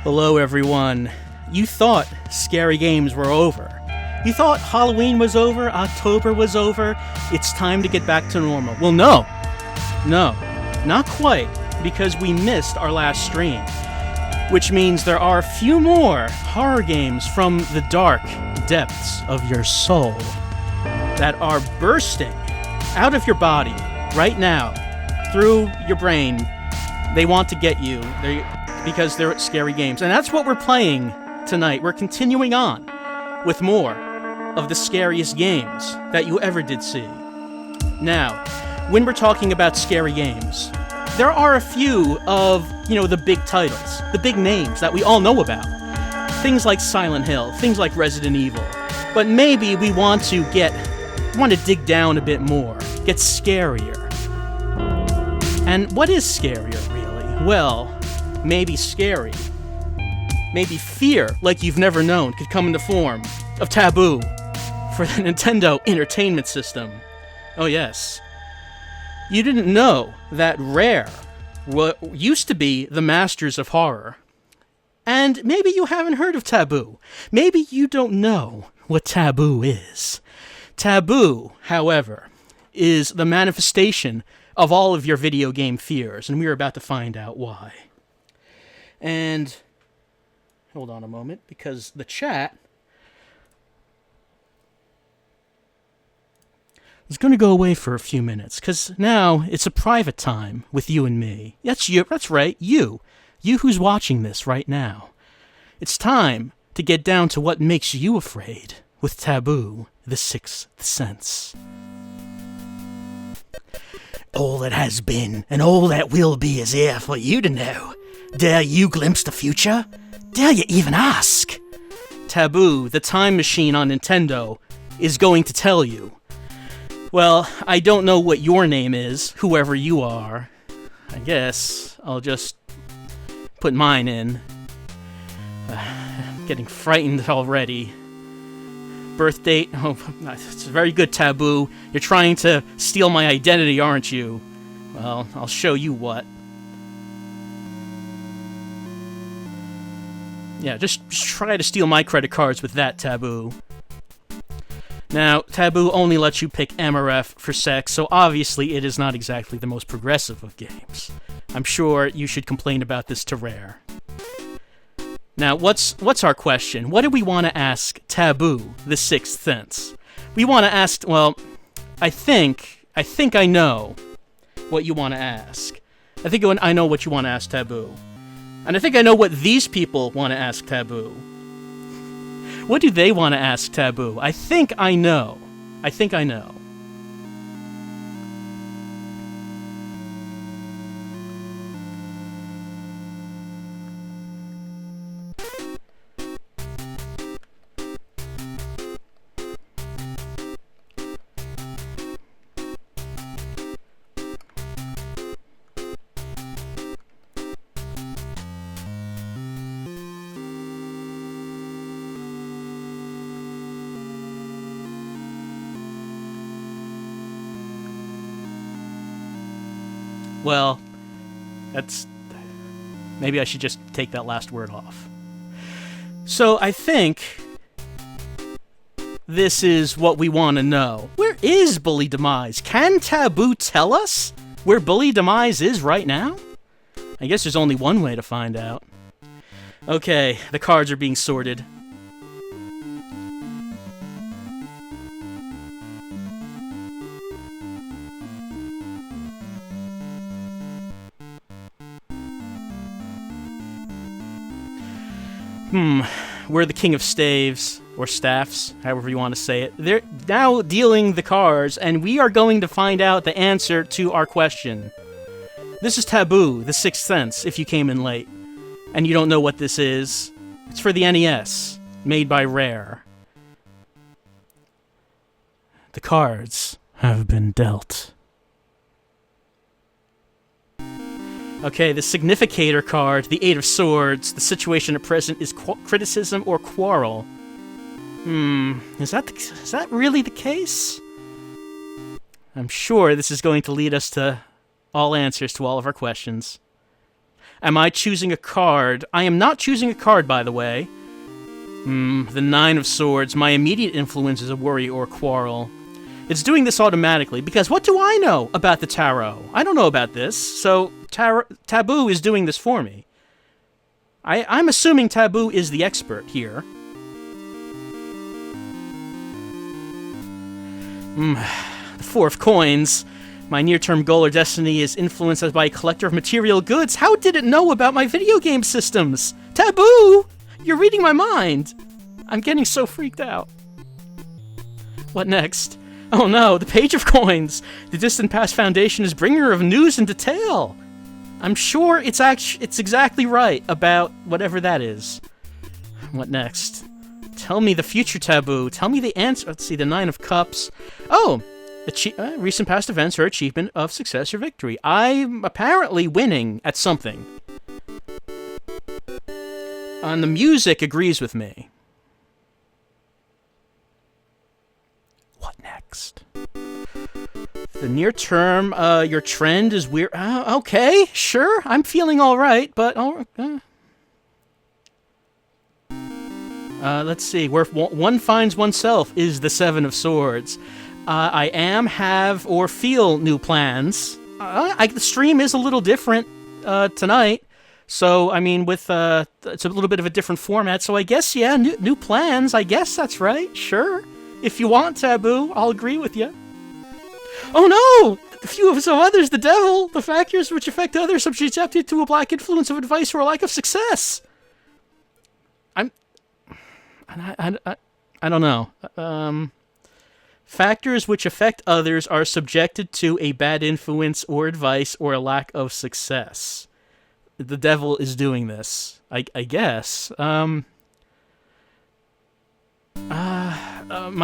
Hello, everyone. You thought scary games were over. You thought Halloween was over, October was over, it's time to get back to normal. Well, no, not quite, because we missed our last stream, which means there are a few more horror games from the dark depths of your soul that are bursting out of your body right now, through your brain. They want to get you because they're scary games. And that's what we're playing tonight. We're continuing on with more of the scariest games that you ever did see. Now, when we're talking about scary games, there are a few of, the big titles, the big names that we all know about. Things like Silent Hill, things like Resident Evil. But maybe we want to dig down a bit more, get scarier. And what is scarier, really? Well, maybe scary. Maybe fear, like you've never known, could come in the form of Taboo for the Nintendo Entertainment System. Oh yes. You didn't know that Rare used to be the masters of horror. And maybe you haven't heard of Taboo. Maybe you don't know what Taboo is. Taboo, however, is the manifestation of all of your video game fears, and we're about to find out why. And hold on a moment, because the chat is going to go away for a few minutes, because now it's a private time with you and me. That's you. That's right, you. You who's watching this right now. It's time to get down to what makes you afraid with Taboo, the Sixth Sense. All that has been and all that will be is here for you to know. Dare you glimpse the future? Dare you even ask? Taboo, the time machine on Nintendo, is going to tell you. Well, I don't know what your name is, whoever you are. I guess I'll just put mine in. Getting frightened already. Birth date? Oh, it's very good, Taboo. You're trying to steal my identity, aren't you? Well, I'll show you what. Yeah, just try to steal my credit cards with that, Taboo. Now, Taboo only lets you pick M or F for sex, so obviously it is not exactly the most progressive of games. I'm sure you should complain about this to Rare. Now, what's our question? What do we want to ask Taboo, the Sixth Sense? We want to ask, well, I think I know what you want to ask. I think I know what you want to ask Taboo. And I think I know what these people want to ask Taboo. What do they want to ask Taboo? I think I know. Well, maybe I should just take that last word off. So I think this is what we want to know. Where is Bully Demise? Can Taboo tell us where Bully Demise is right now? I guess there's only one way to find out. Okay, the cards are being sorted. We're the king of staves, or staffs, however you want to say it. They're now dealing the cards, and we are going to find out the answer to our question. This is Taboo, the Sixth Sense, if you came in late, and you don't know what this is. It's for the NES, made by Rare. The cards have been dealt. Okay, the Significator card, the Eight of Swords. The situation at present is criticism or quarrel. Is that really the case? I'm sure this is going to lead us to all answers to all of our questions. Am I choosing a card? I am not choosing a card, by the way. The Nine of Swords. My immediate influence is a worry or quarrel. It's doing this automatically, because what do I know about the tarot? I don't know about this, so Taboo is doing this for me. I'm assuming Taboo is the expert here. The Four of Coins. My near-term goal or destiny is influenced by a collector of material goods. How did it know about my video game systems? Taboo! You're reading my mind! I'm getting so freaked out. What next? Oh no, the Page of Coins! The distant past foundation is bringer of news and detail! I'm sure it's exactly right about whatever that is. What next? Tell me the future, Taboo. Tell me the answer. Let's see, the Nine of Cups. Oh! Recent past events or achievement of success or victory. I'm apparently winning at something. And the music agrees with me. What next? The near term, your trend is weird. Okay, sure. I'm feeling all right, but let's see. Where one finds oneself is the Seven of Swords. I am, have, or feel new plans. The stream is a little different tonight. So, I mean, it's a little bit of a different format. So I guess, yeah, new plans. I guess that's right. Sure. If you want, Taboo, I'll agree with you. Oh no! A few of some others, the devil! The factors which affect others subjected to a black influence of advice or a lack of success. I don't know. Factors which affect others are subjected to a bad influence or advice or a lack of success. The devil is doing this, I guess. My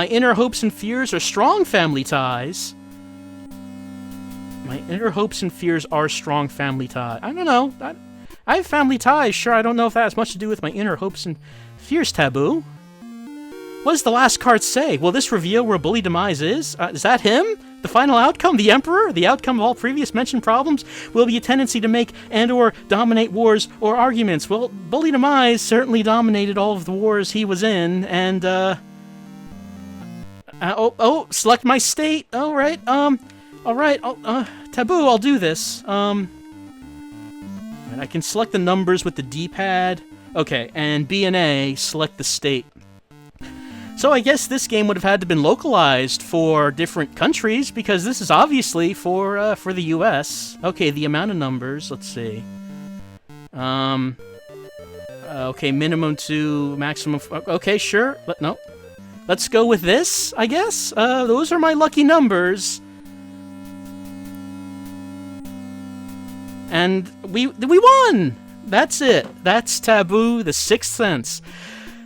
inner hopes and fears are strong family ties. My inner hopes and fears are strong family ties. I don't know. I have family ties. Sure, I don't know if that has much to do with my inner hopes and fears, Taboo. What does the last card say? Will this reveal where Bully Demise is? Is that him? The final outcome? The Emperor? The outcome of all previous mentioned problems will be a tendency to make and or dominate wars or arguments. Well, Bully Demise certainly dominated all of the wars he was in, and, select my state. Alright, Taboo, I'll do this. And I can select the numbers with the D-pad. Okay, and B and A, select the state. So I guess this game would have had to been localized for different countries, because this is obviously for the US. Okay, the amount of numbers, let's see. Okay, minimum to maximum. Okay, sure. No. Let's go with this, I guess. Those are my lucky numbers. And we won! That's it. That's Taboo, the Sixth Sense.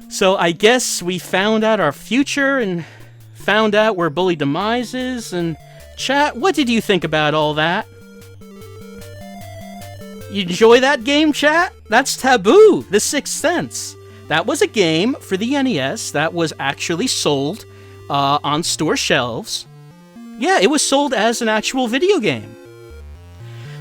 So I guess we found out our future and found out where Bully Demise is. And chat, what did you think about all that? You enjoy that game, chat? That's Taboo, the Sixth Sense. That was a game for the NES that was actually sold on store shelves. Yeah, it was sold as an actual video game.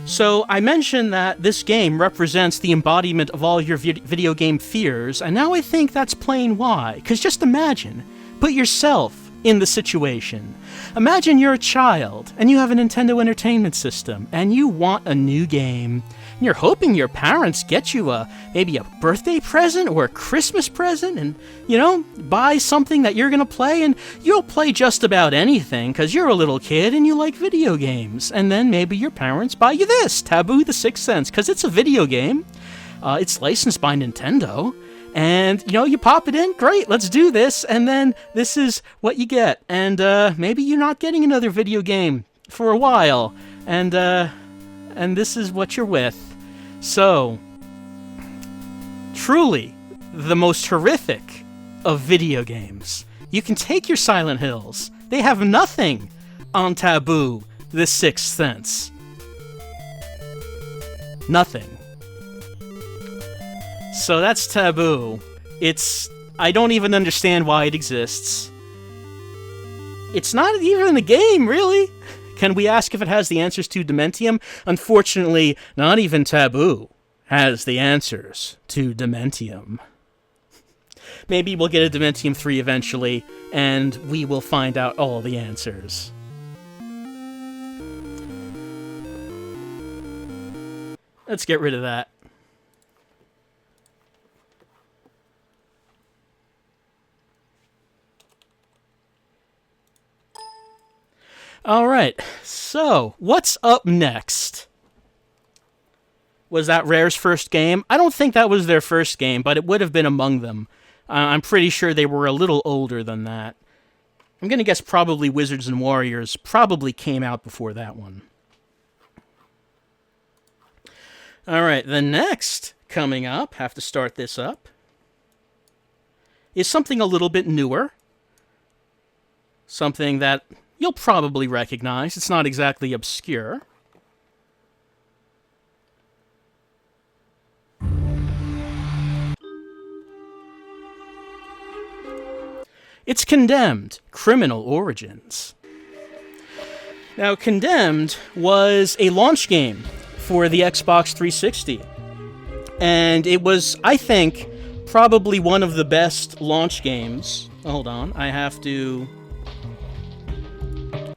So I mentioned that this game represents the embodiment of all your video game fears, and now I think that's plain why. Because just imagine, put yourself in the situation. Imagine you're a child, and you have a Nintendo Entertainment System, and you want a new game. And you're hoping your parents get you maybe a birthday present or a Christmas present, and, buy something that you're gonna play, and you'll play just about anything, because you're a little kid and you like video games. And then maybe your parents buy you this, Taboo the Sixth Sense, because it's a video game. It's licensed by Nintendo. And, you pop it in, great, let's do this, and then this is what you get. And maybe you're not getting another video game for a while, and this is what you're with. So, truly, the most horrific of video games. You can take your Silent Hills. They have nothing on Taboo, the Sixth Sense. Nothing. So that's Taboo. I don't even understand why it exists. It's not even a game, really. Can we ask if it has the answers to Dementium? Unfortunately, not even Taboo has the answers to Dementium. Maybe we'll get a Dementium 3 eventually, and we will find out all the answers. Let's get rid of that. Alright, so what's up next? Was that Rare's first game? I don't think that was their first game, but it would have been among them. I'm pretty sure they were a little older than that. I'm going to guess probably Wizards and Warriors probably came out before that one. Alright, the next coming up, have to start this up, is something a little bit newer. Something that you'll probably recognize. It's not exactly obscure. It's Condemned: Criminal Origins. Now, Condemned was a launch game for the Xbox 360. And it was, I think, probably one of the best launch games. Hold on, I have to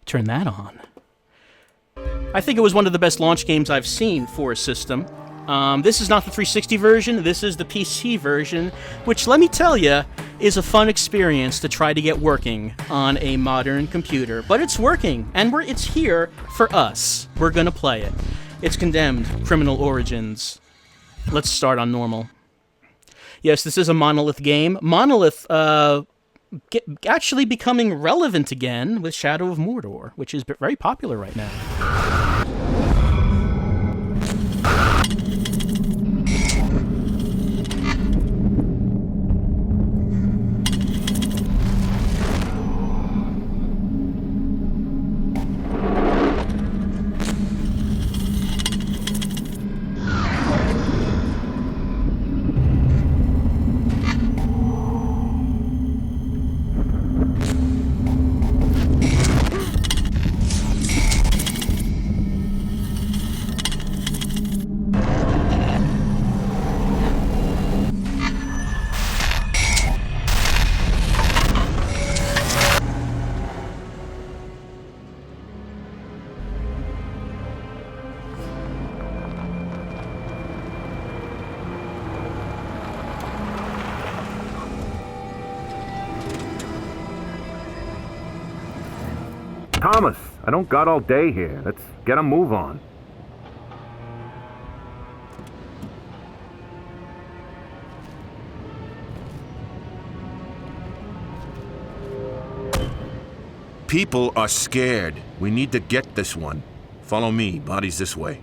turn that on. I think it was one of the best launch games I've seen for a system. This is not the 360 version, this is the PC version, which, let me tell you, is a fun experience to try to get working on a modern computer. But it's working, and it's here for us. We're gonna play it. It's Condemned: Criminal Origins. Let's start on normal. Yes, this is a Monolith game. Monolith, actually becoming relevant again with Shadow of Mordor, which is very popular right now. Thomas, I don't got all day here. Let's get a move on. People are scared. We need to get this one. Follow me. Body's this way.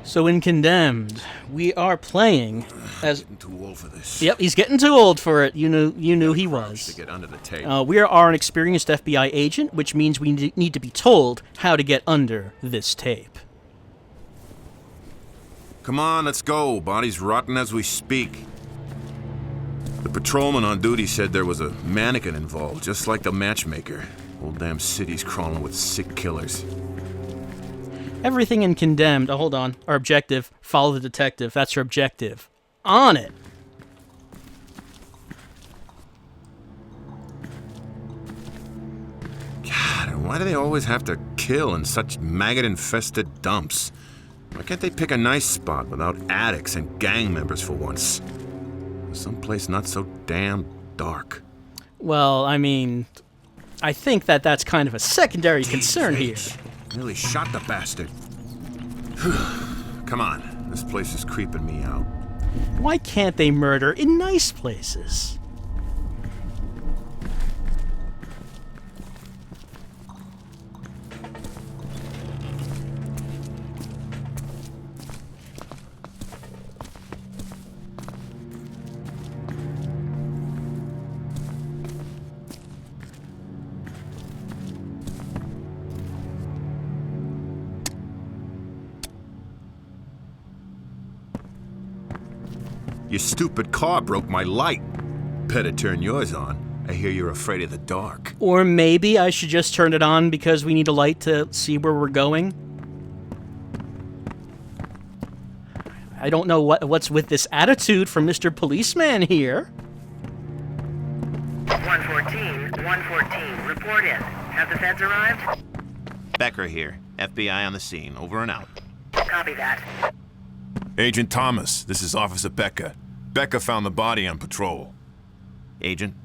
So in Condemned, we are playing as... Getting too old for this. Yep, he's getting too old for it. You knew he was. To get under the table. We are an experienced FBI agent, which means we need to be told how to get under this tape. Come on, let's go. Body's rotten as we speak. The patrolman on duty said there was a mannequin involved, just like the matchmaker. Whole damn city's crawling with sick killers. Everything in Condemned... Oh, hold on. Our objective. Follow the detective. That's our objective. On it! God, why do they always have to kill in such maggot-infested dumps? Why can't they pick a nice spot without addicts and gang members for once? Someplace not so damn dark. Well, I mean... I think that's kind of a secondary concern here. Nearly shot the bastard. Come on, this place is creeping me out. Why can't they murder in nice places? Your stupid car broke my light. Better turn yours on. I hear you're afraid of the dark. Or maybe I should just turn it on because we need a light to see where we're going. I don't know what's with this attitude from Mr. Policeman here. 114, report in. Have the feds arrived? Becker here. FBI on the scene. Over and out. Copy that. Agent Thomas, this is Officer Becker. Becker found the body on patrol. Agent?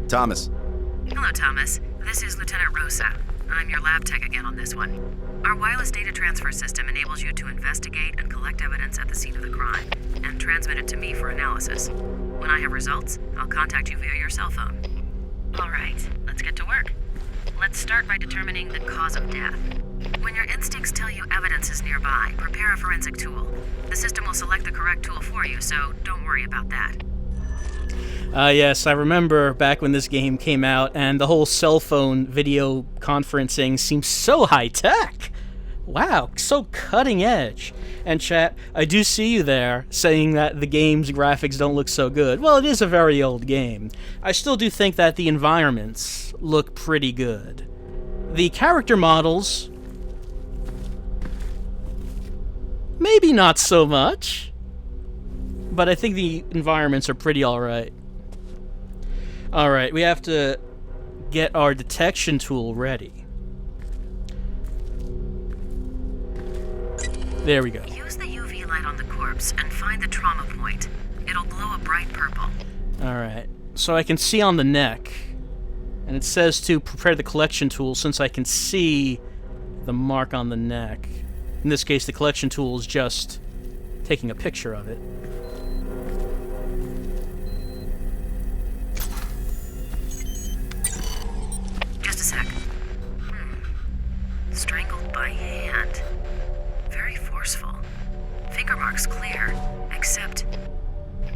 Thomas. Hello, Thomas. This is Lieutenant Rosa. I'm your lab tech again on this one. Our wireless data transfer system enables you to investigate and collect evidence at the scene of the crime, and transmit it to me for analysis. When I have results, I'll contact you via your cell phone. All right, let's get to work. Let's start by determining the cause of death. When your instincts tell you evidence is nearby, prepare a forensic tool. The system will select the correct tool for you, so don't worry about that. Yes, I remember back when this game came out, and the whole cell phone video conferencing seems so high-tech. Wow, so cutting edge. And chat, I do see you there, saying that the game's graphics don't look so good. Well, it is a very old game. I still do think that the environments look pretty good. The character models, maybe not so much, but I think the environments are pretty alright. Alright, we have to get our detection tool ready. There we go. Use the UV light on the corpse and find the trauma point. It'll glow a bright purple. Alright, so I can see on the neck, and it says to prepare the collection tool since I can see the mark on the neck. In this case, the collection tool is just taking a picture of it. Just a sec. Strangled by hand. Very forceful. Finger marks clear, except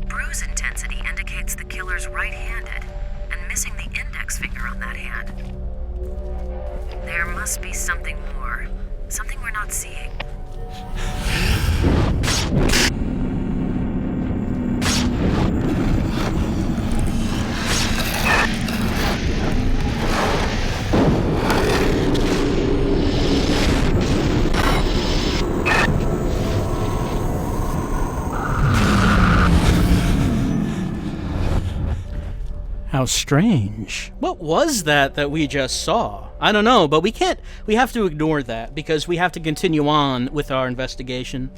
bruise intensity indicates the killer's right-handed, and missing the index finger on that hand. There must be something more. Something we're not seeing. How strange. What was that we just saw? I don't know, but we have to ignore that because we have to continue on with our investigation.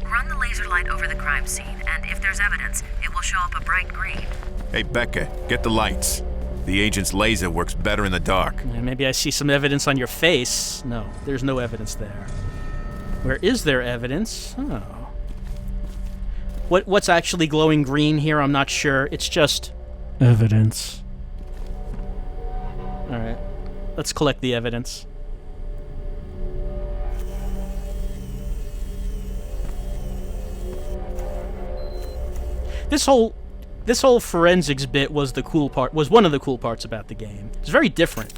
Run the laser light over the crime scene, and if there's evidence, it will show up a bright green. Hey, Becker, get the lights. The agent's laser works better in the dark. Yeah, maybe I see some evidence on your face. No, there's no evidence there. Where is there evidence? Oh. What's actually glowing green here? I'm not sure. It's just evidence. Alright. Let's collect the evidence. This whole forensics bit was the cool part, was one of the cool parts about the game. It's very different.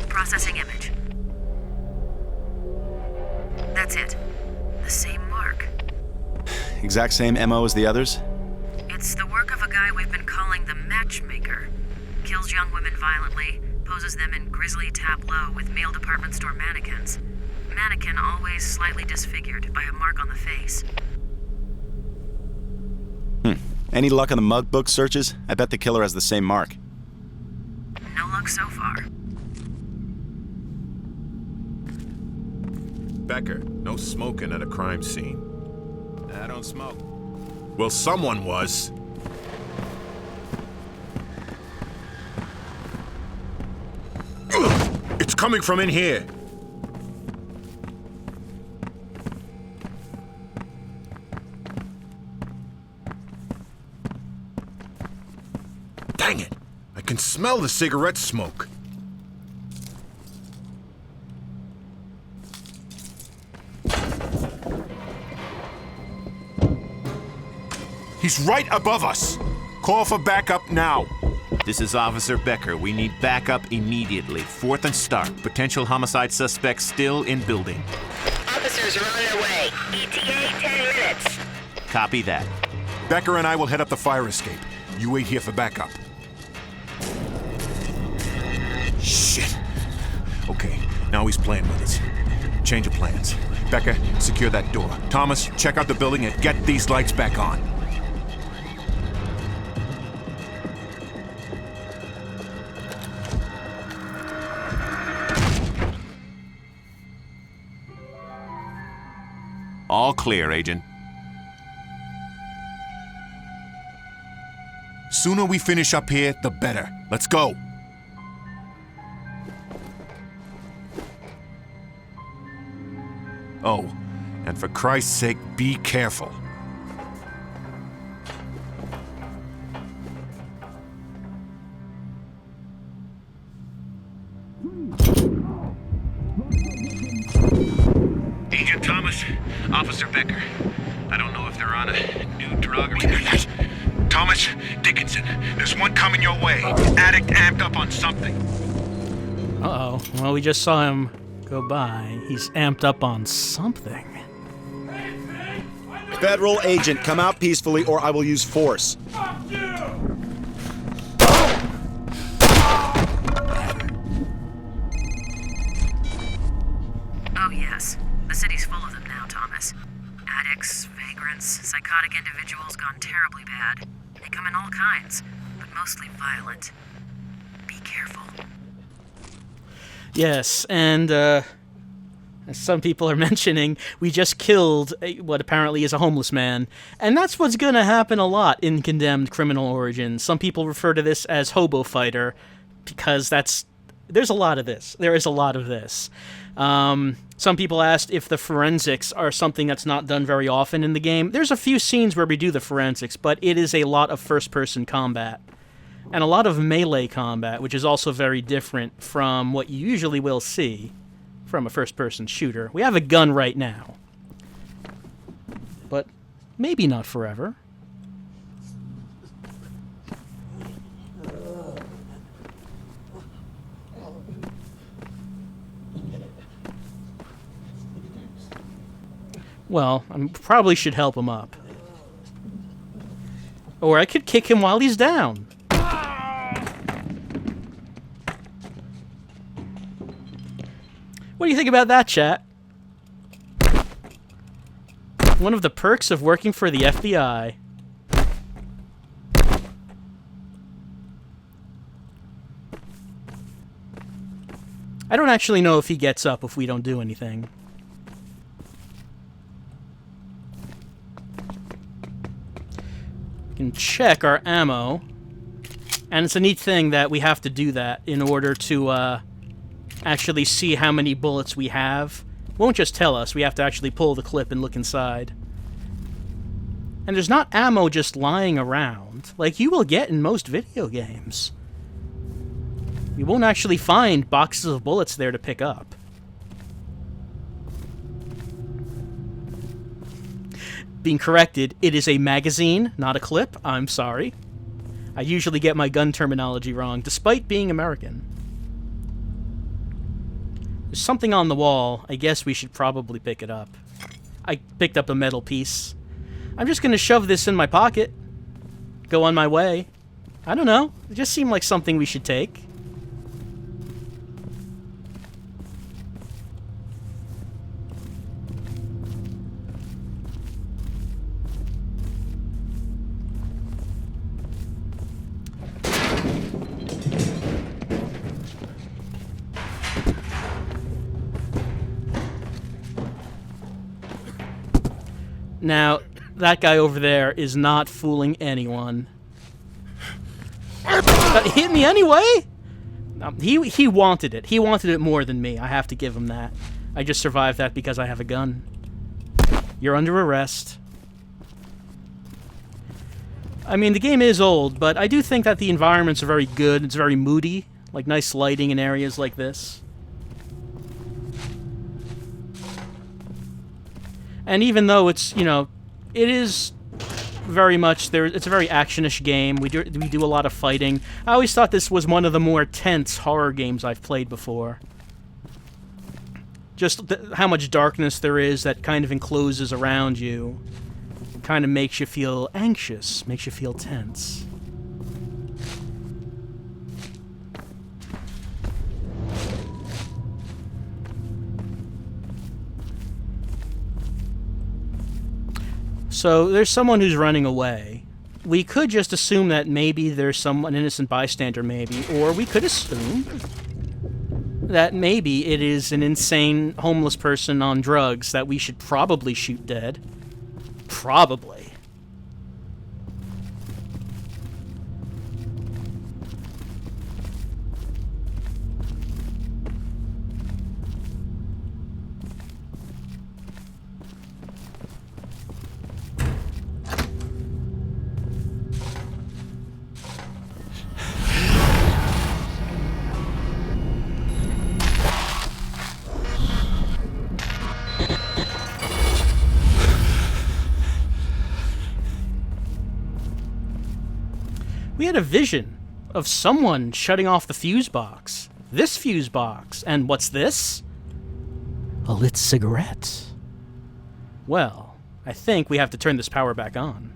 Processing image. That's it. The same mark. Exact same MO as the others? It's the work of a guy we've been calling the Matchmaker. Kills young women violently, poses them in grisly tableau with male department store mannequins. Mannequin always slightly disfigured by a mark on the face. Any luck on the mug book searches? I bet the killer has the same mark. No luck so far. Becker, no smoking at a crime scene. I don't smoke. Well, someone was. It's coming from in here. Dang it! I can smell the cigarette smoke. He's right above us. Call for backup now. This is Officer Becker. We need backup immediately. 4th and Stark. Potential homicide suspect still in building. Officers are on their way. ETA 10 minutes. Copy that. Becker and I will head up the fire escape. You wait here for backup. Shit. Okay, now he's playing with us. Change of plans. Becker, secure that door. Thomas, check out the building and get these lights back on. All clear, Agent. Sooner we finish up here, the better. Let's go. Oh, and for Christ's sake, be careful. Agent Thomas, Officer Becker. I don't know if they're on a new drug or... Thomas, Dickinson, there's one coming your way. Addict amped up on something. Uh-oh. Well, we just saw him go by. He's amped up on something. Federal agent, come out peacefully or I will use force. Oh, yes. The city's full of them now, Thomas. Addicts, vagrants, psychotic individuals gone terribly bad. They come in all kinds, but mostly violent. Be careful. Yes, and, as some people are mentioning, we just killed what apparently is a homeless man. And that's what's gonna happen a lot in Condemned Criminal Origins. Some people refer to this as Hobo Fighter, because there's a lot of this. There is a lot of this. Some people asked if the forensics are something that's not done very often in the game. There's a few scenes where we do the forensics, but it is a lot of first-person combat. And a lot of melee combat, which is also very different from what you usually will see from a first-person shooter. We have a gun right now. But maybe not forever. Well, I probably should help him up. Or I could kick him while he's down. What do you think about that, chat? One of the perks of working for the FBI. I don't actually know if he gets up if we don't do anything. We can check our ammo. And it's a neat thing that we have to do that in order to, actually see how many bullets we have. It won't just tell us, we have to actually pull the clip and look inside. And there's not ammo just lying around, like you will get in most video games. You won't actually find boxes of bullets there to pick up. Being corrected, it is a magazine, not a clip. I'm sorry. I usually get my gun terminology wrong, despite being American. There's something on the wall. I guess we should probably pick it up. I picked up a metal piece. I'm just gonna shove this in my pocket. Go on my way. I don't know. It just seemed like something we should take. Now, that guy over there is not fooling anyone. Hit me anyway? He wanted it. He wanted it more than me. I have to give him that. I just survived that because I have a gun. You're under arrest. I mean, the game is old, but I do think that the environments are very good. It's very moody. Like, nice lighting in areas like this. And even though it's, you know, it is very much there. It's a very actionish game. We do a lot of fighting. I always thought this was one of the more tense horror games I've played before. Just how much darkness there is that kind of encloses around you, kind of makes you feel anxious, makes you feel tense. So there's someone who's running away. We could just assume that maybe there's an innocent bystander, maybe, or we could assume that maybe it is an insane homeless person on drugs that we should probably shoot dead. Probably. We had a vision of someone shutting off the fuse box. This fuse box. And what's this? A lit cigarette. Well, I think we have to turn this power back on.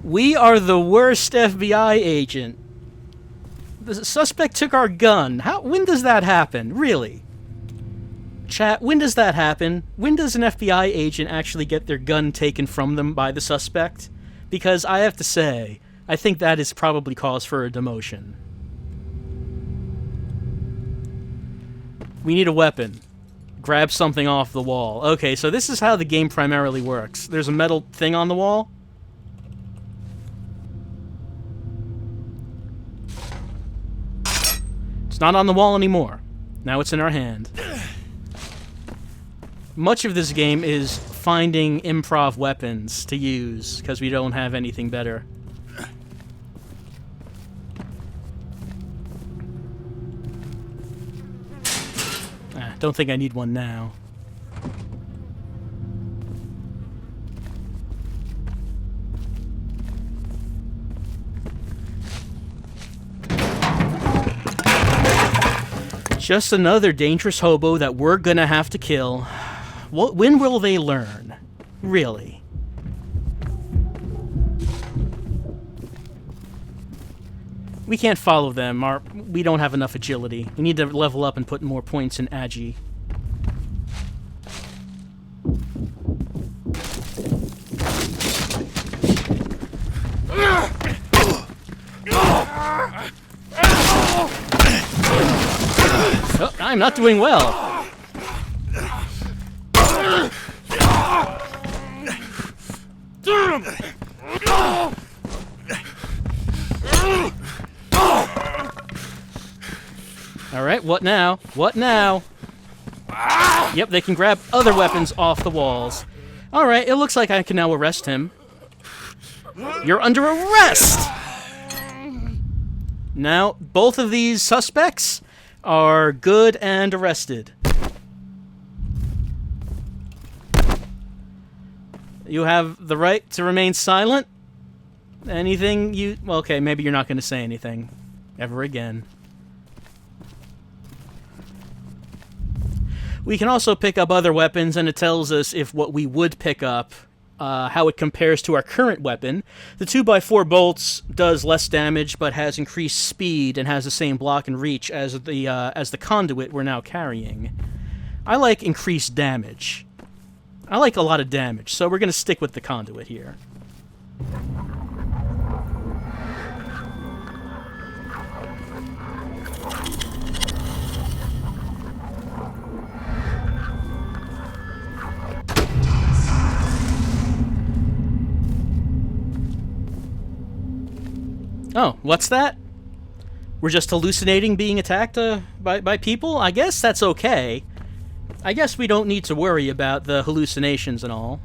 We are the worst FBI agent. The suspect took our gun. When does that happen? Really? Chat, when does that happen? When does an FBI agent actually get their gun taken from them by the suspect? Because I have to say, I think that is probably cause for a demotion. We need a weapon. Grab something off the wall. Okay, so this is how the game primarily works. There's a metal thing on the wall. It's not on the wall anymore. Now it's in our hand. Much of this game is finding improv weapons to use, because we don't have anything better. Don't think I need one now. Just another dangerous hobo that we're gonna have to kill. When will they learn? Really? We can't follow them. We don't have enough agility. We need to level up and put more points in agi. Oh, I'm not doing well. Alright, what now? What now? Yep, they can grab other weapons off the walls. Alright, it looks like I can now arrest him. You're under arrest! Now, both of these suspects are good and arrested. You have the right to remain silent. Anything you... Well, okay, maybe you're not going to say anything ever again. We can also pick up other weapons, and it tells us if what we would pick up, how it compares to our current weapon. The 2x4 bolts does less damage, but has increased speed and has the same block and reach as the conduit we're now carrying. I like increased damage. I like a lot of damage, so we're going to stick with the conduit here. Oh, what's that? we're just hallucinating being attacked by people. I guess that's okay. I guess we don't need to worry about the hallucinations and all.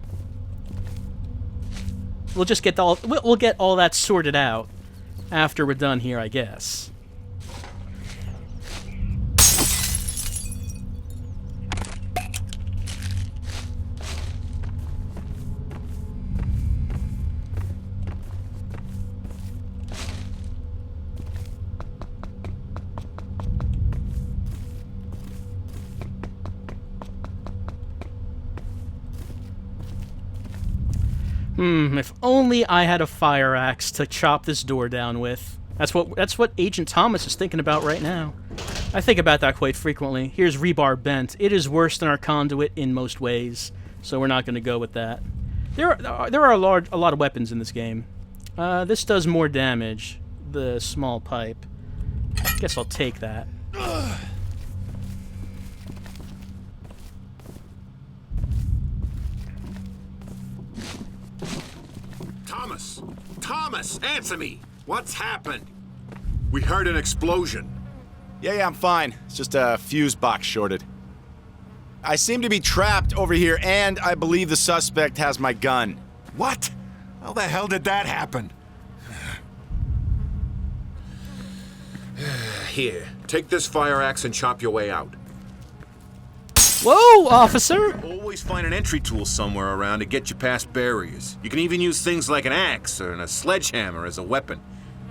We'll just get we'll get all that sorted out after we're done here, I guess. If only I had a fire axe to chop this door down with. That's what Agent Thomas is thinking about right now. I think about that quite frequently. Here's rebar bent. It is worse than our conduit in most ways, so we're not going to go with that. There are a lot of weapons in this game. This does more damage. The small pipe. Guess I'll take that. Thomas, answer me! What's happened? We heard an explosion. Yeah, I'm fine. It's just a fuse box shorted. I seem to be trapped over here, and I believe the suspect has my gun. What? How the hell did that happen? Here, take this fire axe and chop your way out. Whoa, officer! Always find an entry tool somewhere around to get you past barriers. You can even use things like an axe or a sledgehammer as a weapon.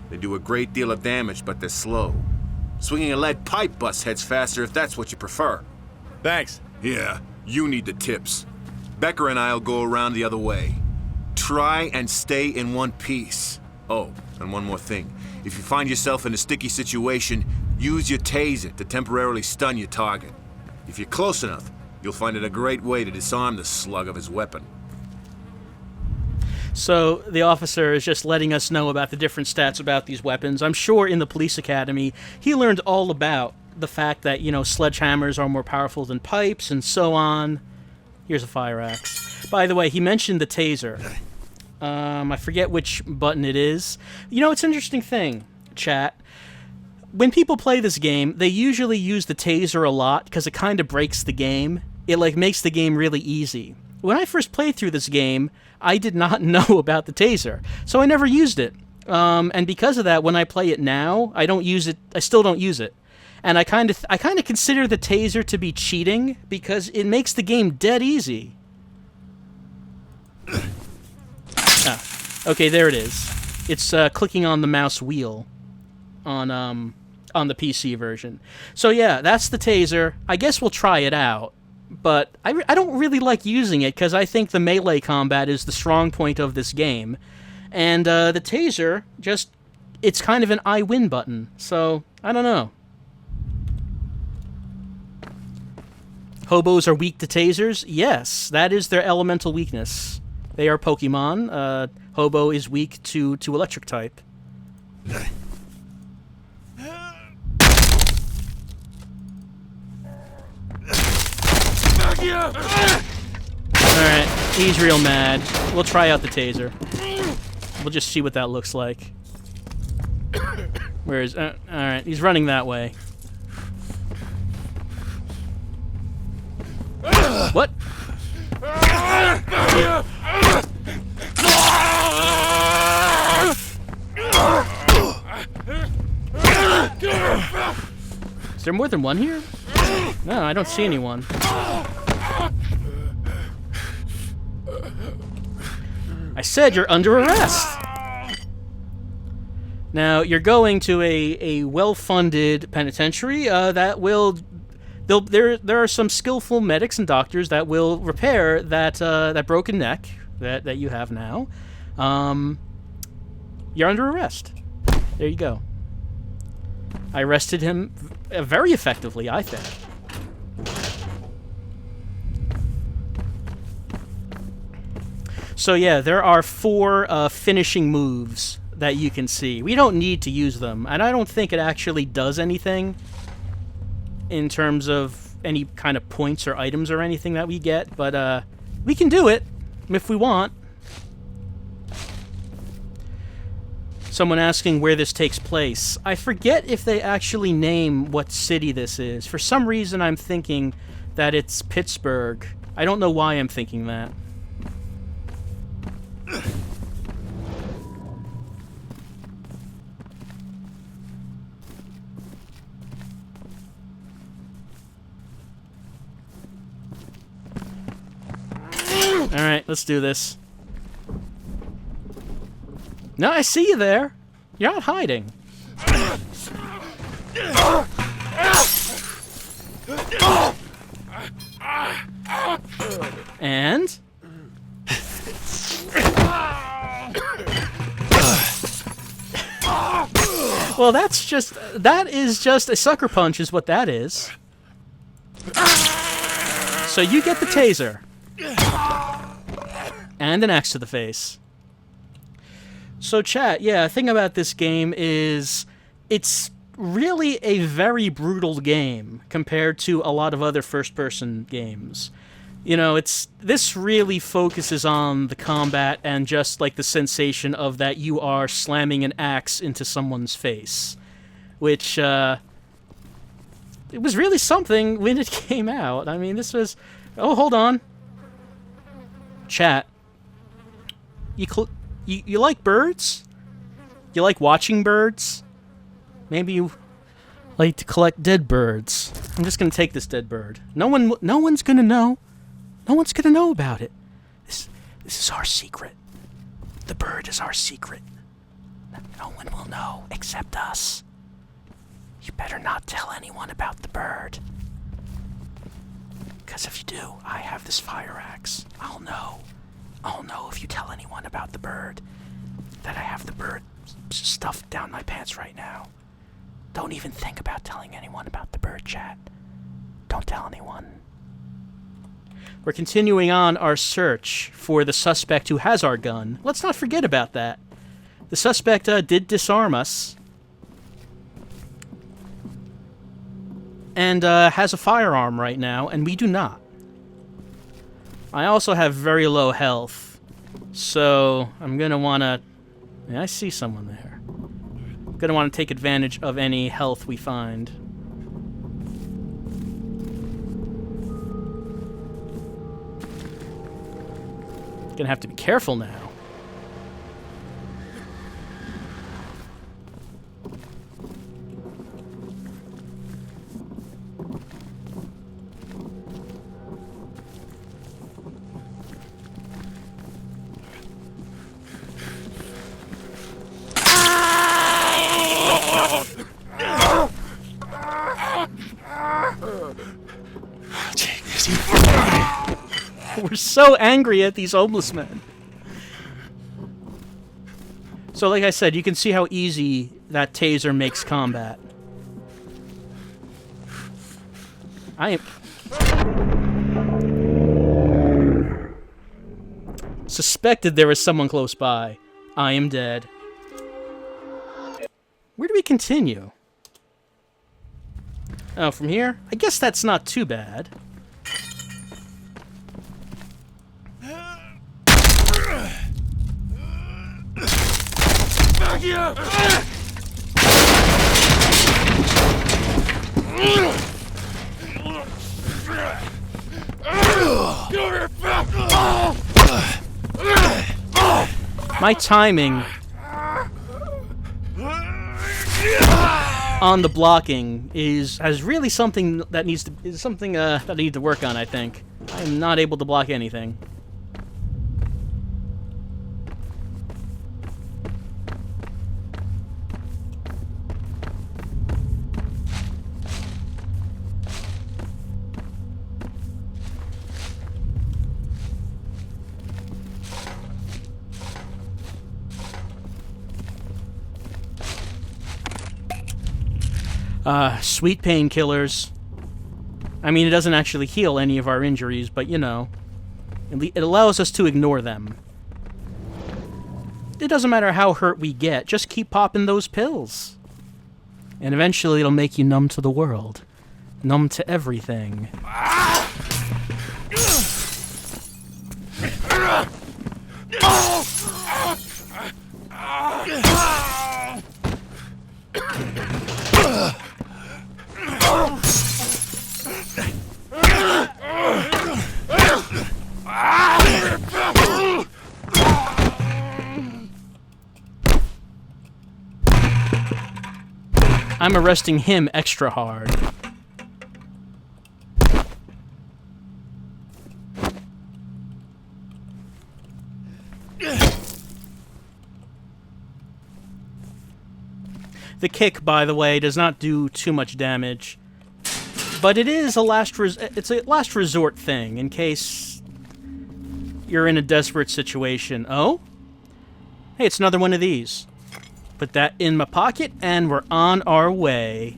They do a great deal of damage, but they're slow. Swinging a lead pipe busts heads faster if that's what you prefer. Thanks. Yeah, you need the tips. Becker and I'll go around the other way. Try and stay in one piece. Oh, and one more thing. If you find yourself in a sticky situation, use your taser to temporarily stun your target. If you're close enough, you'll find it a great way to disarm the slug of his weapon. So the officer is just letting us know about the different stats about these weapons. I'm sure in the police academy, he learned all about the fact that, sledgehammers are more powerful than pipes and so on. Here's a fire axe. By the way, he mentioned the taser. I forget which button it is. It's an interesting thing, chat. When people play this game, they usually use the taser a lot because it kind of breaks the game. It makes the game really easy. When I first played through this game, I did not know about the taser, so I never used it. And because of that, when I play it now, I don't use it. I still don't use it, and I kind of consider the taser to be cheating because it makes the game dead easy. Okay, there it is. It's clicking on the mouse wheel on the PC version. So yeah, that's the taser. I guess we'll try it out, but I don't really like using it because I think the melee combat is the strong point of this game, and the taser it's kind of an I win button. So I don't know. Hobos are weak to tasers? Yes, that is their elemental weakness. They are Pokemon. Hobo is weak to electric type. Alright, he's real mad. We'll try out the taser. We'll just see what that looks like. Where is... Alright, he's running that way. What? Is there more than one here? No, I don't see anyone. I said you're under arrest! Now, you're going to a well-funded penitentiary that will... There are some skillful medics and doctors that will repair that broken neck that you have now. You're under arrest. There you go. I arrested him very effectively, I think. So yeah, there are 4 finishing moves that you can see. We don't need to use them, and I don't think it actually does anything in terms of any kind of points or items or anything that we get, but we can do it if we want. Someone asking where this takes place. I forget if they actually name what city this is. For some reason, I'm thinking that it's Pittsburgh. I don't know why I'm thinking that. Alright, let's do this. No, I see you there. You're not hiding. And? Well, that is just a sucker punch is what that is. So you get the taser. And an axe to the face. So chat, yeah, the thing about this game is it's really a very brutal game compared to a lot of other first-person games. You know, this really focuses on the combat and just like the sensation of that you are slamming an axe into someone's face, which it was really something when it came out. I mean, this was... Oh, hold on. Chat. You like birds? You like watching birds? Maybe you like to collect dead birds. I'm just gonna take this dead bird. No one's gonna know. No one's gonna know about it. This is our secret. The bird is our secret. No one will know except us. You better not tell anyone about the bird. Because if you do, I have this fire axe. I'll know if you tell anyone about the bird that I have the bird stuffed down my pants right now. Don't even think about telling anyone about the bird, chat. Don't tell anyone. We're continuing on our search for the suspect who has our gun. Let's not forget about that. The suspect did disarm us. And has a firearm right now, and we do not. I also have very low health, so I'm gonna wanna... Yeah, I see someone there. I'm gonna want to take advantage of any health we find. Gonna have to be careful now. We're so angry at these homeless men. So like I said, you can see how easy that taser makes combat. I am... Suspected there was someone close by. I am dead. Where do we continue? Oh, from here? I guess that's not too bad. My timing on the blocking has really something that that I need to work on, I think. I am not able to block anything. Sweet painkillers. I mean, it doesn't actually heal any of our injuries, but, you know, it allows us to ignore them. It doesn't matter how hurt we get, just keep popping those pills. And eventually it'll make you numb to the world. Numb to everything. I'm arresting him extra hard. The kick, by the way, does not do too much damage, but it is a last resort thing in case you're in a desperate situation. Oh? Hey, it's another one of these. Put that in my pocket, and we're on our way.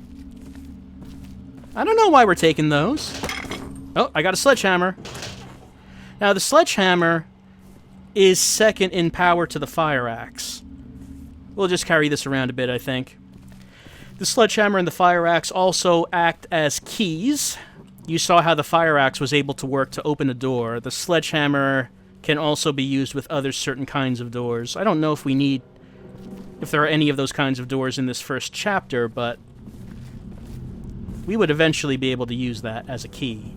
I don't know why we're taking those. Oh, I got a sledgehammer. Now, the sledgehammer is second in power to the fire axe. We'll just carry this around a bit, I think. The sledgehammer and the fire axe also act as keys. You saw how the fire axe was able to work to open a door. The sledgehammer can also be used with other certain kinds of doors. I don't know if there are any of those kinds of doors in this first chapter, but we would eventually be able to use that as a key.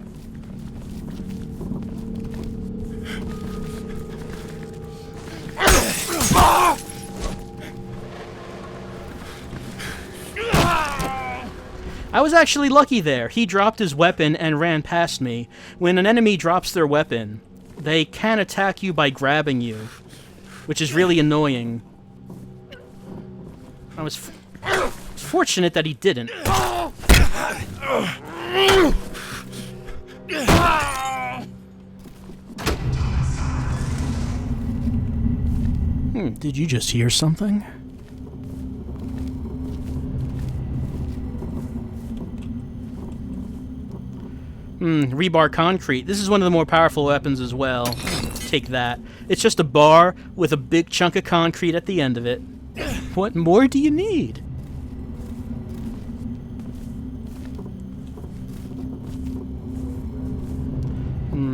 I was actually lucky there. He dropped his weapon and ran past me. When an enemy drops their weapon, they can attack you by grabbing you, which is really annoying. I was fortunate that he didn't. Did you just hear something? Rebar concrete. This is one of the more powerful weapons as well. Take that. It's just a bar with a big chunk of concrete at the end of it. What more do you need?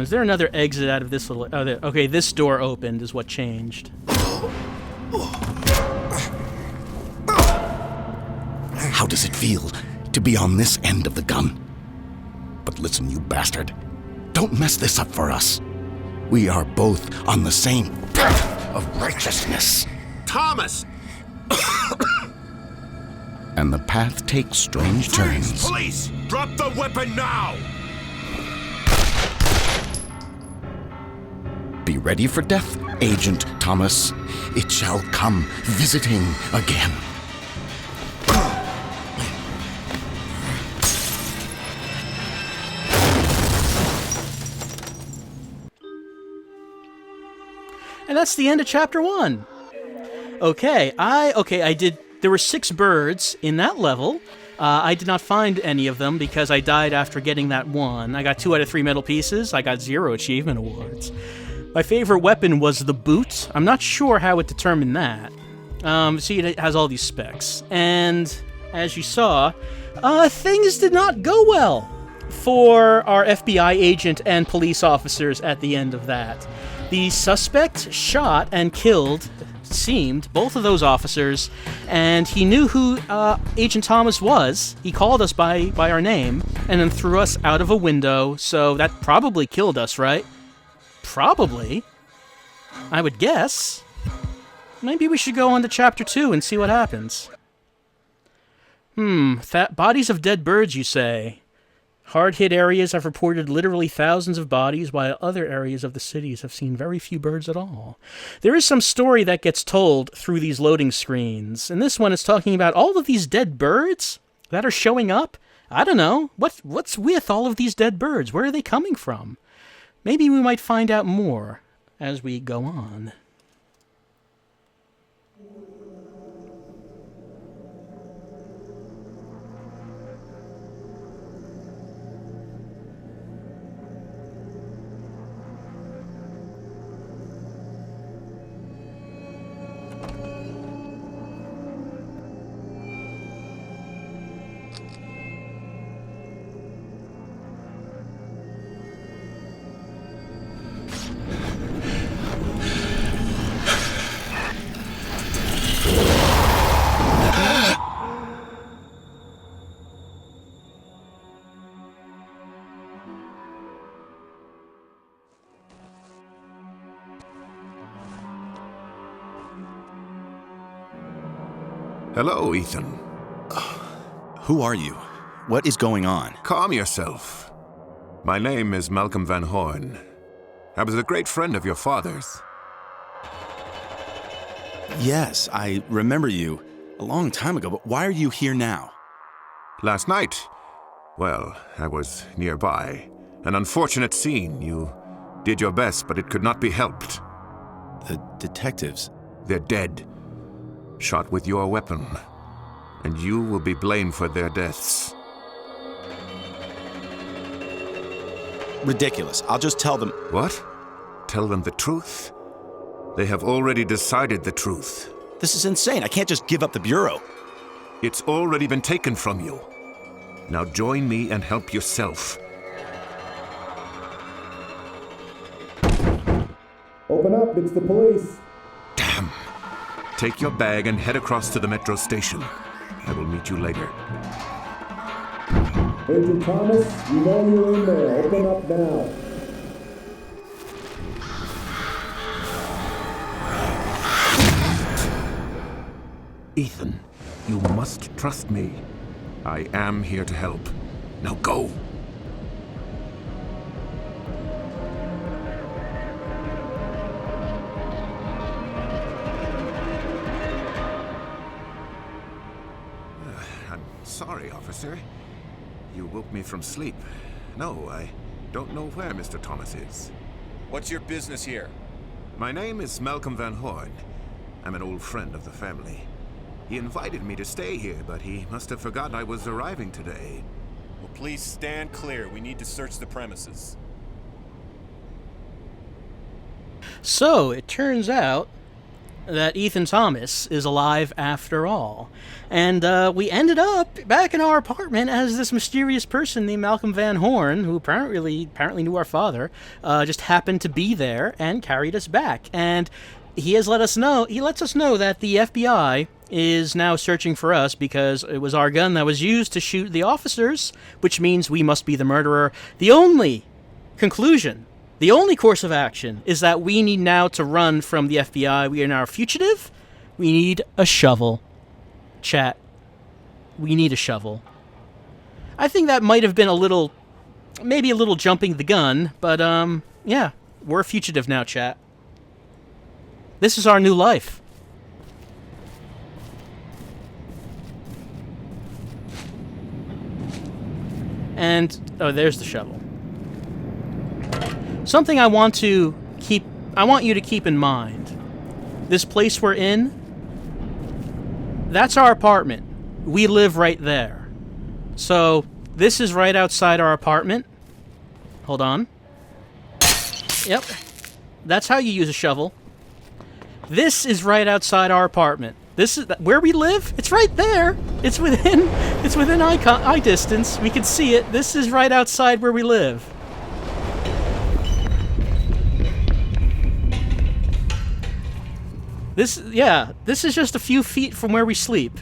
Is there another exit out of this little... Oh, there. Okay, this door opened is what changed. How does it feel to be on this end of the gun? But listen, you bastard. Don't mess this up for us. We are both on the same path of righteousness. Thomas! And the path takes strange turns. Police! Drop the weapon now! Be ready for death, Agent Thomas. It shall come visiting again. And that's the end of chapter 1. Okay, I did... There were 6 birds in that level. I did not find any of them because I died after getting that one. I got 2 out of 3 metal pieces. I got 0 achievement awards. My favorite weapon was the boot. I'm not sure how it determined that. See, it has all these specs. And as you saw, things did not go well for our FBI agent and police officers at the end of that. The suspect shot and killed, seemed, both of those officers, and he knew who Agent Thomas was. He called us by our name and then threw us out of a window, so that probably killed us, right? Probably. I would guess. Maybe we should go on to chapter 2 and see what happens. Bodies of dead birds, you say? Hard-hit areas have reported literally thousands of bodies, while other areas of the cities have seen very few birds at all. There is some story that gets told through these loading screens, and this one is talking about all of these dead birds that are showing up. I don't know. What's with all of these dead birds? Where are they coming from? Maybe we might find out more as we go on. Hello, Ethan. Who are you? What is going on? Calm yourself. My name is Malcolm Van Horn. I was a great friend of your father's. Yes, I remember you a long time ago, but why are you here now? Last night, well, I was nearby. An unfortunate scene. You did your best, but it could not be helped. The detectives? They're dead. Shot with your weapon. And you will be blamed for their deaths. Ridiculous. I'll just tell them. What? Tell them the truth? They have already decided the truth. This is insane. I can't just give up the Bureau. It's already been taken from you. Now join me and help yourself. Open up, it's the police. Damn. Take your bag and head across to the metro station. I will meet you later. Agent Thomas, you know you're in there. Open up now. Ethan, you must trust me. I am here to help. Now go. I'm sorry, officer. You woke me from sleep. No, I don't know where Mr. Thomas is. What's your business here? My name is Malcolm Van Horn. I'm an old friend of the family. He invited me to stay here, but he must have forgotten I was arriving today. Well, please stand clear. We need to search the premises. So, it turns out that Ethan Thomas is alive after all. And we ended up back in our apartment as this mysterious person named Malcolm Van Horn, who apparently knew our father, just happened to be there and carried us back. And he lets us know that the FBI is now searching for us because it was our gun that was used to shoot the officers, which means we must be the murderer. The only conclusion, the only course of action is that we need now to run from the FBI. We are now a fugitive. We need a shovel. Chat. We need a shovel. I think that might have been maybe a little jumping the gun, but yeah, we're a fugitive now, chat. This is our new life. And, oh, there's the shovel. Something I want you to keep in mind. This place we're in, that's our apartment. We live right there. So, this is right outside our apartment. Hold on. Yep. That's how you use a shovel. This is right outside our apartment. This is where we live. It's right there. It's within eye distance. We can see it. This is right outside where we live. This is just a few feet from where we sleep.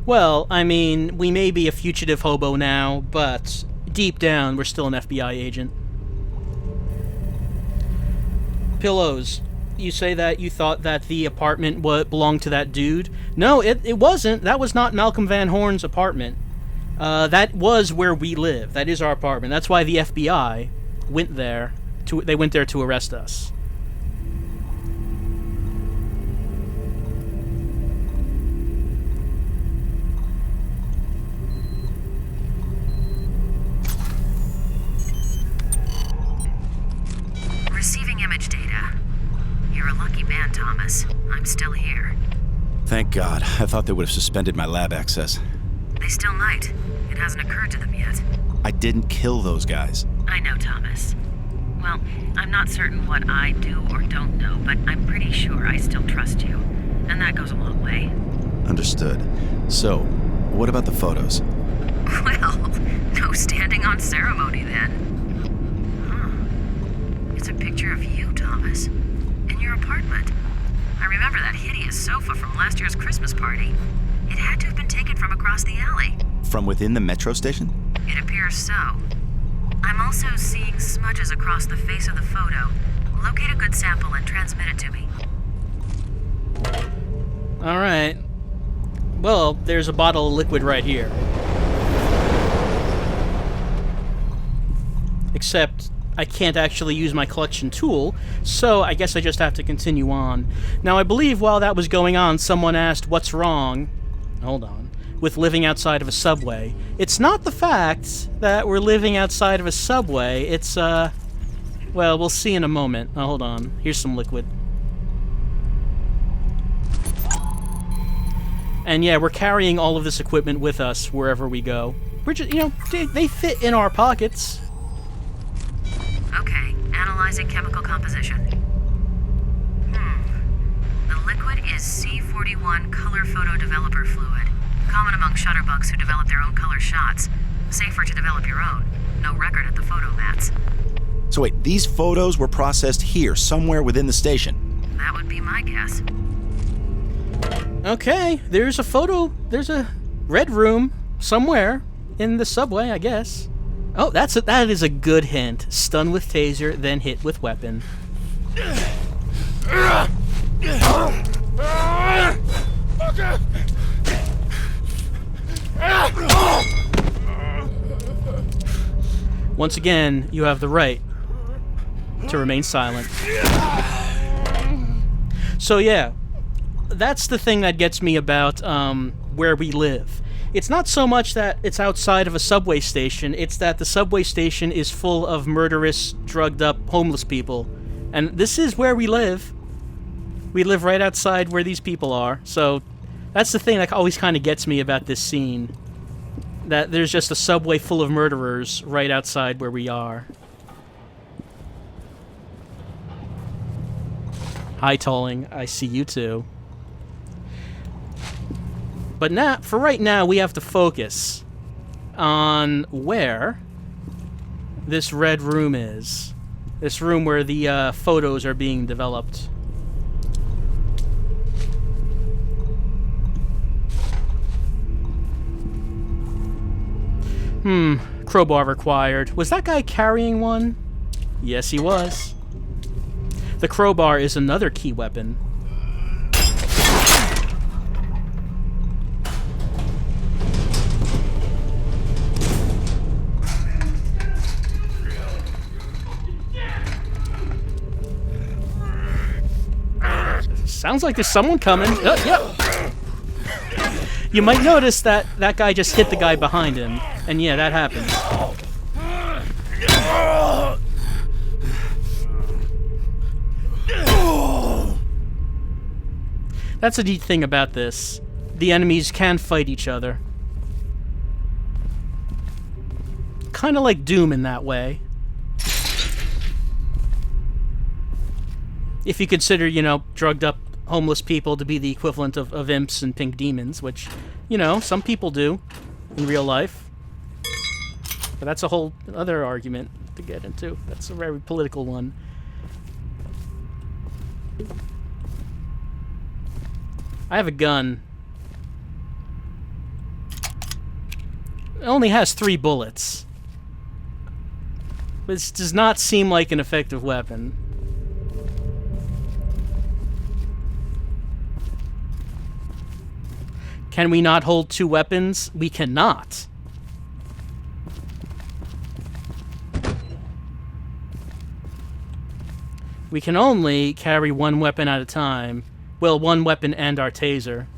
Well, I mean, we may be a fugitive hobo now, but deep down, we're still an FBI agent. Pillows. You say that you thought that the apartment belonged to that dude? No, it wasn't. That was not Malcolm Van Horn's apartment. That was where we live. That is our apartment. That's why the FBI went there. They went there to arrest us. Receiving image data. You're a lucky man, Thomas. I'm still here. Thank God. I thought they would have suspended my lab access. They still might. It hasn't occurred to them yet. I didn't kill those guys. I know, Thomas. Well, I'm not certain what I do or don't know, but I'm pretty sure I still trust you. And that goes a long way. Understood. So, what about the photos? Well, no standing on ceremony then. It's a picture of you, Thomas. In your apartment. I remember that hideous sofa from last year's Christmas party. It had to have been taken from across the alley. From within the metro station? It appears so. I'm also seeing smudges across the face of the photo. Locate a good sample and transmit it to me. Alright. Well, there's a bottle of liquid right here. Except I can't actually use my collection tool, so I guess I just have to continue on. Now, I believe while that was going on, someone asked, what's wrong? Hold on. With living outside of a subway. It's not the fact that we're living outside of a subway, it's, well, we'll see in a moment. Oh, hold on. Here's some liquid. And yeah, we're carrying all of this equipment with us wherever we go. We're just, you know, they fit in our pockets. Okay, analyzing chemical composition. The liquid is C41 color photo developer fluid. Common among shutterbugs who develop their own color shots. Safer to develop your own. No record at the photo mats. So wait, these photos were processed here, somewhere within the station? That would be my guess. Okay, there's a photo. There's a red room somewhere in the subway, I guess. Oh, that is a good hint. Stun with taser, then hit with weapon. Once again, you have the right to remain silent. So yeah, that's the thing that gets me about where we live. It's not so much that it's outside of a subway station, it's that the subway station is full of murderous, drugged-up, homeless people. And this is where we live. We live right outside where these people are. So that's the thing that always kind of gets me about this scene. That there's just a subway full of murderers right outside where we are. Hi, Tolling. I see you too. But now, for right now, we have to focus on where this red room is. This room where the photos are being developed. Crowbar required. Was that guy carrying one? Yes, he was. The crowbar is another key weapon. Sounds like there's someone coming. Yep. You might notice that that guy just hit the guy behind him. And yeah, that happens. That's a neat thing about this. The enemies can fight each other. Kind of like Doom in that way. If you consider, you know, drugged up homeless people to be the equivalent of imps and pink demons, which, you know, some people do in real life. But that's a whole other argument to get into. That's a very political one. I have a gun. It only has 3 bullets. This does not seem like an effective weapon. Can we not hold 2 weapons? We cannot. We can only carry 1 weapon at a time. Well, 1 weapon and our taser.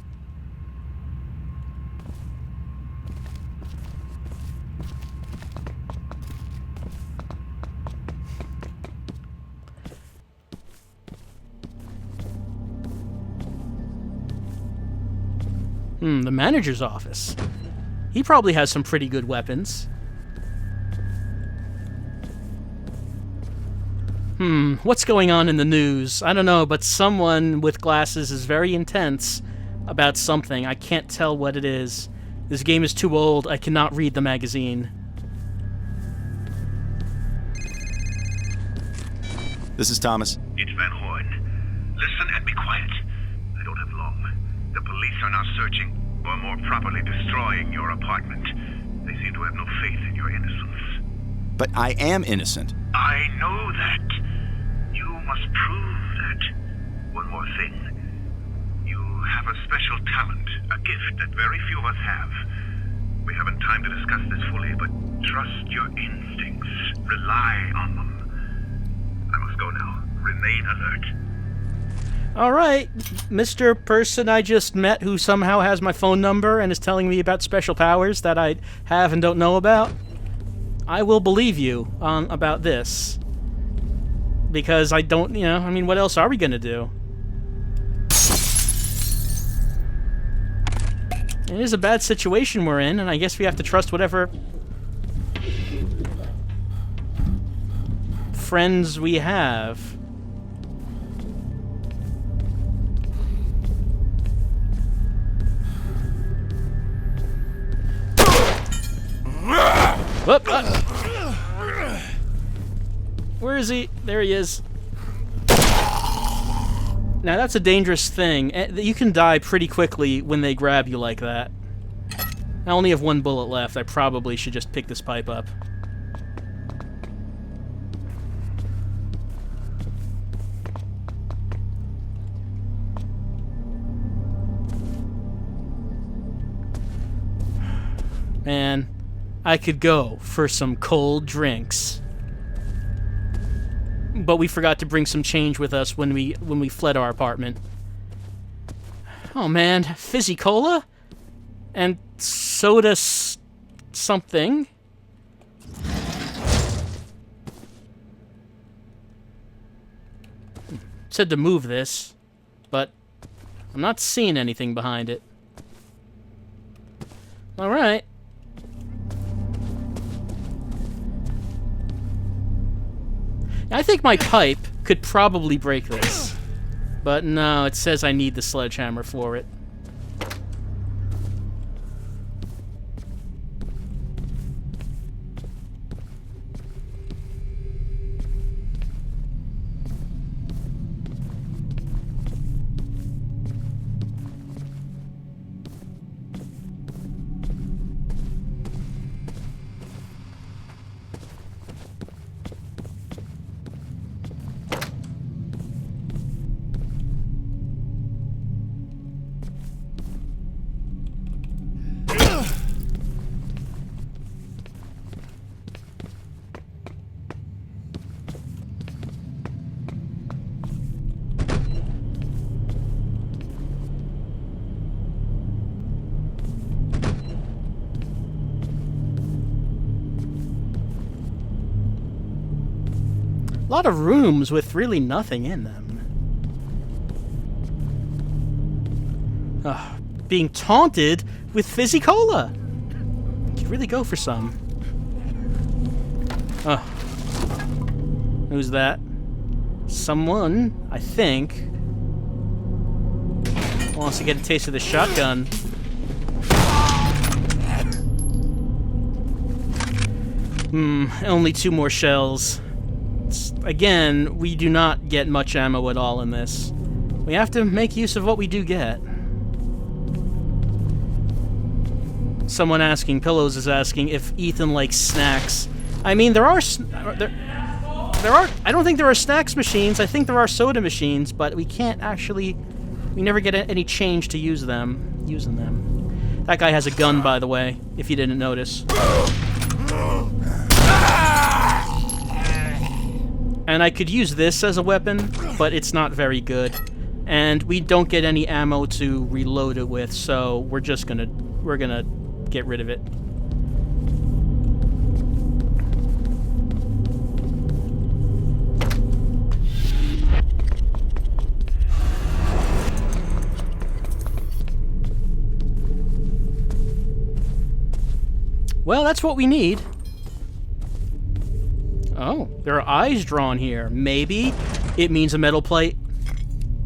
The manager's office. He probably has some pretty good weapons. What's going on in the news? I don't know, but someone with glasses is very intense about something. I can't tell what it is. This game is too old. I cannot read the magazine. This is Thomas. It's Van Horn. Listen and be quiet. I don't have long. The police are now searching, or more properly destroying your apartment. They seem to have no faith in your innocence. But I am innocent. I know that. You must prove that. One more thing. You have a special talent, a gift that very few of us have. We haven't time to discuss this fully, but trust your instincts. Rely on them. I must go now. Remain alert. All right, Mr. Person I just met who somehow has my phone number and is telling me about special powers that I have and don't know about. I will believe you about this. Because I don't, I mean, what else are we going to do? It is a bad situation we're in, and I guess we have to trust whatever friends we have. Whoop, where is he? There he is. Now that's a dangerous thing. You can die pretty quickly when they grab you like that. I only have one bullet left. I probably should just pick this pipe up. Man, I could go for some cold drinks. But we forgot to bring some change with us when we fled our apartment. Oh man, fizzy cola? And soda something? Said to move this, but I'm not seeing anything behind it. Alright. I think my pipe could probably break this. But no, it says I need the sledgehammer for it. A lot of rooms with really nothing in them. Being taunted with fizzy cola. Could really go for some. Who's that? Someone, I think, wants to get a taste of the shotgun. Only 2 more shells. Again, we do not get much ammo at all in this. We have to make use of what we do get. Someone asking, Pillows is asking if Ethan likes snacks. I mean, there are, I don't think there are snacks machines. I think there are soda machines, but we can't actually, we never get any change to using them. That guy has a gun, by the way, if you didn't notice. And I could use this as a weapon, but it's not very good. And we don't get any ammo to reload it with, so we're gonna get rid of it. Well, that's what we need. Oh, there are eyes drawn here. Maybe it means a metal plate.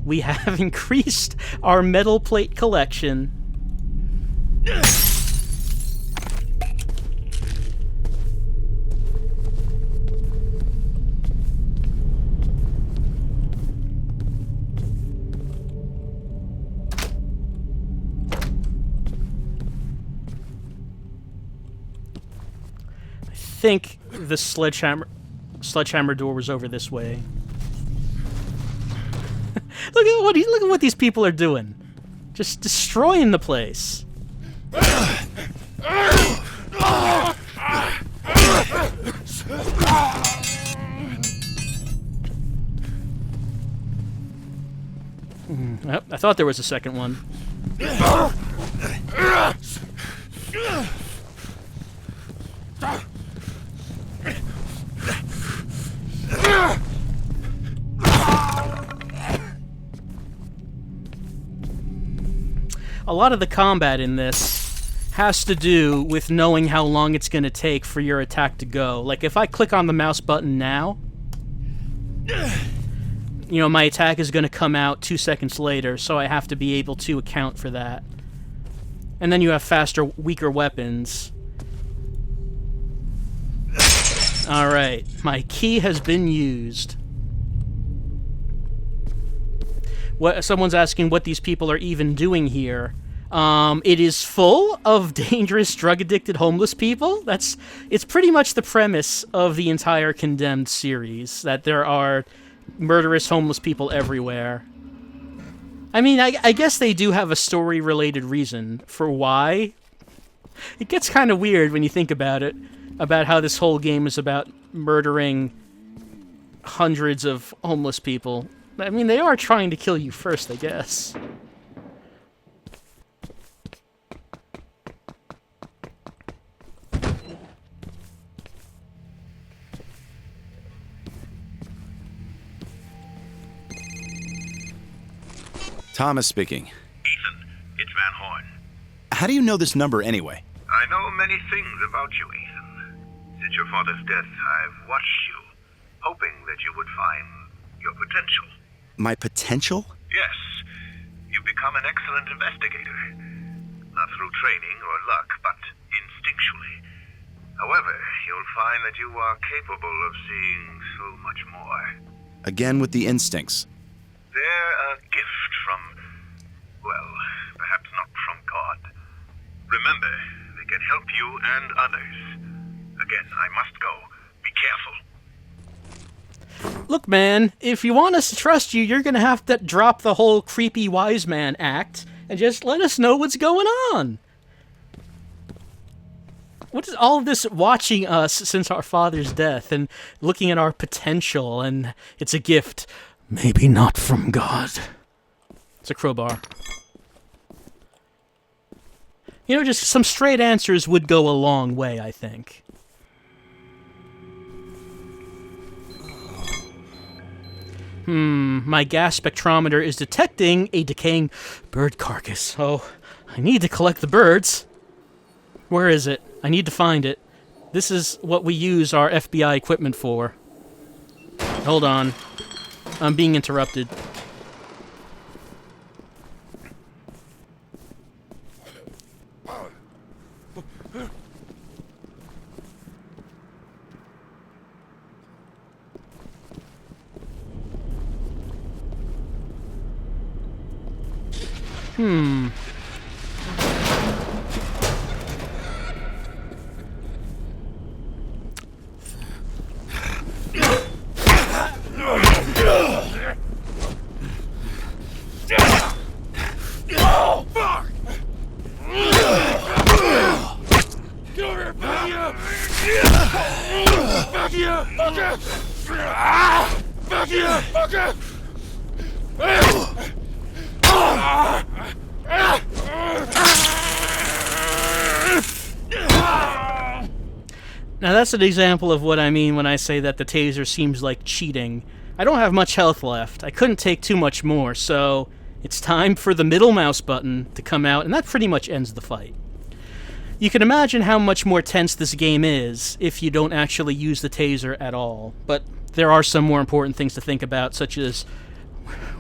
We have increased our metal plate collection. think the sledgehammer door was over this way. Look at what these people are doing. Just destroying the place. I thought there was a second one. A lot of the combat in this has to do with knowing how long it's going to take for your attack to go. Like, if I click on the mouse button now, you know, my attack is going to come out 2 seconds later, so I have to be able to account for that. And then you have faster, weaker weapons. Alright, my key has been used. Someone's asking what these people are even doing here. It is full of dangerous, drug-addicted homeless people. It's pretty much the premise of the entire Condemned series, that there are murderous homeless people everywhere. I mean, I guess they do have a story-related reason for why. It gets kind of weird when you think about it, about how this whole game is about murdering hundreds of homeless people. I mean, they are trying to kill you first, I guess. Thomas speaking. Ethan, it's Van Horn. How do you know this number anyway? I know many things about you, Ethan. Since your father's death, I've watched you, hoping that you would find your potential. My potential? Yes. You've become an excellent investigator. Not through training or luck, but instinctually. However, you'll find that you are capable of seeing so much more. Again with the instincts. They're a gift from, well, perhaps not from God. Remember, they can help you and others. Again, I must go. Be careful. Look, man, if you want us to trust you, you're gonna have to drop the whole creepy wise man act and just let us know what's going on. What is all of this watching us since our father's death and looking at our potential and it's a gift? Maybe not from God. It's a crowbar. You know, just some straight answers would go a long way, I think. My gas spectrometer is detecting a decaying bird carcass. Oh, I need to collect the birds. Where is it? I need to find it. This is what we use our FBI equipment for. Hold on. I'm being interrupted. Now that's an example of what I mean when I say that the taser seems like cheating. I don't have much health left. I couldn't take too much more, so it's time for the middle mouse button to come out, and that pretty much ends the fight. You can imagine how much more tense this game is if you don't actually use the taser at all, but there are some more important things to think about, such as,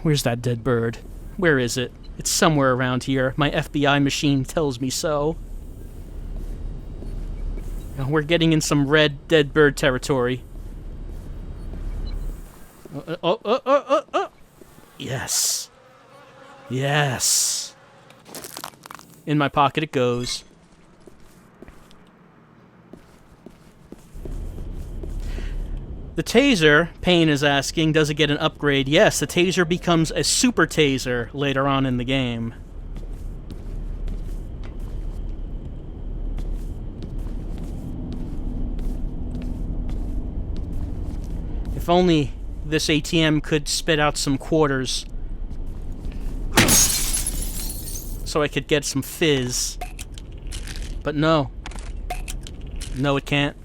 where's that dead bird? Where is it? It's somewhere around here. My FBI machine tells me so. We're getting in some red dead bird territory. Yes. Yes. In my pocket it goes. The taser, Payne is asking, does it get an upgrade? Yes, the taser becomes a super taser later on in the game. If only this ATM could spit out some quarters so I could get some fizz. But no. No, it can't.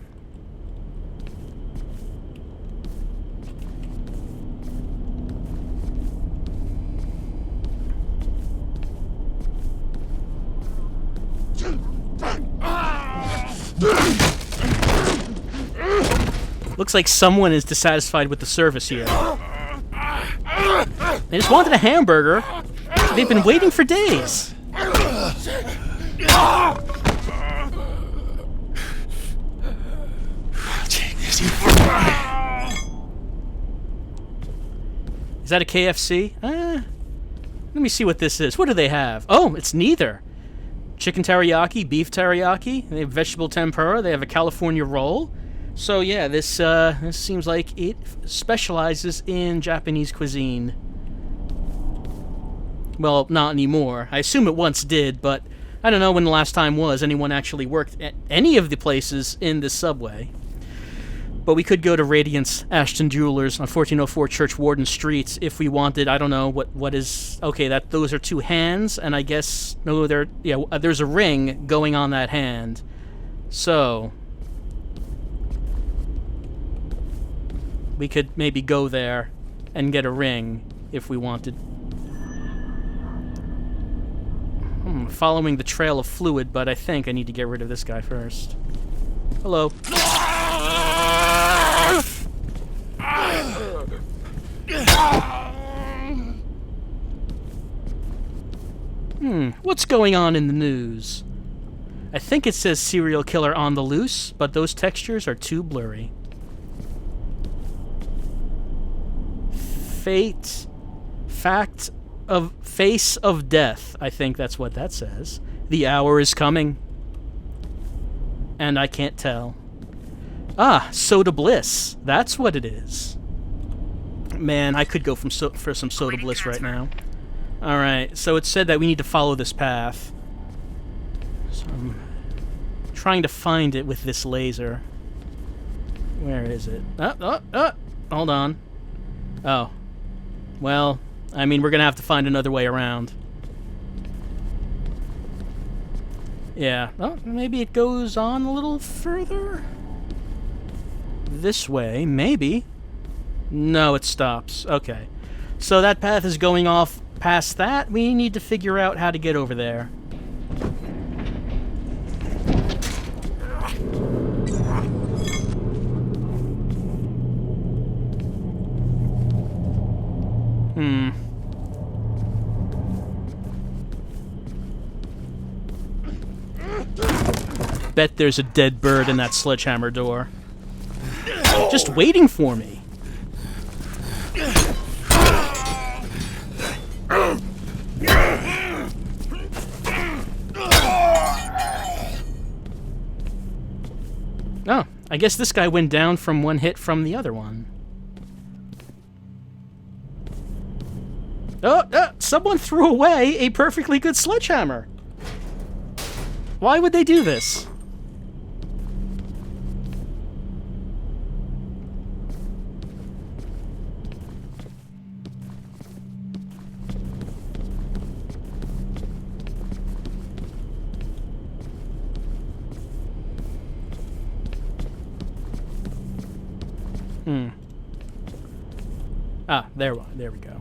Looks like someone is dissatisfied with the service here. They just wanted a hamburger. They've been waiting for days. Is that a KFC? Let me see what this is. What do they have? Oh, it's neither. Chicken teriyaki, beef teriyaki. They have vegetable tempura. They have a California roll. So yeah, this seems like it specializes in Japanese cuisine. Well, not anymore. I assume it once did, but I don't know when the last time was anyone actually worked at any of the places in this subway. But we could go to Radiance Ashton Jewelers on 1404 Church Warden Street if we wanted. I don't know what is. Okay, those are two hands, and I guess no, there's a ring going on that hand. So we could maybe go there and get a ring if we wanted. Following the trail of fluid, but I think I need to get rid of this guy first. Hello. What's going on in the news? I think it says serial killer on the loose, but those textures are too blurry. Face of death. I think that's what that says. The hour is coming. And I can't tell. Ah, Soda Bliss. That's what it is. Man, I could go for some Soda Bliss right now. Alright, so it said that we need to follow this path. So I'm trying to find it with this laser. Where is it? Hold on. Oh. Well, I mean, we're gonna have to find another way around. Yeah. Oh, maybe it goes on a little further? This way, maybe. No, it stops. Okay. So that path is going off past that. We need to figure out how to get over there. Bet there's a dead bird in that sledgehammer door. Just waiting for me. Oh, I guess this guy went down from one hit from the other one. Oh, someone threw away a perfectly good sledgehammer. Why would they do this? Ah, there we go.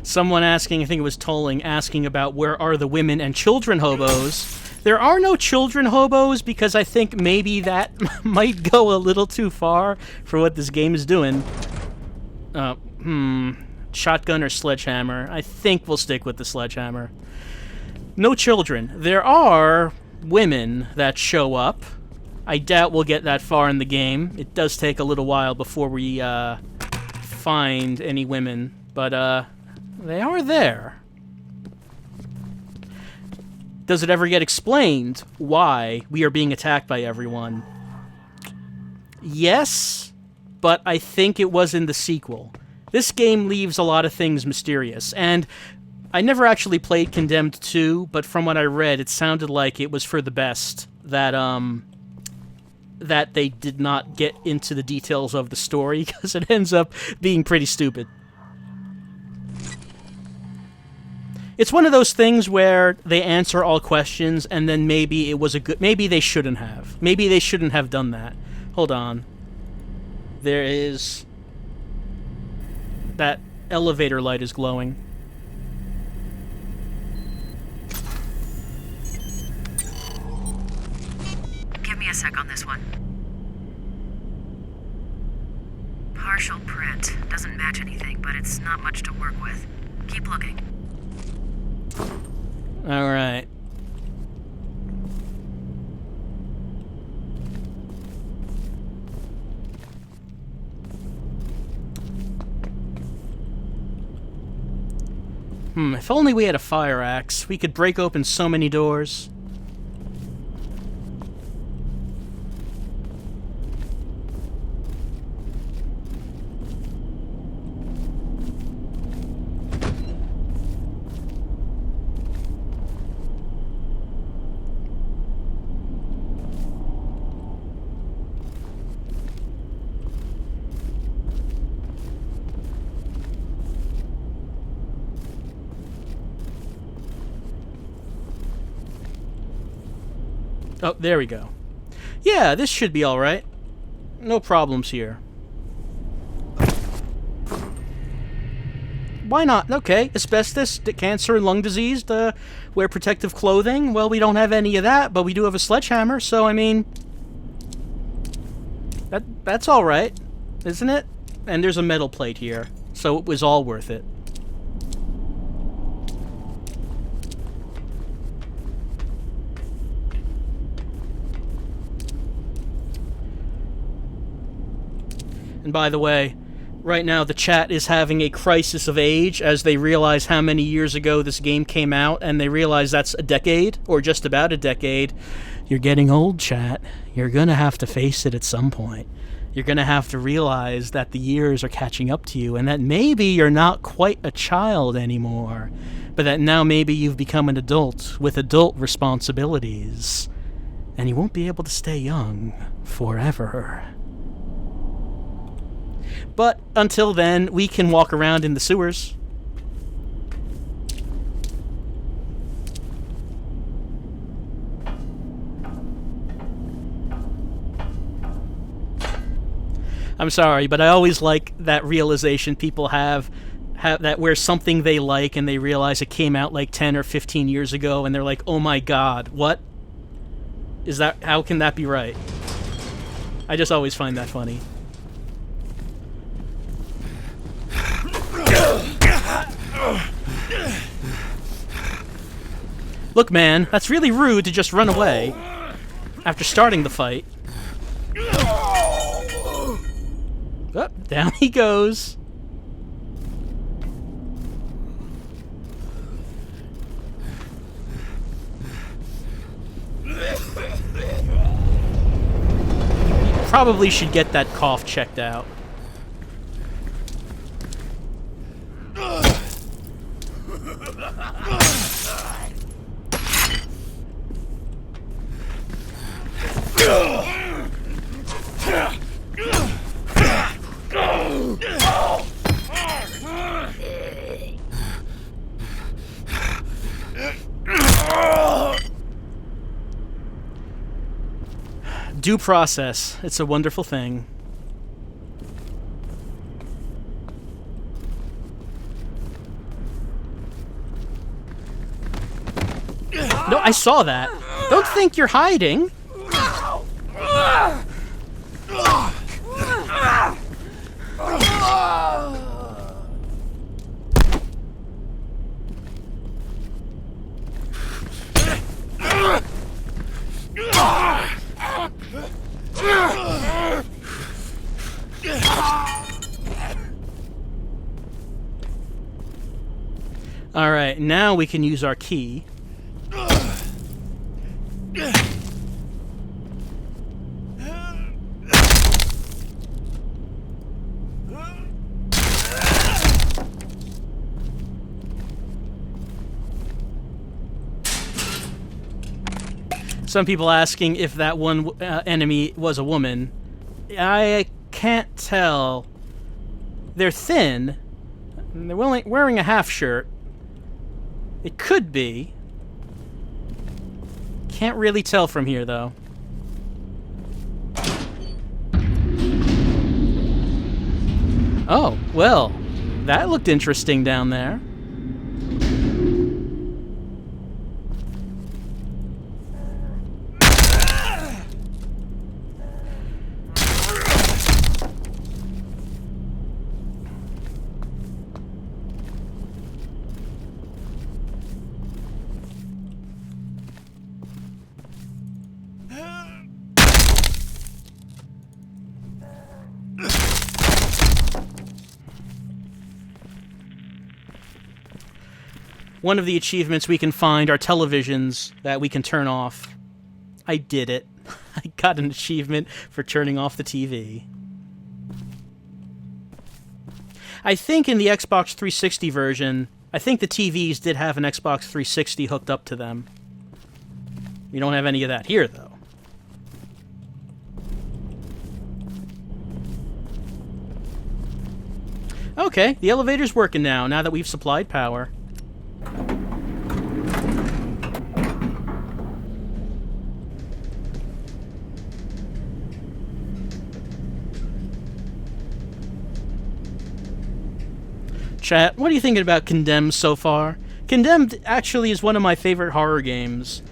Someone asking, I think it was Tolling, asking about where are the women and children hobos. There are no children hobos because I think maybe that might go a little too far for what this game is doing. Shotgun or sledgehammer? I think we'll stick with the sledgehammer. No children. There are women that show up. I doubt we'll get that far in the game. It does take a little while before we find any women, but they are there. Does it ever get explained why we are being attacked by everyone? Yes, but I think it was in the sequel. This game leaves a lot of things mysterious, and I never actually played Condemned 2, but from what I read, it sounded like it was for the best that they did not get into the details of the story, because it ends up being pretty stupid. It's one of those things where they answer all questions, and then maybe it was maybe they shouldn't have. Maybe they shouldn't have done that. Hold on. There is... That elevator light is glowing. Give me a sec on this one. Partial print. Doesn't match anything, but it's not much to work with. Keep looking. Alright. If only we had a fire axe, we could break open so many doors. Oh, there we go. Yeah, this should be alright. No problems here. Why not? Okay, asbestos, cancer, and lung disease, wear protective clothing. Well, we don't have any of that, but we do have a sledgehammer, so, I mean... That's alright, isn't it? And there's a metal plate here, so it was all worth it. And by the way, right now the chat is having a crisis of age as they realize how many years ago this game came out, and they realize that's a decade, or just about a decade. You're getting old, chat. You're gonna have to face it at some point. You're gonna have to realize that the years are catching up to you, and that maybe you're not quite a child anymore, but that now maybe you've become an adult with adult responsibilities, and you won't be able to stay young forever. But until then, we can walk around in the sewers. I'm sorry, but I always like that realization people have that where something they like and they realize it came out like 10 or 15 years ago and they're like, oh my god, what? Is that, how can that be right? I just always find that funny. Look, man, that's really rude to just run away after starting the fight. Oh, down he goes. Probably should get that cough checked out. Due process. It's a wonderful thing. No, I saw that. Don't think you're hiding. Alright, now we can use our key. Some people asking if that one enemy was a woman. I can't tell. They're thin. And they're wearing a half shirt. It could be. Can't really tell from here, though. Oh, well, that looked interesting down there. One of the achievements we can find are televisions that we can turn off. I did it. I got an achievement for turning off the TV. I think in the Xbox 360 version, I think the TVs did have an Xbox 360 hooked up to them. We don't have any of that here, though. Okay, the elevator's working now that we've supplied power. Chat, what are you thinking about Condemned so far? Condemned actually is one of my favorite horror games.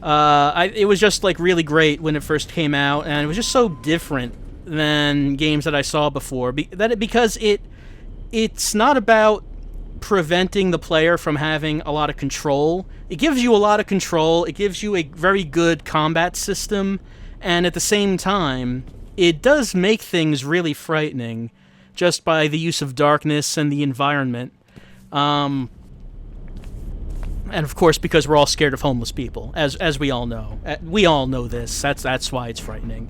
It was just like really great when it first came out, and it was just so different than games that I saw before. Because it's not about preventing the player from having a lot of control. It gives you a lot of control. It gives you a very good combat system, and at the same time, it does make things really frightening just by the use of darkness and the environment. And of course, because we're all scared of homeless people, as we all know. We all know this. That's why it's frightening.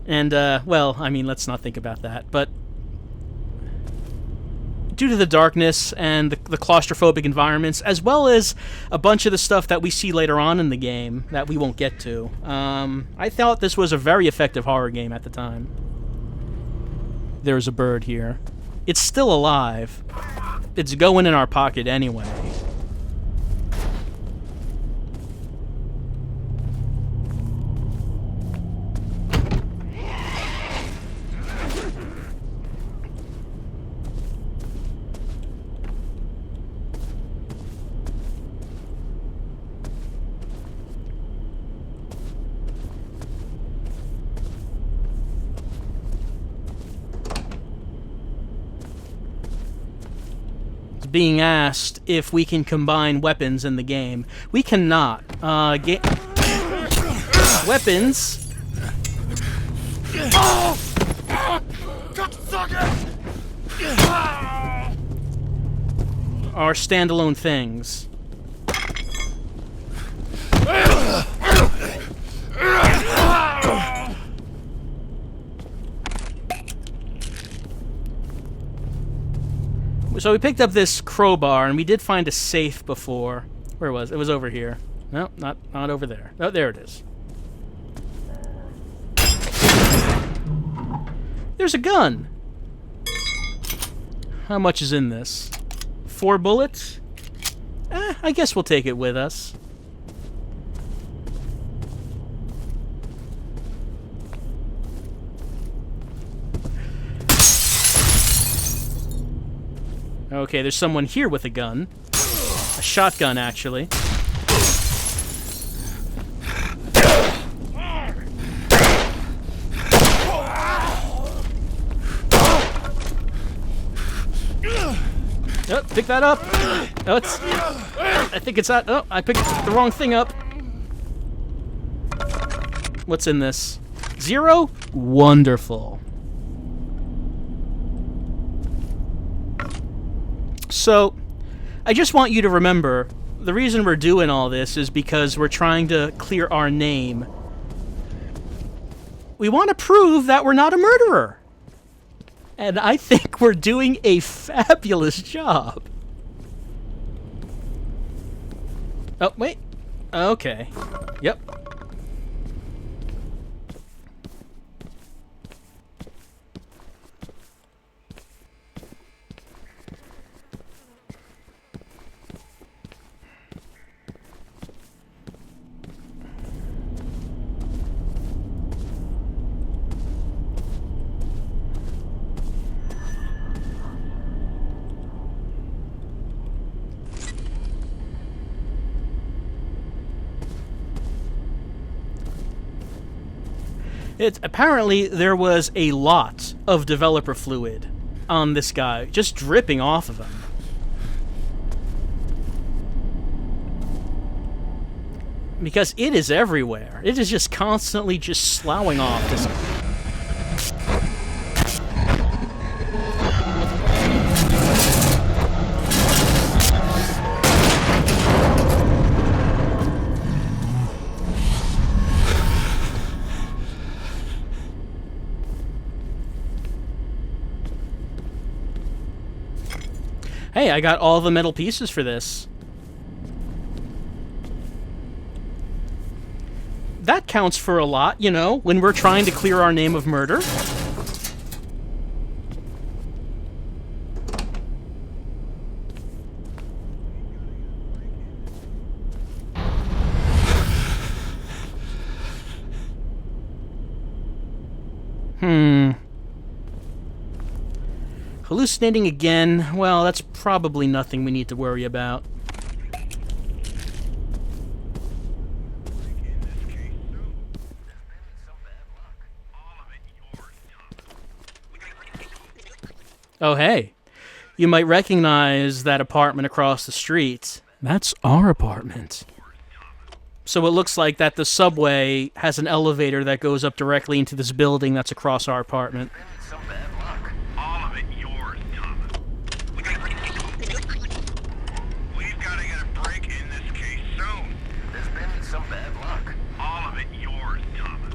And, well, I mean, let's not think about that. But due to the darkness and the claustrophobic environments, as well as a bunch of the stuff that we see later on in the game that we won't get to, I thought this was a very effective horror game at the time. There's a bird here. It's still alive. It's going in our pocket anyway. Being asked if we can combine weapons in the game. We cannot. Weapons are standalone things. So we picked up this crowbar, and we did find a safe before. Where was it? It was over here. No, not over there. Oh, there it is. There's a gun. How much is in this? 4 bullets? I guess we'll take it with us. Okay, there's someone here with a gun. A shotgun, actually. Oh, pick that up. Oh, I think it's that. Oh, I picked the wrong thing up. What's in this? 0? Wonderful. So, I just want you to remember, the reason we're doing all this is because we're trying to clear our name. We want to prove that we're not a murderer. And I think we're doing a fabulous job. Oh, wait. Okay. Yep. Apparently, there was a lot of developer fluid on this guy, just dripping off of him. Because it is everywhere. It is just constantly just sloughing off this. Hey, I got all the metal pieces for this. That counts for a lot, you know, when we're trying to clear our name of murder. Hallucinating again? Well, that's probably nothing we need to worry about. Oh, hey. You might recognize that apartment across the street. That's our apartment. So it looks like that the subway has an elevator that goes up directly into this building that's across our apartment. We've got to get a break in this case soon. There's been some bad luck. All of it yours, Thomas.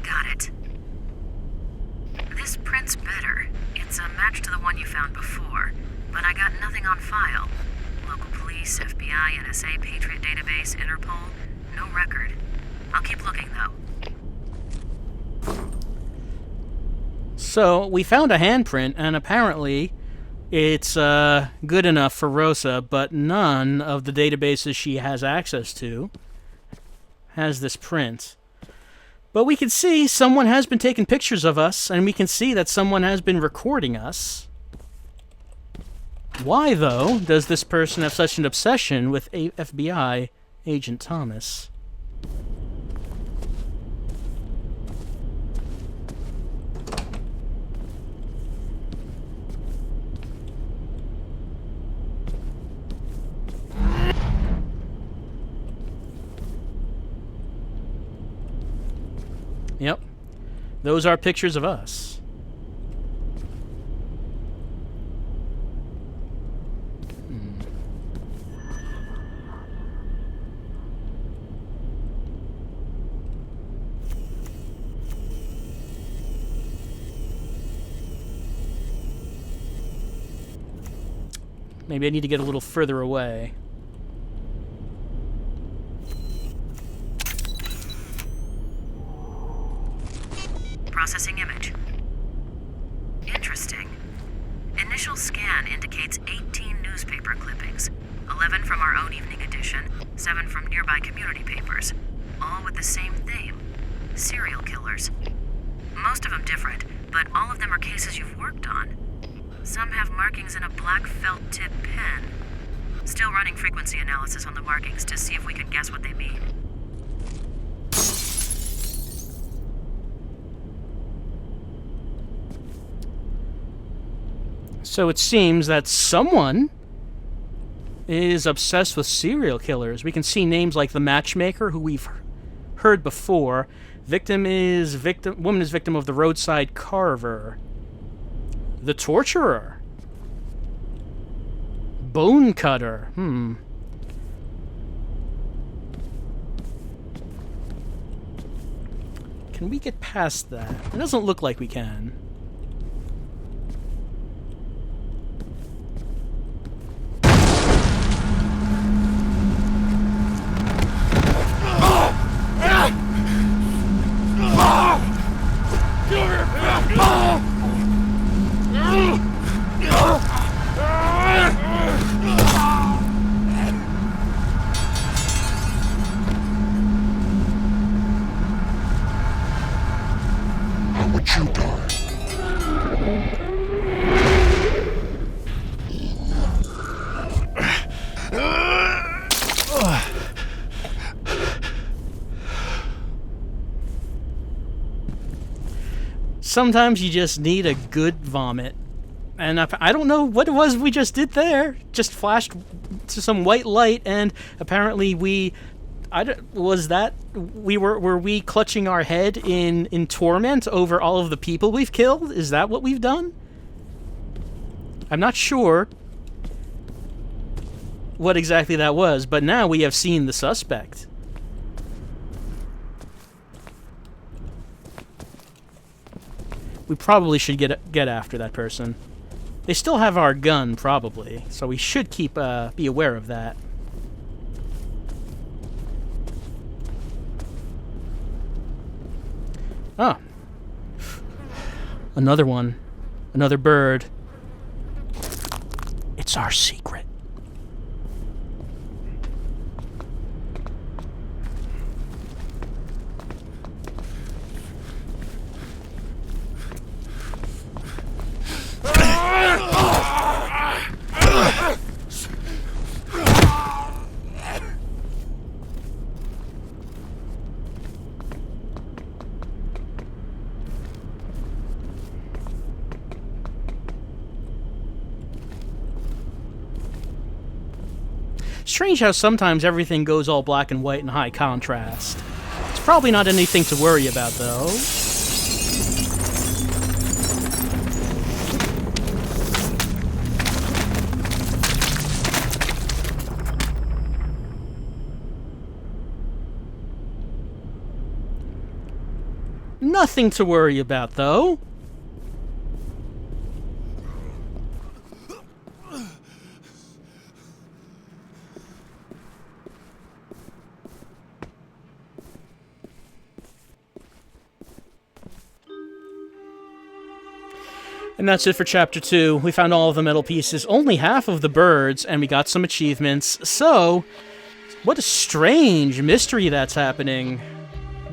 Got it. This print's better. It's a match to the one you found before, but I got nothing on file. Local police, FBI, NSA, Patriot Database, Interpol, no record. I'll keep looking, though. So, we found a handprint, and apparently it's good enough for Rosa, but none of the databases she has access to has this print. But we can see someone has been taking pictures of us, and we can see that someone has been recording us. Why, though, does this person have such an obsession with FBI Agent Thomas? Yep. Those are pictures of us. Maybe I need to get a little further away. Processing image. Interesting. Initial scan indicates 18 newspaper clippings. 11 from our own evening edition, 7 from nearby community papers. All with the same theme. Serial killers. Most of them different, but all of them are cases you've worked on. Some have markings in a black felt tip pen. Still running frequency analysis on the markings to see if we can guess what they mean. So it seems that someone is obsessed with serial killers. We can see names like the Matchmaker, who we've heard before. Woman is victim of the roadside carver. The Torturer. Bone Cutter. Can we get past that? It doesn't look like we can. Sometimes you just need a good vomit. And I don't know what it was we just did there. Just flashed to some white light, and apparently were we clutching our head in torment over all of the people we've killed? Is that what we've done? I'm not sure what exactly that was, but now we have seen the suspect. We probably should get after that person. They still have our gun, probably, so we should be aware of that. Ah. Another one. Another bird. It's our secret. Strange how sometimes everything goes all black and white in high contrast. It's probably not anything to worry about, though. Nothing to worry about, though. And that's it for Chapter 2. We found all of the metal pieces, only half of the birds, and we got some achievements. So, what a strange mystery that's happening.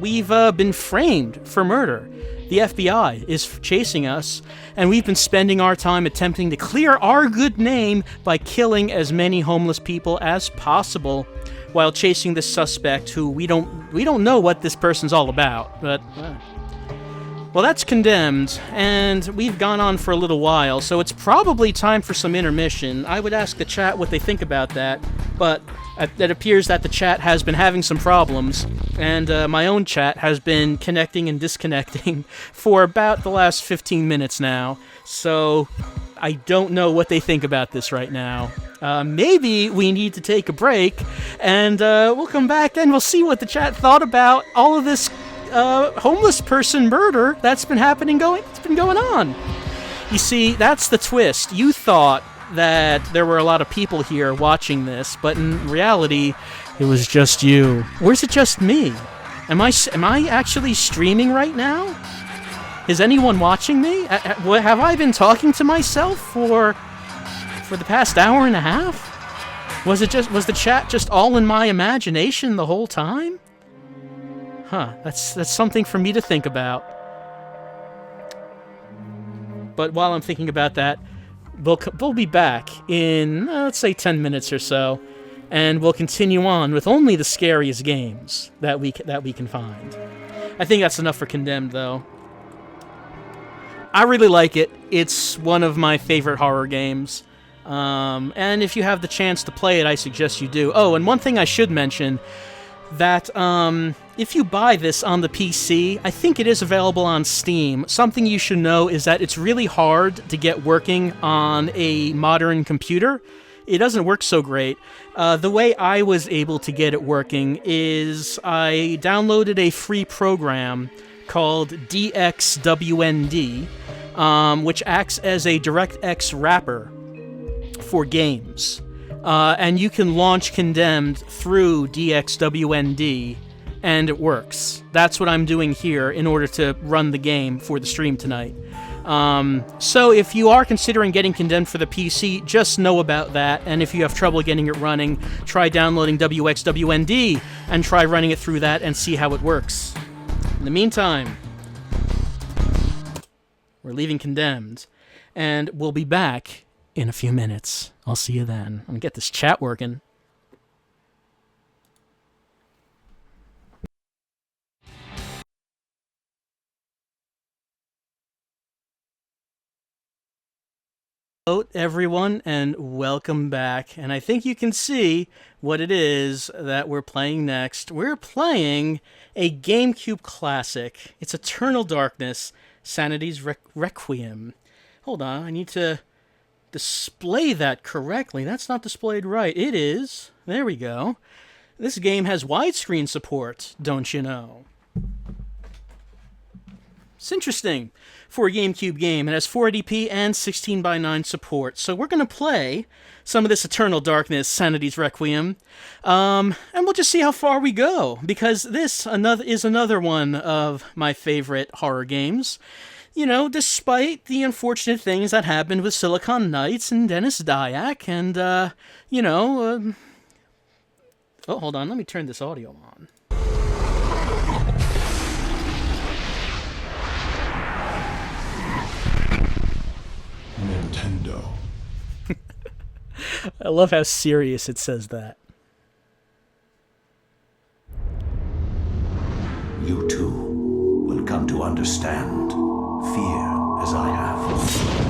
We've been framed for murder. The FBI is chasing us, and we've been spending our time attempting to clear our good name by killing as many homeless people as possible, while chasing this suspect who we don't know what this person's all about, but... Well, that's Condemned, and we've gone on for a little while, so it's probably time for some intermission. I would ask the chat what they think about that, but it appears that the chat has been having some problems, and my own chat has been connecting and disconnecting for about the last 15 minutes now, so I don't know what they think about this right now. Maybe we need to take a break, and we'll come back and we'll see what the chat thought about all of this homeless person murder that's been going on. You see, that's the twist. You thought that there were a lot of people here watching this, but in reality, it was just you. Or is it just me? Am I actually streaming right now? Is anyone watching me? Have I been talking to myself for the past hour and a half? Was the chat just all in my imagination the whole time? Huh, that's something for me to think about. But while I'm thinking about that, we'll be back in, let's say, 10 minutes or so, and we'll continue on with only the scariest games that we can find. I think that's enough for Condemned, though. I really like it. It's one of my favorite horror games. And if you have the chance to play it, I suggest you do. Oh, and one thing I should mention, that if you buy this on the PC, I think it is available on Steam. Something you should know is that it's really hard to get working on a modern computer. It doesn't work so great. The way I was able to get it working is I downloaded a free program called DXWND, which acts as a DirectX wrapper for games. And you can launch Condemned through DXWND, and it works. That's what I'm doing here in order to run the game for the stream tonight. So if you are considering getting Condemned for the PC, just know about that, and if you have trouble getting it running, try downloading WXWND and try running it through that and see how it works. In the meantime, we're leaving Condemned, and we'll be back in a few minutes. I'll see you then. I'm gonna get this chat working. Hello, everyone, and welcome back. And I think you can see what it is that we're playing next. We're playing a GameCube classic. It's Eternal Darkness, Sanity's Requiem. Hold on, I need to display that correctly. That's not displayed right. It is. There we go. This game has widescreen support, don't you know? It's interesting for a GameCube game. It has 480p and 16:9 support. So we're going to play some of this Eternal Darkness, Sanity's Requiem, and we'll just see how far we go, because this is another one of my favorite horror games. You know, despite the unfortunate things that happened with Silicon Knights and Dennis Dyack, and, oh, hold on, let me turn this audio on. Nintendo. I love how serious it says that. You too will come to understand fear as I have.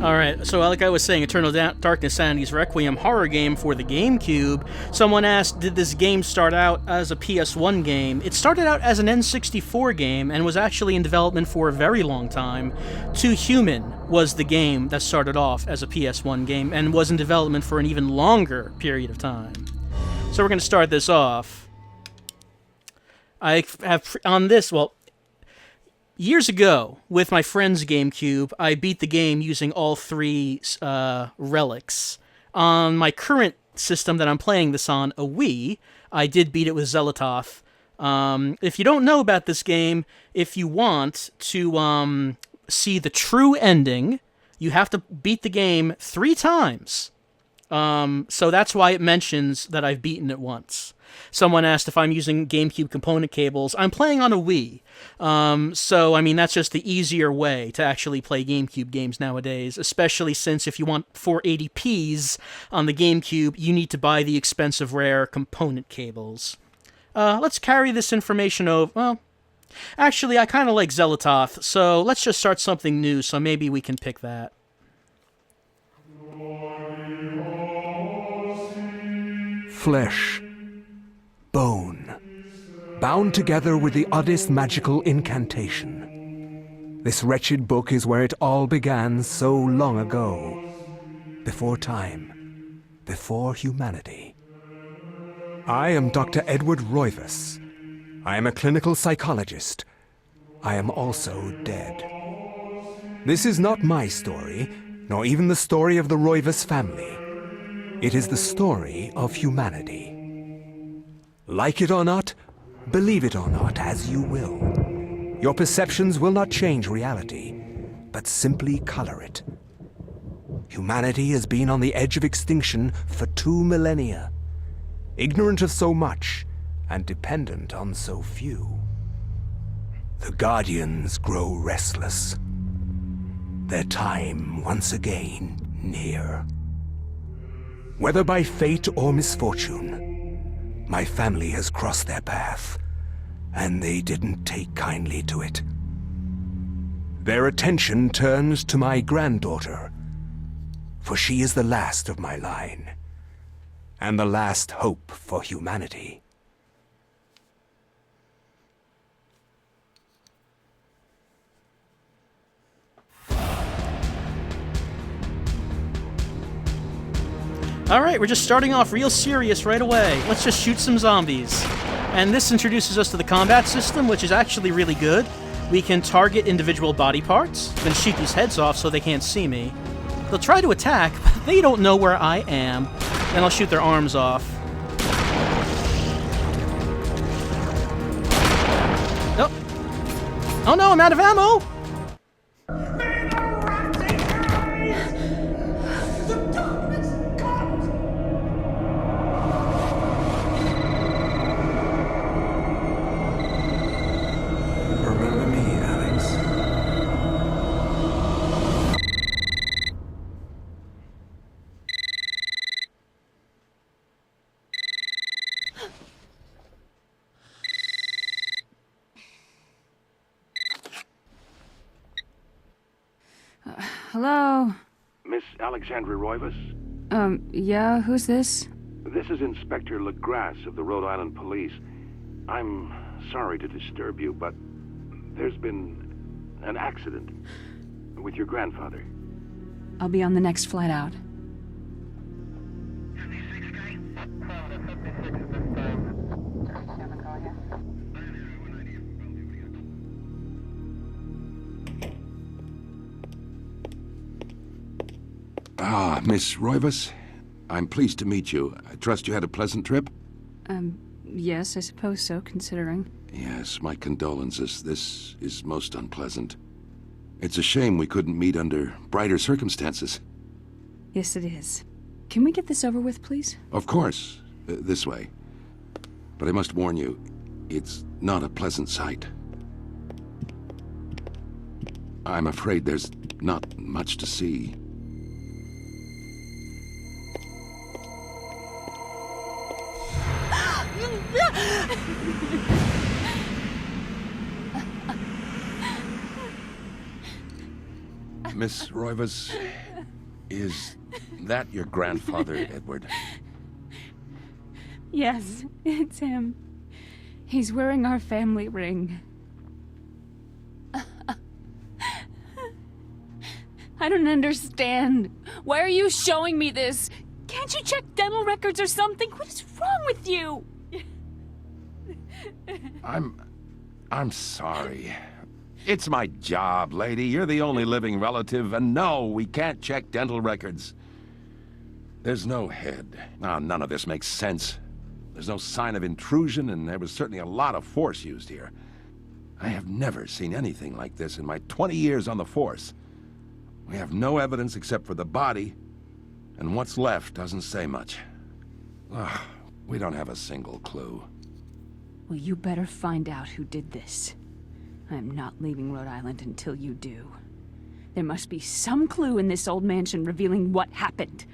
Alright, so like I was saying, Eternal Darkness, Sanity's Requiem horror game for the GameCube. Someone asked, did this game start out as a PS1 game? It started out as an N64 game and was actually in development for a very long time. Two Human was the game that started off as a PS1 game and was in development for an even longer period of time. So we're going to start this off. I have on this, well, years ago, with my friend's GameCube, I beat the game using all three relics. On my current system that I'm playing this on, a Wii, I did beat it with Xelatoth. If you don't know about this game, if you want to see the true ending You have to beat the game 3 times. So that's why it mentions that I've beaten it once. Someone asked if I'm using GameCube component cables. I'm playing on a Wii. So, I mean, that's just the easier way to actually play GameCube games nowadays, especially since if you want 480p's on the GameCube, you need to buy the expensive, rare component cables. Let's carry this information over. Well, actually, I kind of like Xelatoth, so let's just start something new, so maybe we can pick that. Flesh. Bone. Bound together with the oddest magical incantation. This wretched book is where it all began so long ago. Before time. Before humanity. I am Dr. Edward Roivas. I am a clinical psychologist. I am also dead. This is not my story, nor even the story of the Roivas family. It is the story of humanity. Like it or not, believe it or not, as you will. Your perceptions will not change reality, but simply color it. Humanity has been on the edge of extinction for 2 millennia, ignorant of so much and dependent on so few. The Guardians grow restless. Their time once again near. Whether by fate or misfortune, my family has crossed their path, and they didn't take kindly to it. Their attention turns to my granddaughter, for she is the last of my line, and the last hope for humanity. Alright, we're just starting off real serious right away. Let's just shoot some zombies. And this introduces us to the combat system, which is actually really good. We can target individual body parts, then shoot these heads off so they can't see me. They'll try to attack, but they don't know where I am. Then I'll shoot their arms off. Oh, oh no, I'm out of ammo! Hello? Miss Alexandra Roivas? Yeah, who's this? This is Inspector LaGrasse of the Rhode Island Police. I'm sorry to disturb you, but there's been an accident with your grandfather. I'll be on the next flight out. Ah, Miss Roivas, I'm pleased to meet you. I trust you had a pleasant trip? Yes, I suppose so, considering. Yes, my condolences. This is most unpleasant. It's a shame we couldn't meet under brighter circumstances. Yes, it is. Can we get this over with, please? Of course. This way. But I must warn you, it's not a pleasant sight. I'm afraid there's not much to see. Miss Roivas, is that your grandfather, Edward? Yes, it's him. He's wearing our family ring. I don't understand. Why are you showing me this? Can't you check dental records or something? What is wrong with you? I'm sorry. It's my job, lady. You're the only living relative, and no, we can't check dental records. There's no head. None of this makes sense. There's no sign of intrusion, and there was certainly a lot of force used here. I have never seen anything like this in my 20 years on the force. We have no evidence except for the body, and what's left doesn't say much. Ugh, we don't have a single clue. Well, you better find out who did this. I'm not leaving Rhode Island until you do. There must be some clue in this old mansion revealing what happened.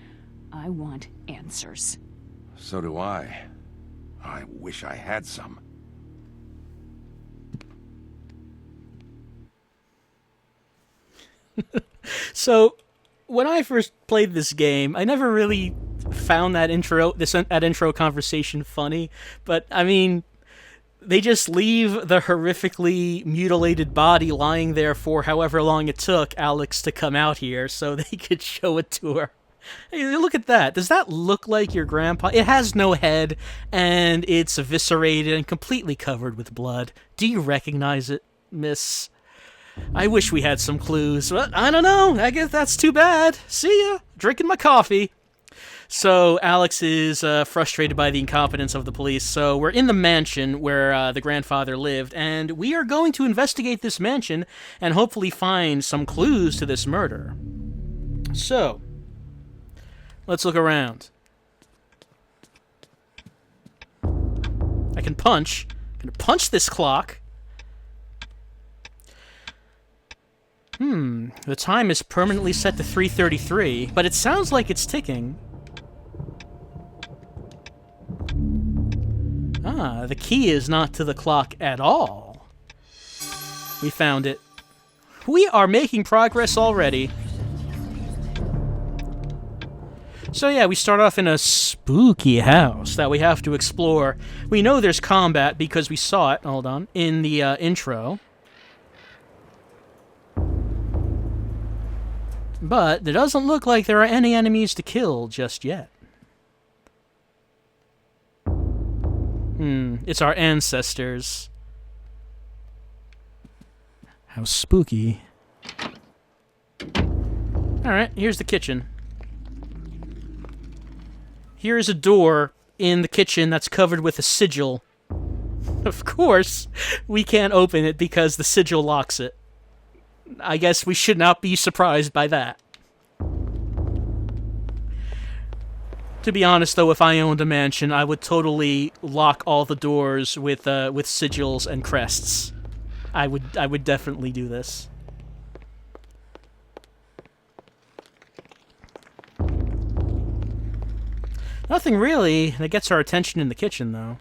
I want answers. So do I. I wish I had some. So, when I first played this game, I never really found that intro conversation funny. But I mean, they just leave the horrifically mutilated body lying there for however long it took Alex to come out here, so they could show it to her. Hey, look at that. Does that look like your grandpa? It has no head, and it's eviscerated and completely covered with blood. Do you recognize it, miss? I wish we had some clues, but I don't know. I guess that's too bad. See ya. Drinking my coffee. So Alex is frustrated by the incompetence of the police. So we're in the mansion where the grandfather lived, and we are going to investigate this mansion and hopefully find some clues to this murder. So, let's look around. I can punch. I'm going to punch this clock. The time is permanently set to 3:33, but it sounds like it's ticking. The key is not to the clock at all. We found it. We are making progress already. So yeah, we start off in a spooky house that we have to explore. We know there's combat because we saw it, hold on, in the intro. But it doesn't look like there are any enemies to kill just yet. It's our ancestors. How spooky. Alright, here's the kitchen. Here is a door in the kitchen that's covered with a sigil. Of course, we can't open it because the sigil locks it. I guess we should not be surprised by that. To be honest, though, if I owned a mansion, I would totally lock all the doors with sigils and crests. I would definitely do this. Nothing really that gets our attention in the kitchen, though.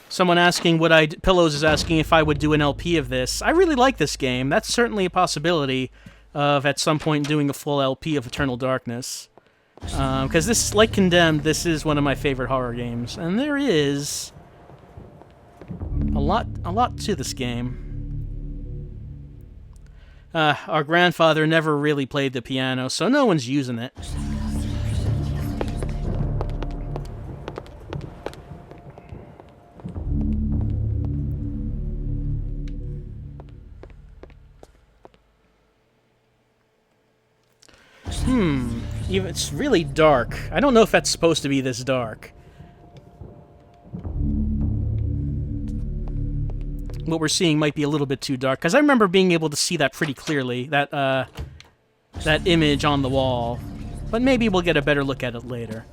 Someone asking Pillows is asking if I would do an LP of this. I really like this game. That's certainly a possibility of at some point doing a full LP of Eternal Darkness. Because this, like Condemned, this is one of my favorite horror games, and there is a lot to this game. Our grandfather never really played the piano, so no one's using it. It's really dark. I don't know if that's supposed to be this dark. What we're seeing might be a little bit too dark, because I remember being able to see that pretty clearly, that image on the wall. But maybe we'll get a better look at it later.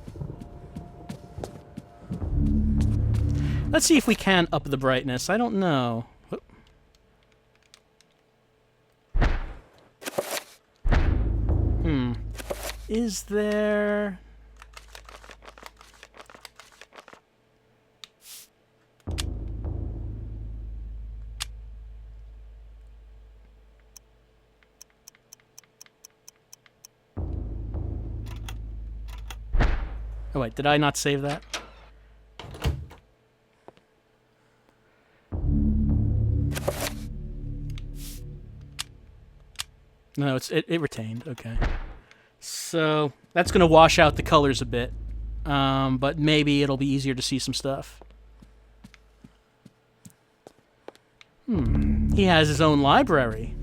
Let's see if we can up the brightness. I don't know. Is there... Oh wait, did I not save that? No, it retained. Okay. So that's gonna wash out the colors a bit, but maybe it'll be easier to see some stuff. He has his own library.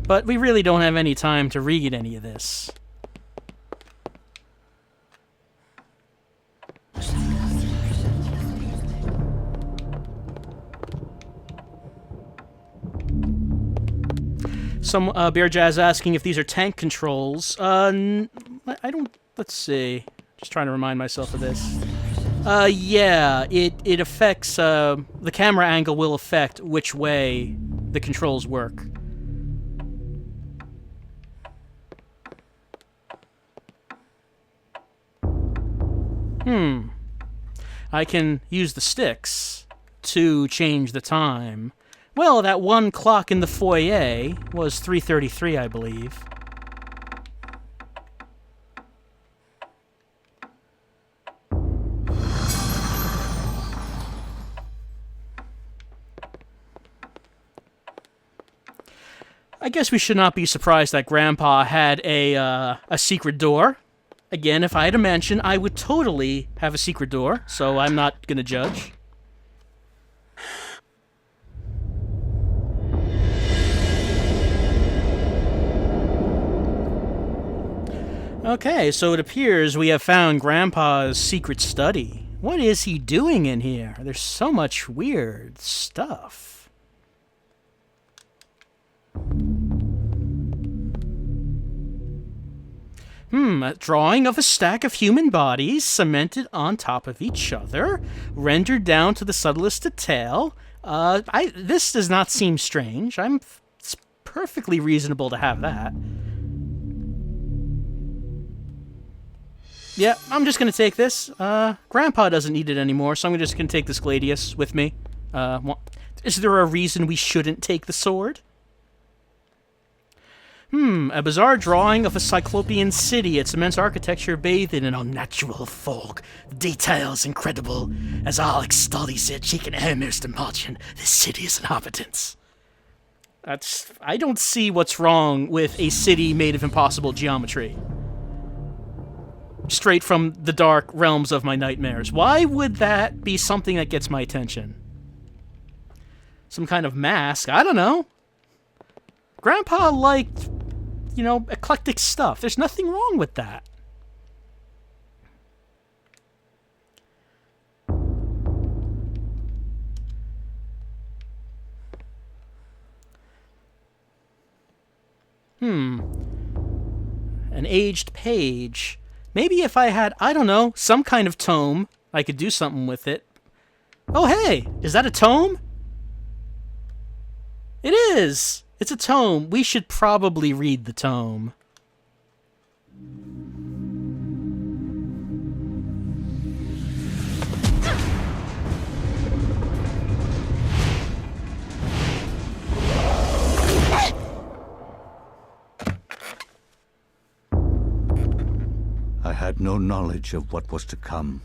But we really don't have any time to read any of this. Some Bear Jazz asking if these are tank controls. I don't. Let's see. Just trying to remind myself of this. Yeah, it affects, the camera angle will affect which way the controls work. I can use the sticks to change the time. Well, that one clock in the foyer was 3:33, I believe. I guess we should not be surprised that Grandpa had a secret door. Again, if I had a mansion, I would totally have a secret door, so I'm not gonna judge. Okay, so it appears we have found Grandpa's secret study. What is he doing in here? There's so much weird stuff. A drawing of a stack of human bodies cemented on top of each other, rendered down to the subtlest detail. This does not seem strange. It's perfectly reasonable to have that. Yeah, I'm just gonna take this. Grandpa doesn't need it anymore, so I'm just gonna take this Gladius with me. Is there a reason we shouldn't take the sword? A bizarre drawing of a cyclopean city, its immense architecture bathed in an unnatural fog. The details incredible, as Alex studies it, she can almost imagine the city's inhabitants. I don't see what's wrong with a city made of impossible geometry. Straight from the dark realms of my nightmares. Why would that be something that gets my attention? Some kind of mask? I don't know. Grandpa liked, eclectic stuff. There's nothing wrong with that. An aged page. Maybe if I had, I don't know, some kind of tome, I could do something with it. Oh, hey! Is that a tome? It is! It's a tome. We should probably read the tome. I had no knowledge of what was to come,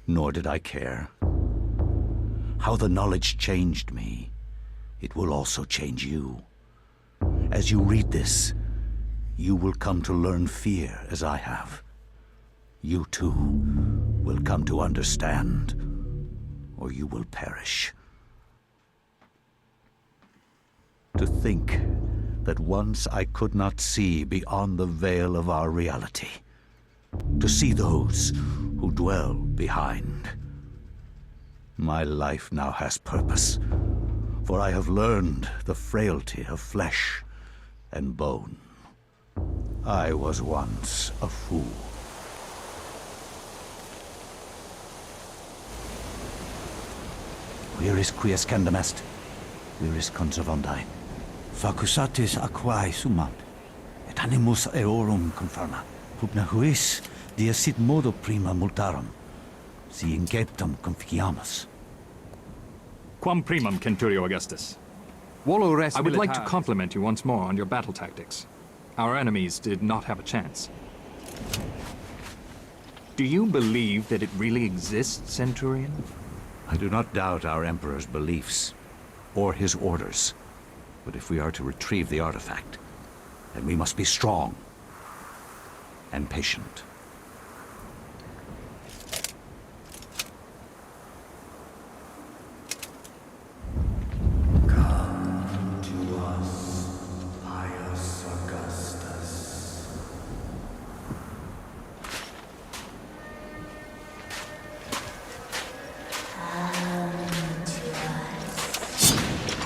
nor did I care. How the knowledge changed me, it will also change you. As you read this, you will come to learn fear as I have. You too will come to understand, or you will perish. To think that once I could not see beyond the veil of our reality. To see those who dwell behind. My life now has purpose. For I have learned the frailty of flesh and bone. I was once a fool. Where is Quies Candamest? Where is Conservondine? Facusatis aquae sumat, et animus eorum confirma. Pugna huis, dia sit modo prima multarum, si inceptum conficiamus. Quam primum, Centurio Augustus. I would like to compliment you once more on your battle tactics. Our enemies did not have a chance. Do you believe that it really exists, Centurion? I do not doubt our Emperor's beliefs, or his orders. But if we are to retrieve the artifact, then we must be strong and patient. Come to us, pious Augustus. Come to us, pious Augustus.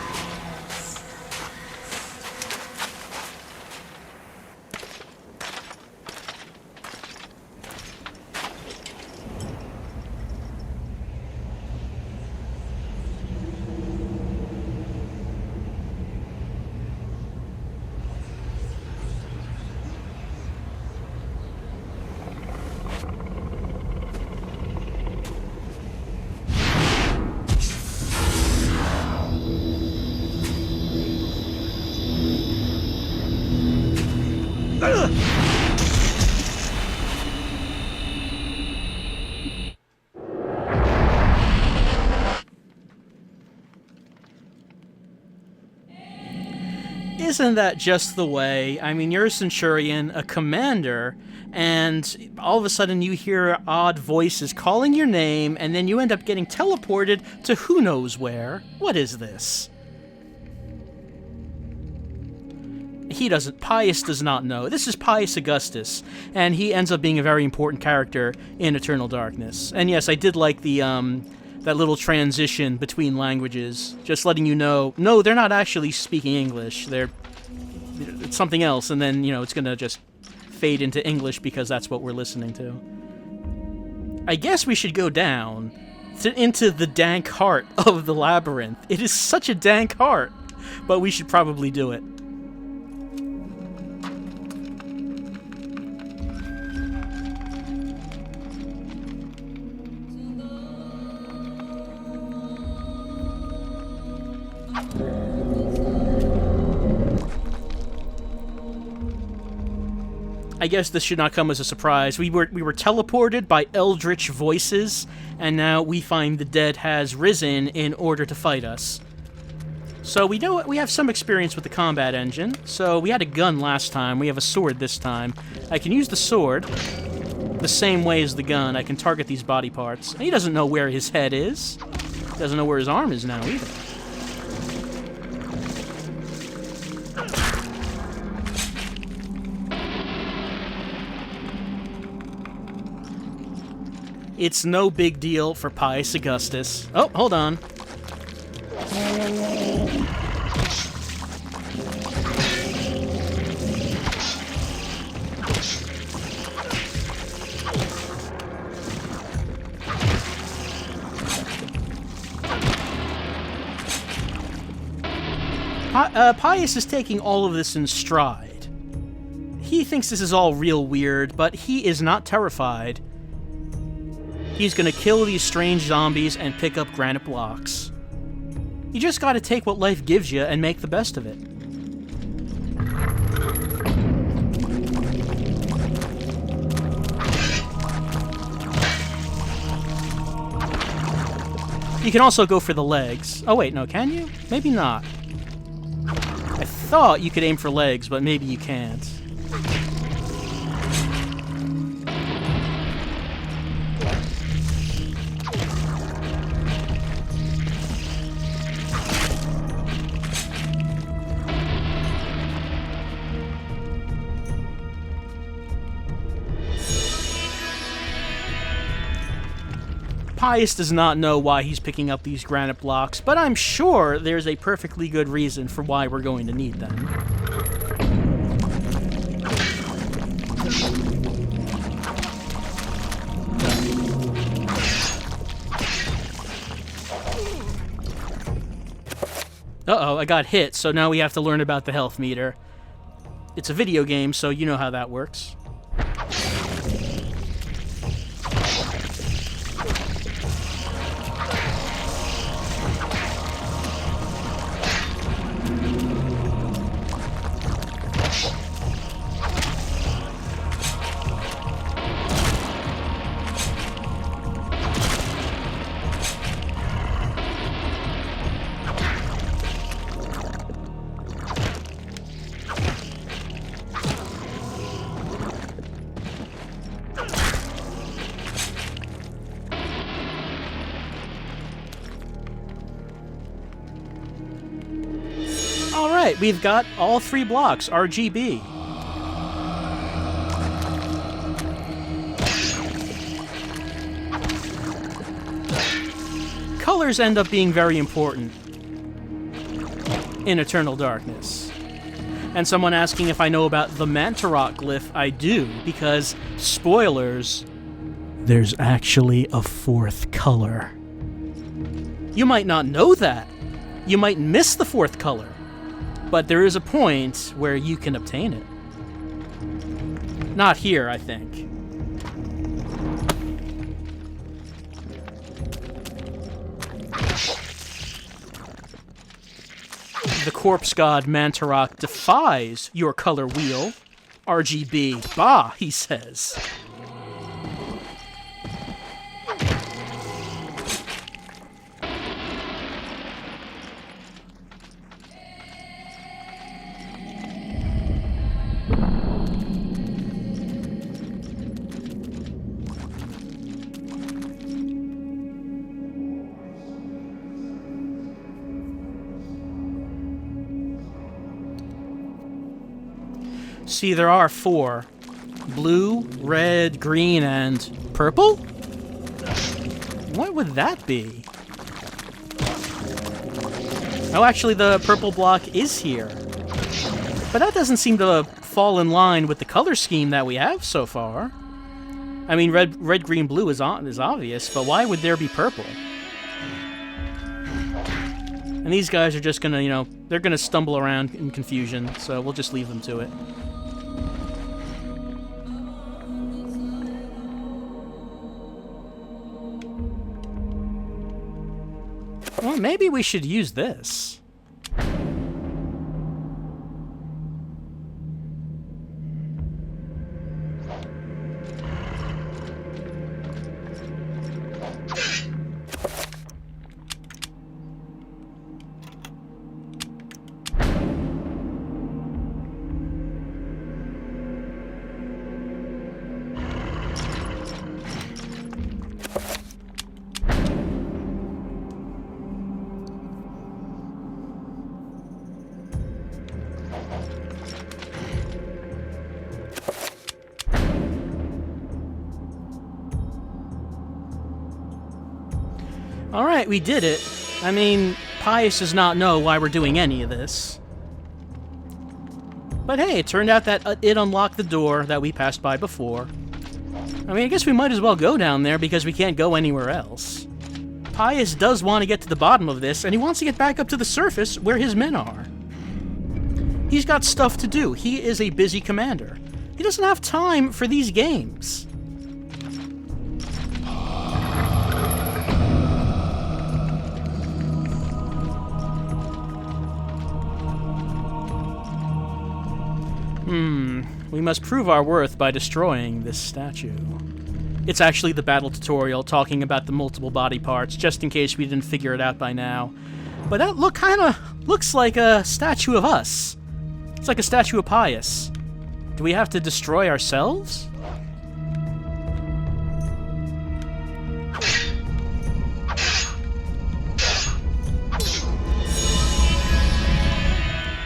Isn't that just the way? I mean, you're a Centurion, a commander, and all of a sudden you hear odd voices calling your name, and then you end up getting teleported to who knows where. What is this? Pius does not know. This is Pius Augustus, and he ends up being a very important character in Eternal Darkness. And yes, I did like the, that little transition between languages, just letting you know, no, they're not actually speaking English, it's something else, and then, you know, it's gonna just fade into English because that's what we're listening to. I guess we should go down into the dank heart of the labyrinth. It is such a dank heart, but we should probably do it. I guess this should not come as a surprise. We were teleported by eldritch voices, and now we find the dead has risen in order to fight us. So we know we have some experience with the combat engine. So we had a gun last time, we have a sword this time. I can use the sword the same way as the gun. I can target these body parts. He doesn't know where his head is. Doesn't know where his arm is now either. It's no big deal for Pius Augustus. Oh, hold on. Pius is taking all of this in stride. He thinks this is all real weird, but he is not terrified. He's gonna kill these strange zombies and pick up granite blocks. You just gotta take what life gives you and make the best of it. You can also go for the legs. Oh wait, no, can you? Maybe not. I thought you could aim for legs, but maybe you can't. Pius does not know why he's picking up these granite blocks, but I'm sure there's a perfectly good reason for why we're going to need them. Uh-oh, I got hit, so now we have to learn about the health meter. It's a video game, so you know how that works. Alright, we've got all 3 blocks, RGB. Colors end up being very important in Eternal Darkness. And someone asking if I know about the Mantarok glyph, I do, because, spoilers, there's actually a 4th color. You might not know that. You might miss the 4th color. But there is a point where you can obtain it. Not here, I think. The corpse god Mantarok defies your color wheel, RGB. Bah, he says. See, there are 4. Blue, red, green, and purple? What would that be? Oh, actually, the purple block is here. But that doesn't seem to fall in line with the color scheme that we have so far. I mean, red, green, blue is obvious, but why would there be purple? And these guys are just gonna, you know, they're gonna stumble around in confusion, so we'll just leave them to it. Well, maybe we should use this. Alright, we did it. I mean, Pius does not know why we're doing any of this. But hey, it turned out that it unlocked the door that we passed by before. I mean, I guess we might as well go down there because we can't go anywhere else. Pius does want to get to the bottom of this, and he wants to get back up to the surface where his men are. He's got stuff to do. He is a busy commander. He doesn't have time for these games. We must prove our worth by destroying this statue. It's actually the battle tutorial talking about the multiple body parts, just in case we didn't figure it out by now. But that looks like a statue of us. It's like a statue of Pius. Do we have to destroy ourselves?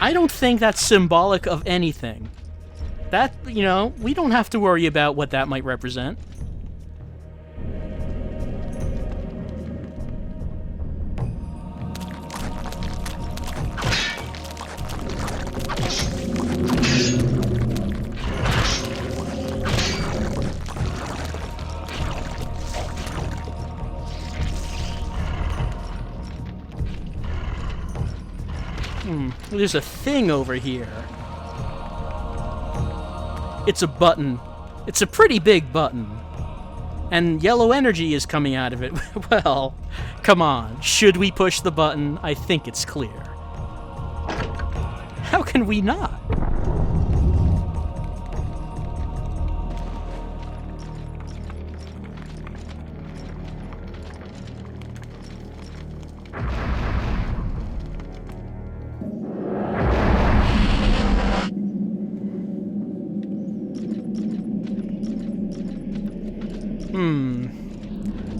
I don't think that's symbolic of anything. That, you know, we don't have to worry about what that might represent. There's a thing over here. It's a button. It's a pretty big button. And yellow energy is coming out of it. Well, come on. Should we push the button? I think it's clear. How can we not?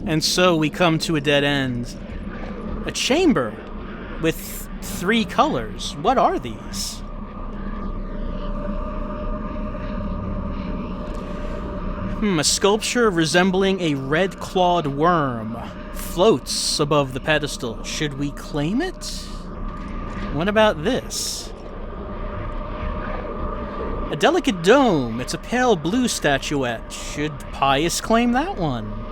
And so we come to a dead end. A chamber with 3 colors. What are these? A sculpture resembling a red-clawed worm floats above the pedestal. Should we claim it? What about this? A delicate dome. It's a pale blue statuette. Should Pius claim that one?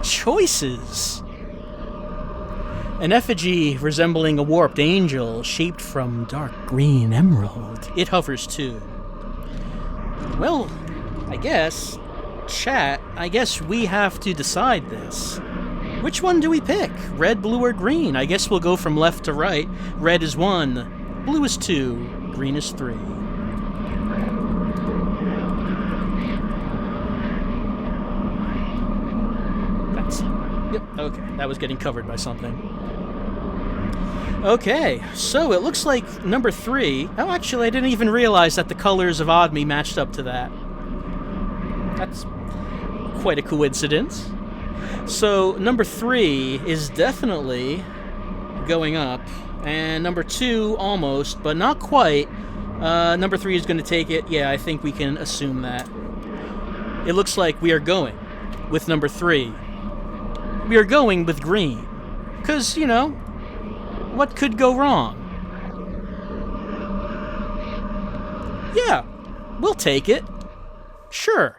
Choices. An effigy resembling a warped angel shaped from dark green emerald. It hovers too. Well, I guess, chat, I guess we have to decide this. Which one do we pick? Red, blue, or green? I guess we'll go from left to right. Red is 1, blue is 2, green is 3. Okay, that was getting covered by something. Okay, so it looks like number 3... Oh, actually, I didn't even realize that the colors of Odme matched up to that. That's quite a coincidence. So, number 3 is definitely going up, and number 2 almost, but not quite. Number 3 is going to take it. Yeah, I think we can assume that. It looks like we are going with number 3. We are going with green. Because, you know, what could go wrong? Yeah, we'll take it. Sure.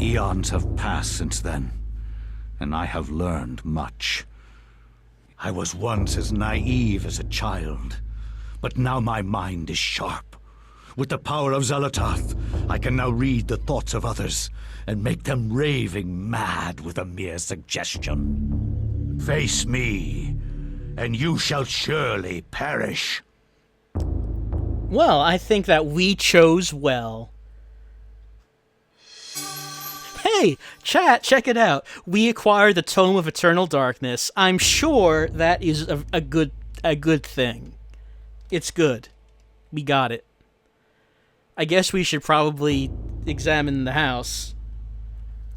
Eons have passed since then, and I have learned much. I was once as naive as a child, but now my mind is sharp. With the power of Xelatoth, I can now read the thoughts of others and make them raving mad with a mere suggestion. Face me, and you shall surely perish. Well, I think that we chose well. Hey, chat, check it out. We acquired the Tome of Eternal Darkness. I'm sure that is a good thing. It's good. We got it. I guess we should probably examine the house.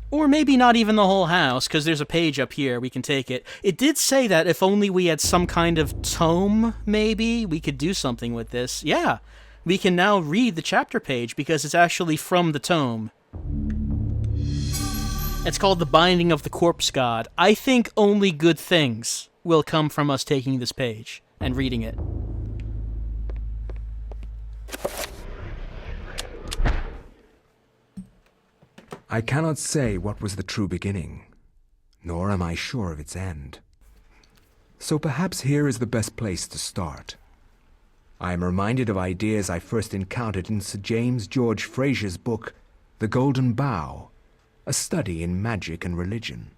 Or maybe not even the whole house, because there's a page up here. We can take it. It did say that if only we had some kind of tome, maybe, we could do something with this. Yeah, we can now read the chapter page because it's actually from the tome. It's called The Binding of the Corpse God. I think only good things will come from us taking this page and reading it. I cannot say what was the true beginning, nor am I sure of its end. So perhaps here is the best place to start. I am reminded of ideas I first encountered in Sir James George Fraser's book, The Golden Bough, a study in magic and religion.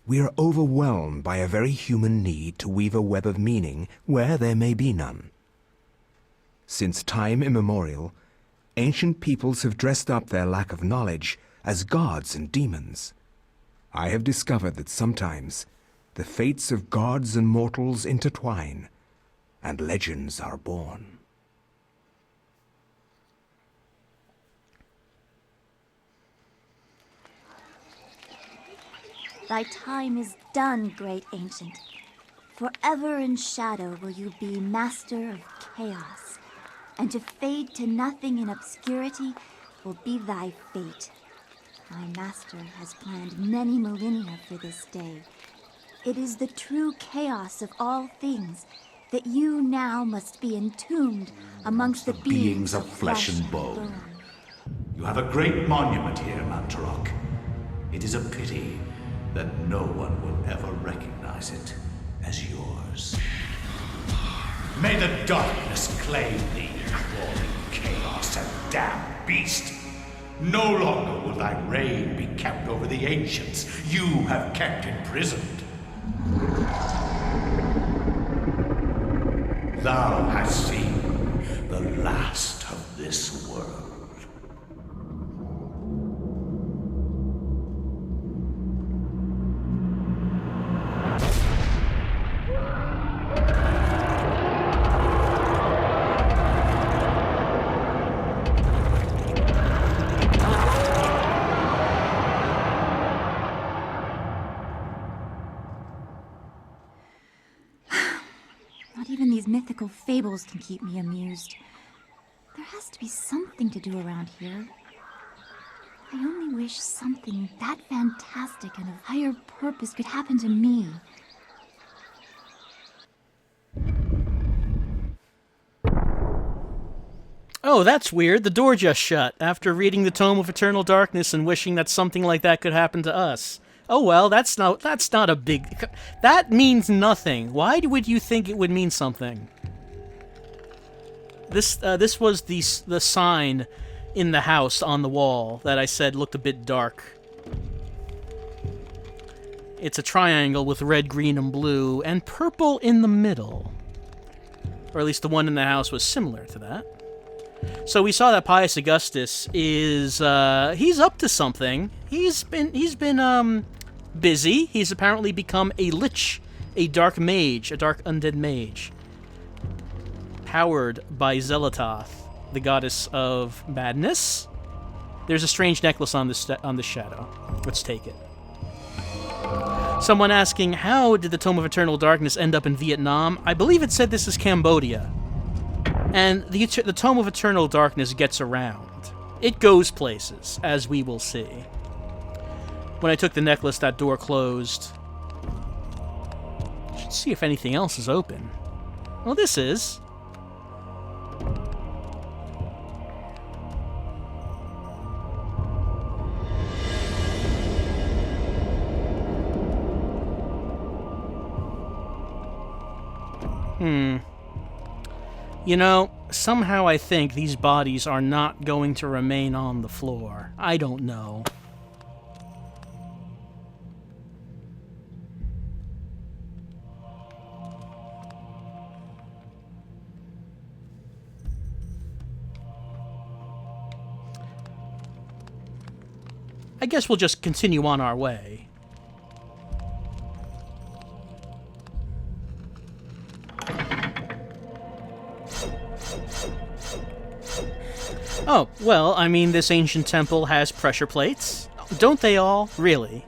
We are overwhelmed by a very human need to weave a web of meaning where there may be none. Since time immemorial, ancient peoples have dressed up their lack of knowledge as gods and demons. I have discovered that sometimes the fates of gods and mortals intertwine, and legends are born. Thy time is done, great ancient. Forever in shadow will you be master of chaos, and to fade to nothing in obscurity will be thy fate. My master has planned many millennia for this day. It is the true chaos of all things that you now must be entombed amongst the beings of flesh and bone. You have a great monument here, Mantarok. It is a pity that no one will ever recognize it as yours. May the darkness claim thee, crawling chaos and damned beast. No longer will thy reign be kept over the ancients you have kept imprisoned. Thou hast seen the last of this world. Mythical fables can keep me amused. There has to be something to do around here. I only wish something that fantastic and of higher purpose could happen to me. Oh, that's weird. The door just shut after reading the Tome of Eternal Darkness and wishing that something like that could happen to us. Oh well, that's not a big... That means nothing. Why would you think it would mean something? This was the sign in the house on the wall that I said looked a bit dark. It's a triangle with red, green, and blue, and purple in the middle. Or at least the one in the house was similar to that. So we saw that Pius Augustus is, he's up to something. He's been busy. He's apparently become a lich, a dark mage, a dark undead mage. Powered by Zelatoth, the goddess of madness. There's a strange necklace on the shadow. Let's take it. Someone asking, how did the Tome of Eternal Darkness end up in Vietnam? I believe it said this is Cambodia. And the Tome of Eternal Darkness gets around. It goes places, as we will see. When I took the necklace, that door closed. Should see if anything else is open. Well, this is. You know, somehow I think these bodies are not going to remain on the floor. I don't know. I guess we'll just continue on our way. Oh, well, I mean, this ancient temple has pressure plates. Don't they all? Really?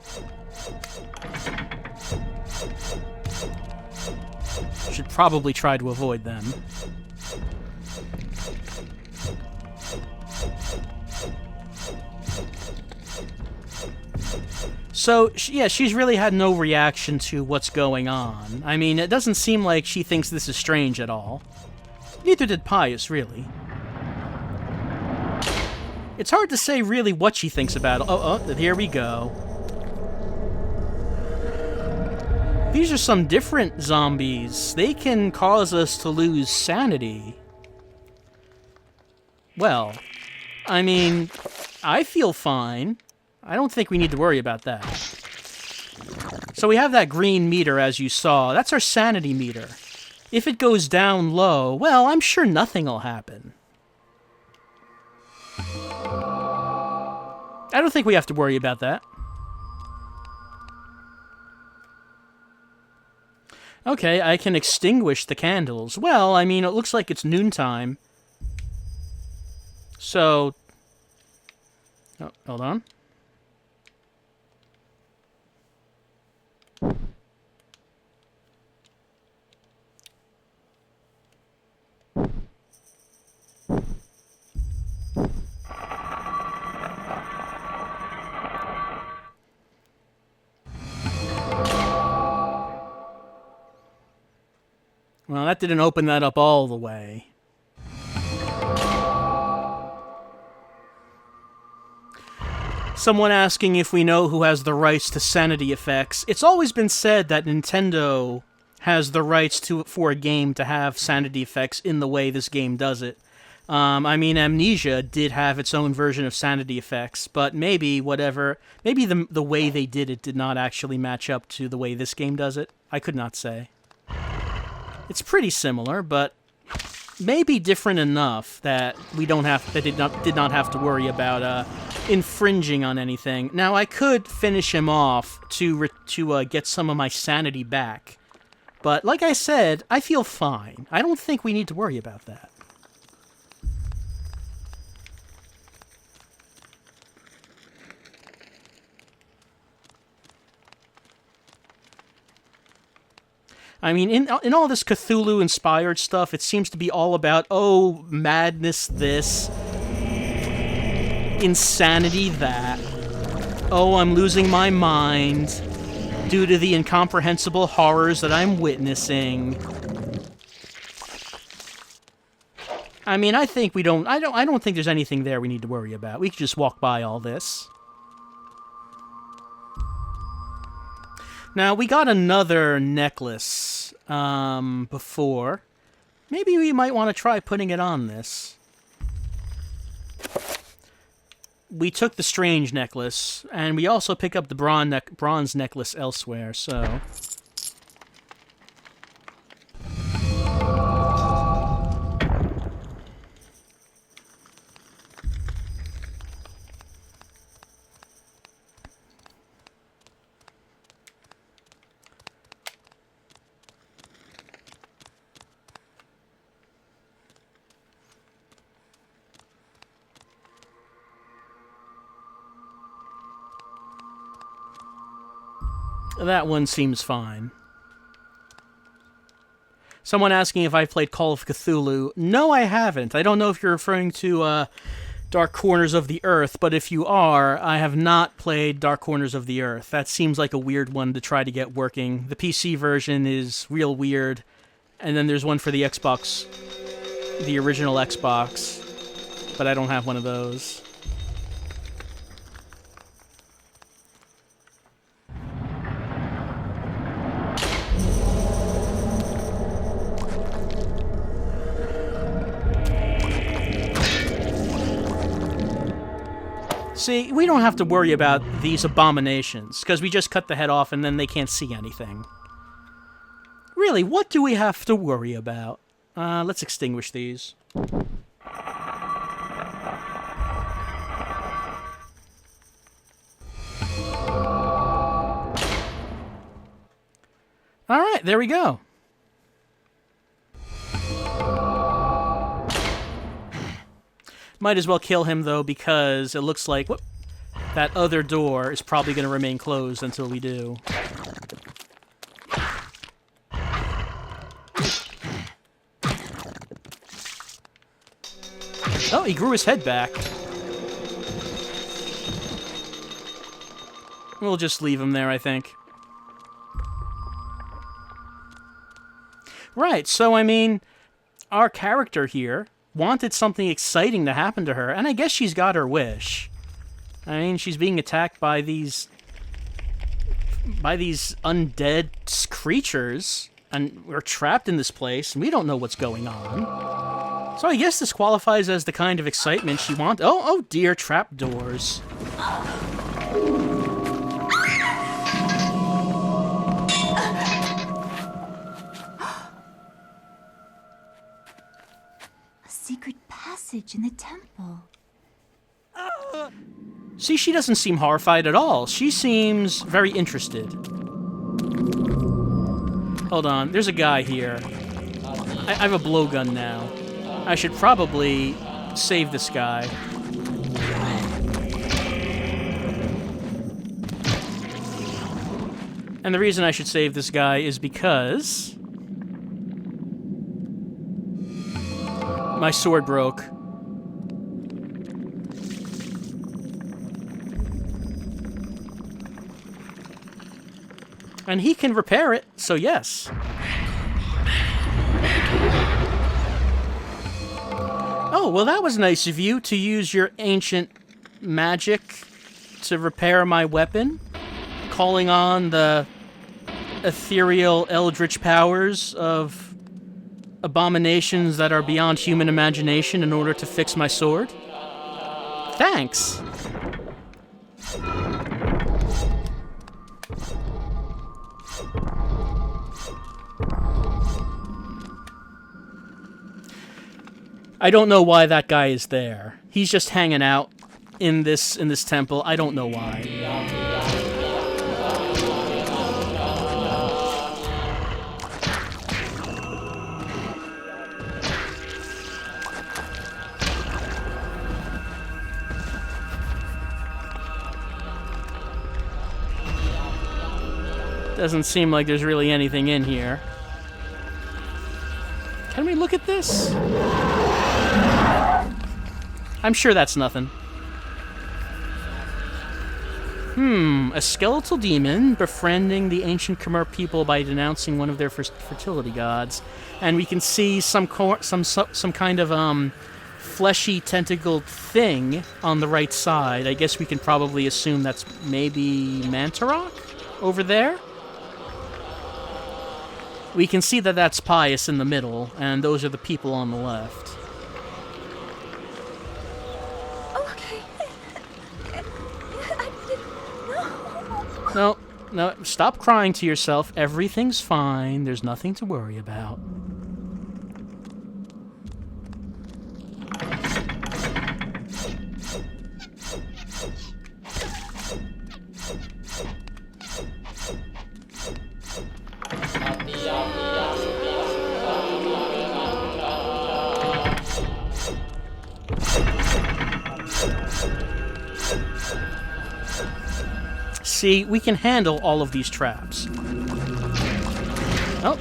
Should probably try to avoid them. So, yeah, she's really had no reaction to what's going on. I mean, it doesn't seem like she thinks this is strange at all. Neither did Pius, really. It's hard to say really what she thinks about it. Oh, here we go. These are some different zombies. They can cause us to lose sanity. Well, I mean, I feel fine. I don't think we need to worry about that. So we have that green meter, as you saw. That's our sanity meter. If it goes down low, well, I'm sure nothing will happen. I don't think we have to worry about that. Okay, I can extinguish the candles. Well, I mean, it looks like it's noontime. So... Oh, hold on. Well, that didn't open that up all the way. Someone asking if we know who has the rights to sanity effects. It's always been said that Nintendo has the rights for a game to have sanity effects in the way this game does it. I mean, Amnesia did have its own version of sanity effects, but maybe the way they did it did not actually match up to the way this game does it. I could not say. It's pretty similar, but maybe different enough that we did not have to worry about infringing on anything. Now I could finish him off to get some of my sanity back, but like I said, I feel fine. I don't think we need to worry about that. I mean, in all this Cthulhu-inspired stuff, it seems to be all about, oh, madness this, insanity that, oh, I'm losing my mind due to the incomprehensible horrors that I'm witnessing. I mean, I think we don't... I don't think there's anything there we need to worry about. We could just walk by all this. Now, we got another necklace before. Maybe we might want to try putting it on this. We took the strange necklace, and we also pick up the bronze necklace elsewhere, so... That one seems fine. Someone asking if I've played Call of Cthulhu. No, I haven't. I don't know if you're referring to Dark Corners of the Earth, but if you are, I have not played Dark Corners of the Earth. That seems like a weird one to try to get working. The PC version is real weird, and then there's one for the Xbox, the original Xbox, but I don't have one of those. See, we don't have to worry about these abominations, because we just cut the head off and then they can't see anything. Really, what do we have to worry about? Let's extinguish these. Alright, there we go. Might as well kill him, though, because it looks like that other door is probably going to remain closed until we do. Oh, he grew his head back. We'll just leave him there, I think. Right, so, I mean, our character here wanted something exciting to happen to her, and I guess she's got her wish. I mean, she's being attacked by these undead creatures, and we're trapped in this place, and we don't know what's going on. So I guess this qualifies as the kind of excitement she wants. Oh dear, trapdoors. Secret passage in the temple. See, she doesn't seem horrified at all. She seems very interested. Hold on, there's a guy here. I have a blowgun now. I should probably save this guy. And the reason I should save this guy is because my sword broke. And he can repair it, so yes. Oh, well that was nice of you to use your ancient magic to repair my weapon, calling on the ethereal eldritch powers of abominations that are beyond human imagination in order to fix my sword. Thanks! I don't know why that guy is there. He's just hanging out in this temple. I don't know why. Doesn't seem like there's really anything in here. Can we look at this? I'm sure that's nothing. A skeletal demon befriending the ancient Khmer people by denouncing one of their fertility gods, and we can see some kind of fleshy tentacled thing on the right side. I guess we can probably assume that's maybe Mantarok over there. We can see that that's Pius in the middle, and those are the people on the left. No, stop crying to yourself. Everything's fine. There's nothing to worry about. See, we can handle all of these traps. Oh,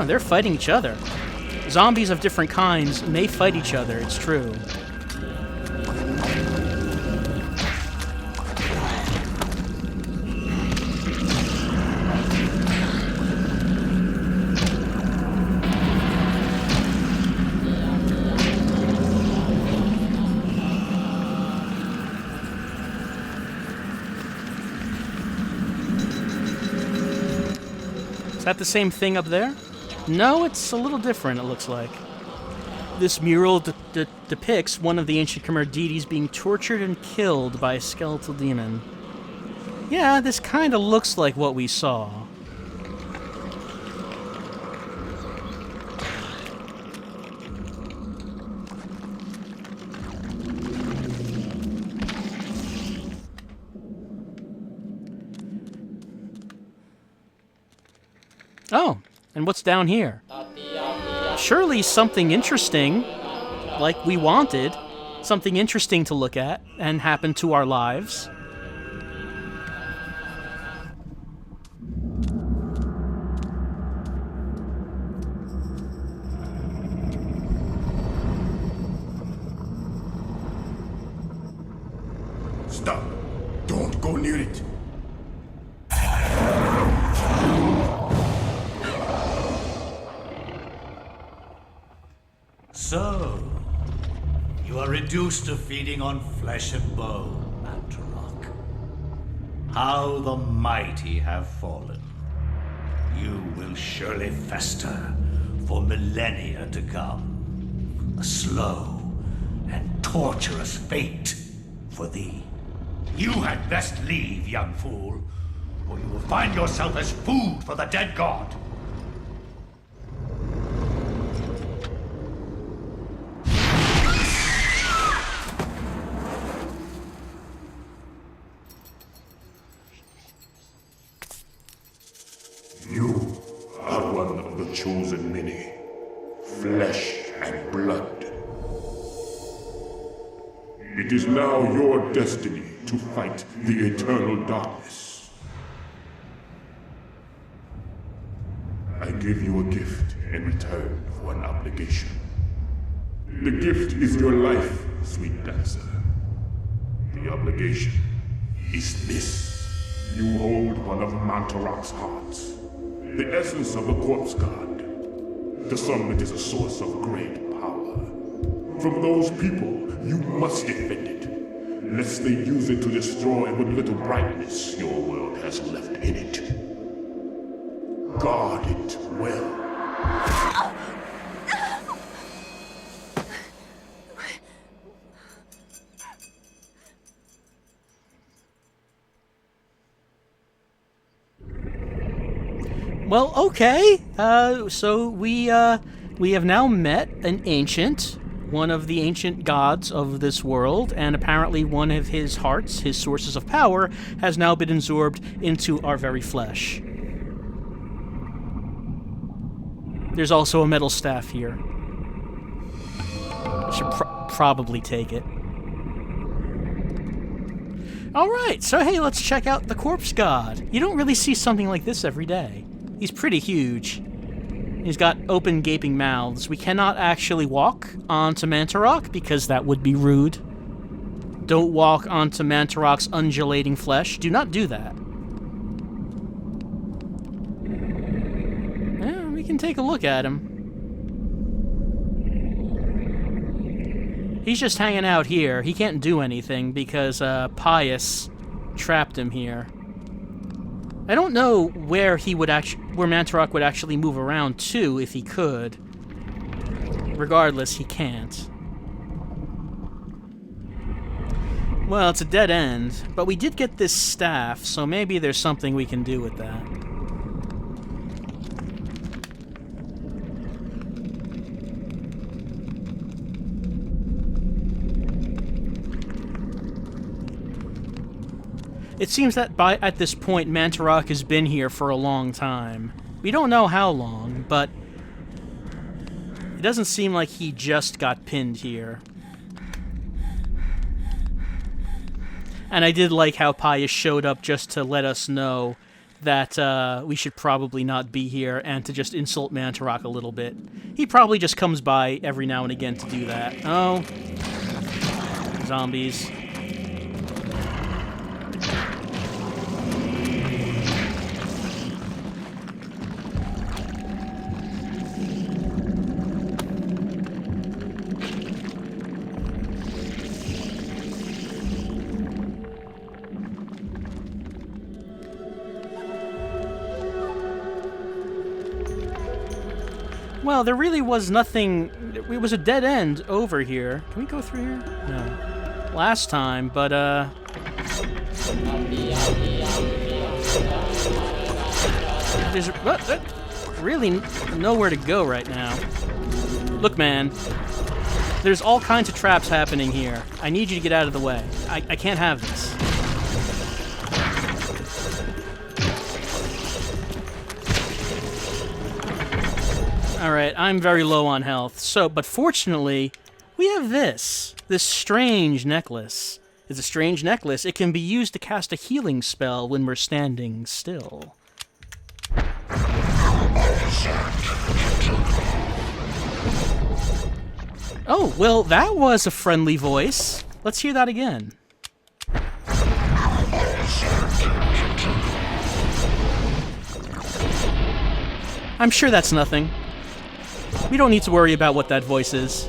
they're fighting each other. Zombies of different kinds may fight each other, it's true. Is that the same thing up there? No, it's a little different, it looks like. This mural depicts one of the ancient Khmer deities being tortured and killed by a skeletal demon. Yeah, this kind of looks like what we saw. Oh, and what's down here? Surely something interesting, like we wanted. Something interesting to look at and happen to our lives. Stop. Don't go near it. So, you are reduced to feeding on flesh and bone, Mantarok. How the mighty have fallen. You will surely fester for millennia to come. A slow and torturous fate for thee. You had best leave, young fool, or you will find yourself as food for the dead god. You are one of the chosen many, flesh and blood. It is now your destiny to fight the eternal darkness. I give you a gift in return for an obligation. The gift is your life, sweet dancer. The obligation is this. You hold one of Mantarok's hearts. The essence of the corpse god. To some it is a source of great power. From those people, you must defend it, lest they use it to destroy what little brightness your world has left in it. Guard it well. Well, okay. So we have now met an ancient, one of the ancient gods of this world, and apparently one of his hearts, his sources of power, has now been absorbed into our very flesh. There's also a metal staff here. Should probably take it. Alright, so hey, let's check out the corpse god. You don't really see something like this every day. He's pretty huge. He's got open, gaping mouths. We cannot actually walk onto Mantarok because that would be rude. Don't walk onto Mantarok's undulating flesh. Do not do that. Yeah, we can take a look at him. He's just hanging out here. He can't do anything because Pius trapped him here. I don't know where where Mantarok would actually move around to if he could. Regardless, he can't. Well, it's a dead end, but we did get this staff, so maybe there's something we can do with that. It seems that at this point, Mantarok has been here for a long time. We don't know how long, but it doesn't seem like he just got pinned here. And I did like how Pius showed up just to let us know that we should probably not be here and to just insult Mantarok a little bit. He probably just comes by every now and again to do that. Oh. Zombies. Well, there really was nothing. It was a dead end over here. Can we go through here? No. Last time, but there's really nowhere to go right now. Look, man. There's all kinds of traps happening here. I need you to get out of the way. I can't have this. Alright, I'm very low on health. But fortunately, we have this strange necklace. It's a strange necklace. It can be used to cast a healing spell when we're standing still. Oh, well, that was a friendly voice. Let's hear that again. I'm sure that's nothing. We don't need to worry about what that voice is.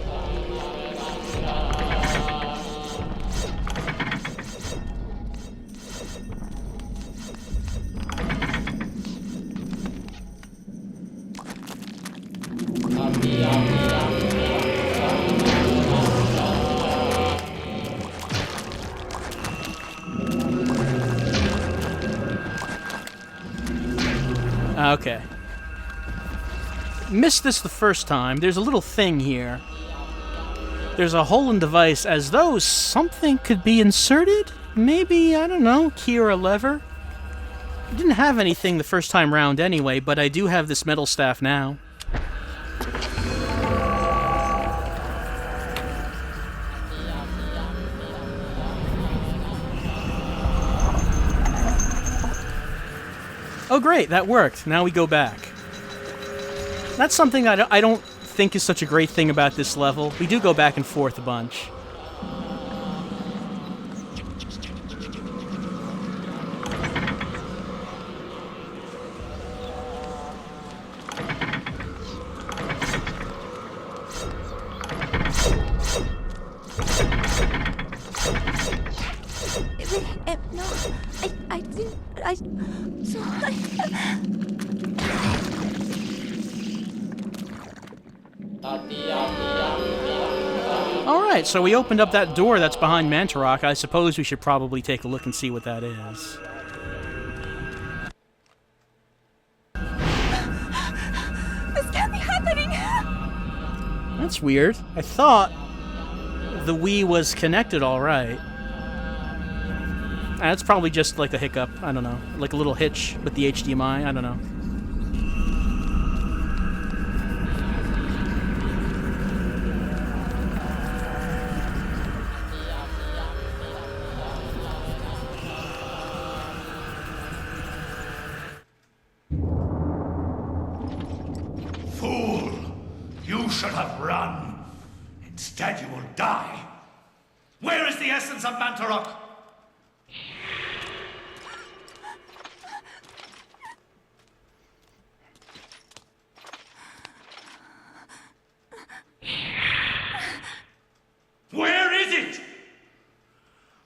Okay. Missed this the first time. There's a little thing here. There's a hole in the device as though something could be inserted? Maybe, I don't know, key or a lever? I didn't have anything the first time round anyway, but I do have this metal staff now. Oh great, that worked. Now we go back. That's something I don't think is such a great thing about this level. We do go back and forth a bunch. Alright, so we opened up that door that's behind Mantarok. I suppose we should probably take a look and see what that is. This can't be happening! That's weird. I thought the Wii was connected alright. That's probably just like a hiccup. I don't know. Like a little hitch with the HDMI. I don't know. Fool! You should have run. Instead, you will die. Where is the essence of Mantarok! Where is it?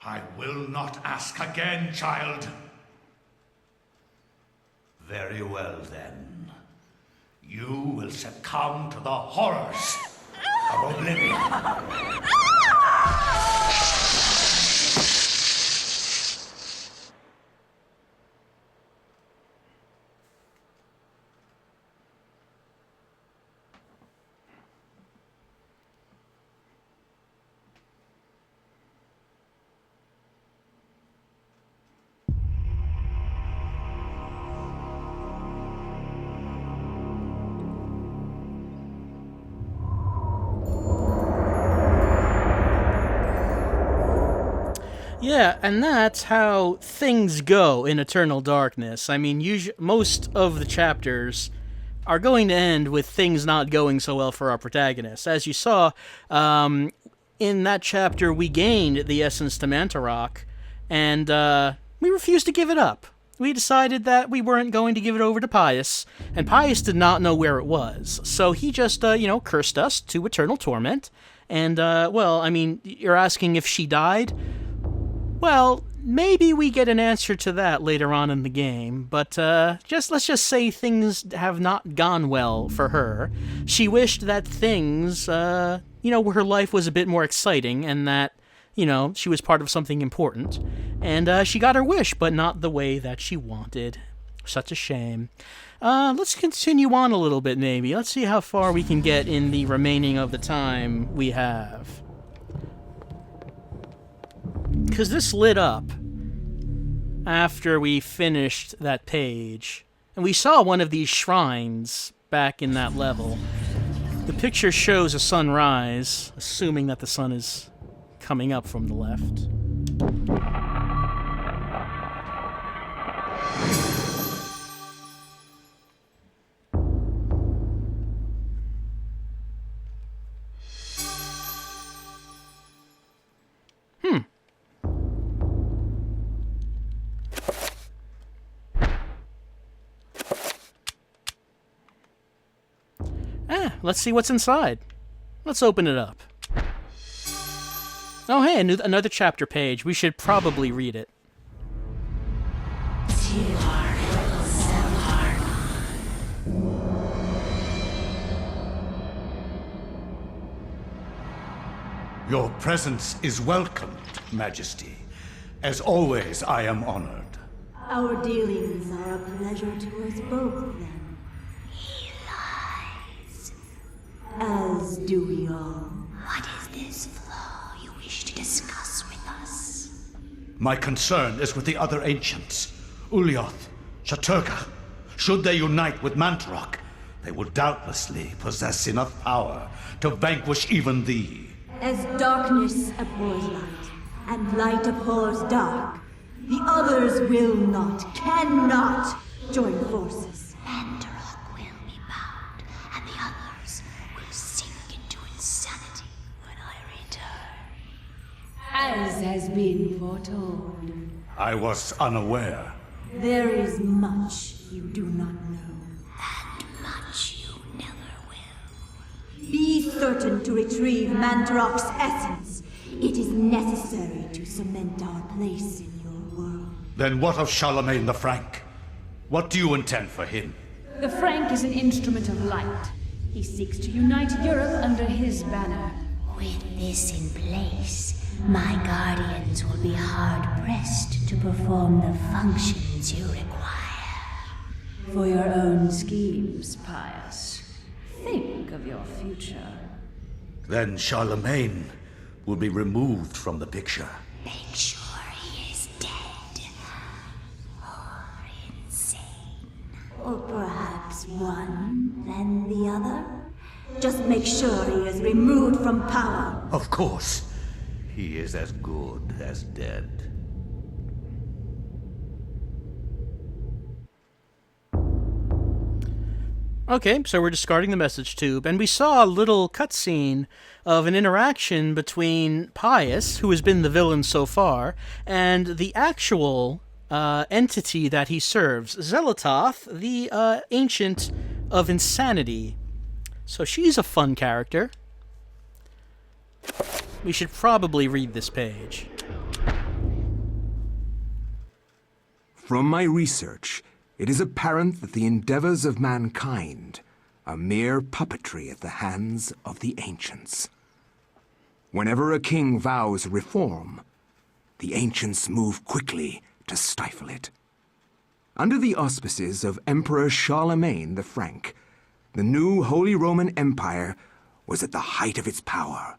I will not ask again, child. Very well, then. You will succumb to the horrors of oblivion. Yeah, and that's how things go in Eternal Darkness. I mean, most of the chapters are going to end with things not going so well for our protagonist. As you saw, in that chapter, we gained the essence to Mantarok, and we refused to give it up. We decided that we weren't going to give it over to Pius, and Pius did not know where it was. So he just, cursed us to eternal torment. And, well, I mean, you're asking if she died? Well, maybe we get an answer to that later on in the game, but let's just say things have not gone well for her. She wished that things, her life was a bit more exciting and that, she was part of something important. And she got her wish, but not the way that she wanted. Such a shame. Let's continue on a little bit, maybe. Let's see how far we can get in the remaining of the time we have. Because this lit up after we finished that page, and we saw one of these shrines back in that level. The picture shows a sunrise, assuming that the sun is coming up from the left. Let's see what's inside. Let's open it up. Oh, hey, another chapter page. We should probably read it. Your presence is welcomed, Majesty. As always, I am honored. Our dealings are a pleasure to us both, then. As do we all. What is this flaw you wish to discuss with us? My concern is with the other ancients. Ulyaoth, Shaturka. Should they unite with Mantarok, they will doubtlessly possess enough power to vanquish even thee. As darkness abhors light, and light abhors dark, the others will not, cannot join forces. Mantarok will be bound, and the others will sink into insanity when I return. As has been foretold. I was unaware. There is much you do not know. And much you never will. Be certain to retrieve Mantarok's essence. It is necessary to cement our place in your world. Then what of Charlemagne the Frank? What do you intend for him? The Frank is an instrument of light. He seeks to unite Europe under his banner. With this in place, my guardians will be hard-pressed to perform the functions you require. For your own schemes, Pius. Think of your future. Then Charlemagne will be removed from the picture. Make sure he is dead. Or insane. Or perhaps one, then the other? Just make sure he is removed from power. Of course. He is as good as dead. Okay, so we're discarding the message tube, and we saw a little cutscene of an interaction between Pius, who has been the villain so far, and the actual entity that he serves, Zelatoth, the Ancient of Insanity. So she's a fun character. We should probably read this page. From my research, it is apparent that the endeavors of mankind are mere puppetry at the hands of the ancients. Whenever a king vows reform, the ancients move quickly to stifle it. Under the auspices of Emperor Charlemagne the Frank, the new Holy Roman Empire was at the height of its power.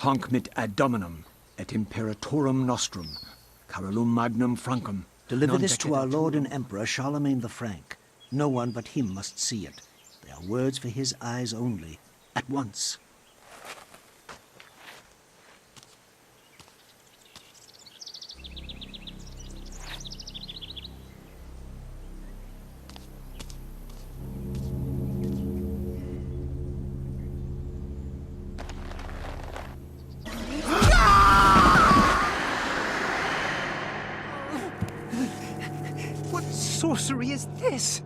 Hanc mit ad dominum et imperatorum nostrum, carolum magnum francum. Deliver non this to our decedent. Lord and Emperor Charlemagne the Frank. No one but him must see it. They are words for his eyes only. At once. What sorcery is this?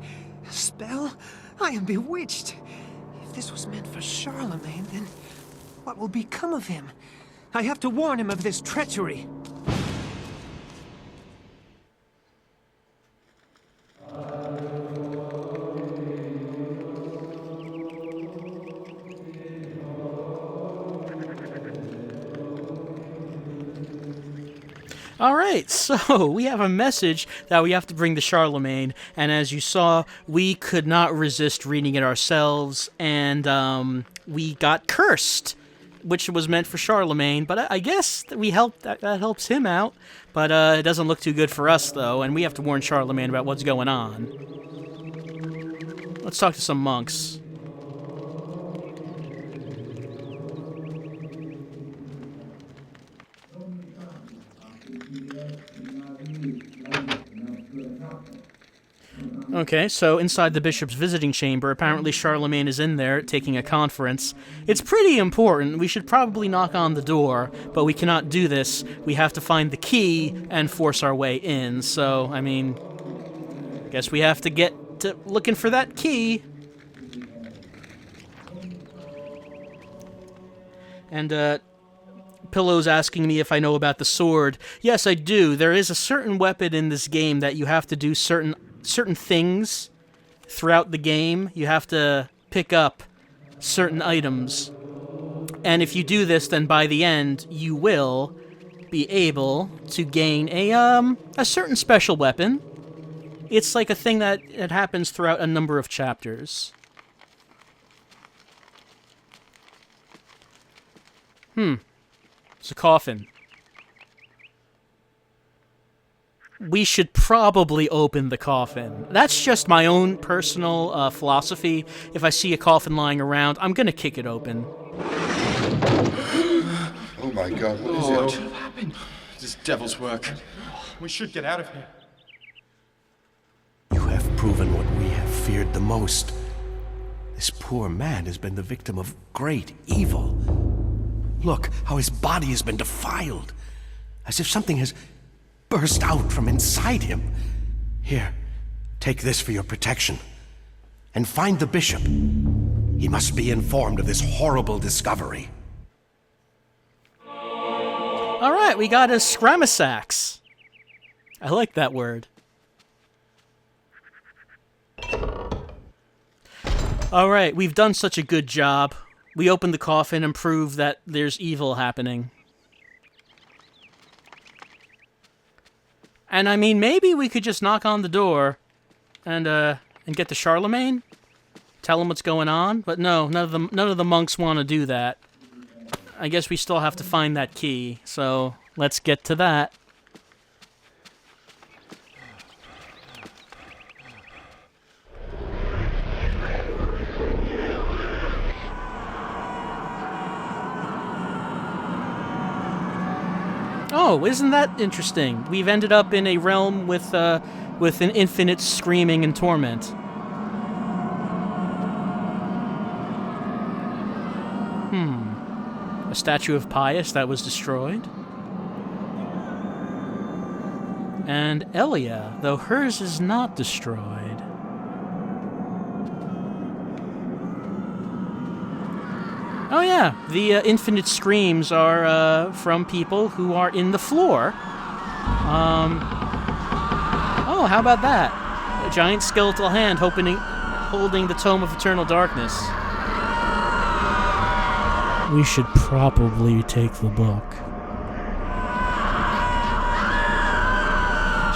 A spell? I am bewitched. If this was meant for Charlemagne, then what will become of him? I have to warn him of this treachery. All right, so we have a message that we have to bring to Charlemagne, and as you saw, we could not resist reading it ourselves, and we got cursed, which was meant for Charlemagne, but I guess that that helps him out, but it doesn't look too good for us, though, and we have to warn Charlemagne about what's going on. Let's talk to some monks. Okay, so inside the bishop's visiting chamber, apparently Charlemagne is in there taking a conference. It's pretty important. We should probably knock on the door, but we cannot do this. We have to find the key and force our way in. So, I mean, guess we have to get to looking for that key. And, Pillow's asking me if I know about the sword. Yes, I do. There is a certain weapon in this game that you have to do certain things throughout the game. You have to pick up certain items. And if you do this, then by the end, you will be able to gain a certain special weapon. It's like a thing that it happens throughout a number of chapters. It's a coffin. We should probably open the coffin. That's just my own personal philosophy. If I see a coffin lying around, I'm gonna kick it open. Oh my God, what is Lord, it? happened? This devil's work. We should get out of here. You have proven what we have feared the most. This poor man has been the victim of great evil. Look how his body has been defiled, as if something has burst out from inside him. Here, take this for your protection. And find the bishop. He must be informed of this horrible discovery. All right, we got a scramasax. I like that word. All right, we've done such a good job. We opened the coffin and proved that there's evil happening. And I mean, maybe we could just knock on the door and get to Charlemagne, tell him what's going on. But no, none of the monks want to do that. I guess we still have to find that key. So let's get to that. Oh, isn't that interesting? We've ended up in a realm with an infinite screaming and torment. A statue of Pius that was destroyed. And Elia, though hers is not destroyed. Oh yeah, the infinite screams are from people who are in the floor. Oh, how about that? A giant skeletal hand holding the Tome of Eternal Darkness. We should probably take the book.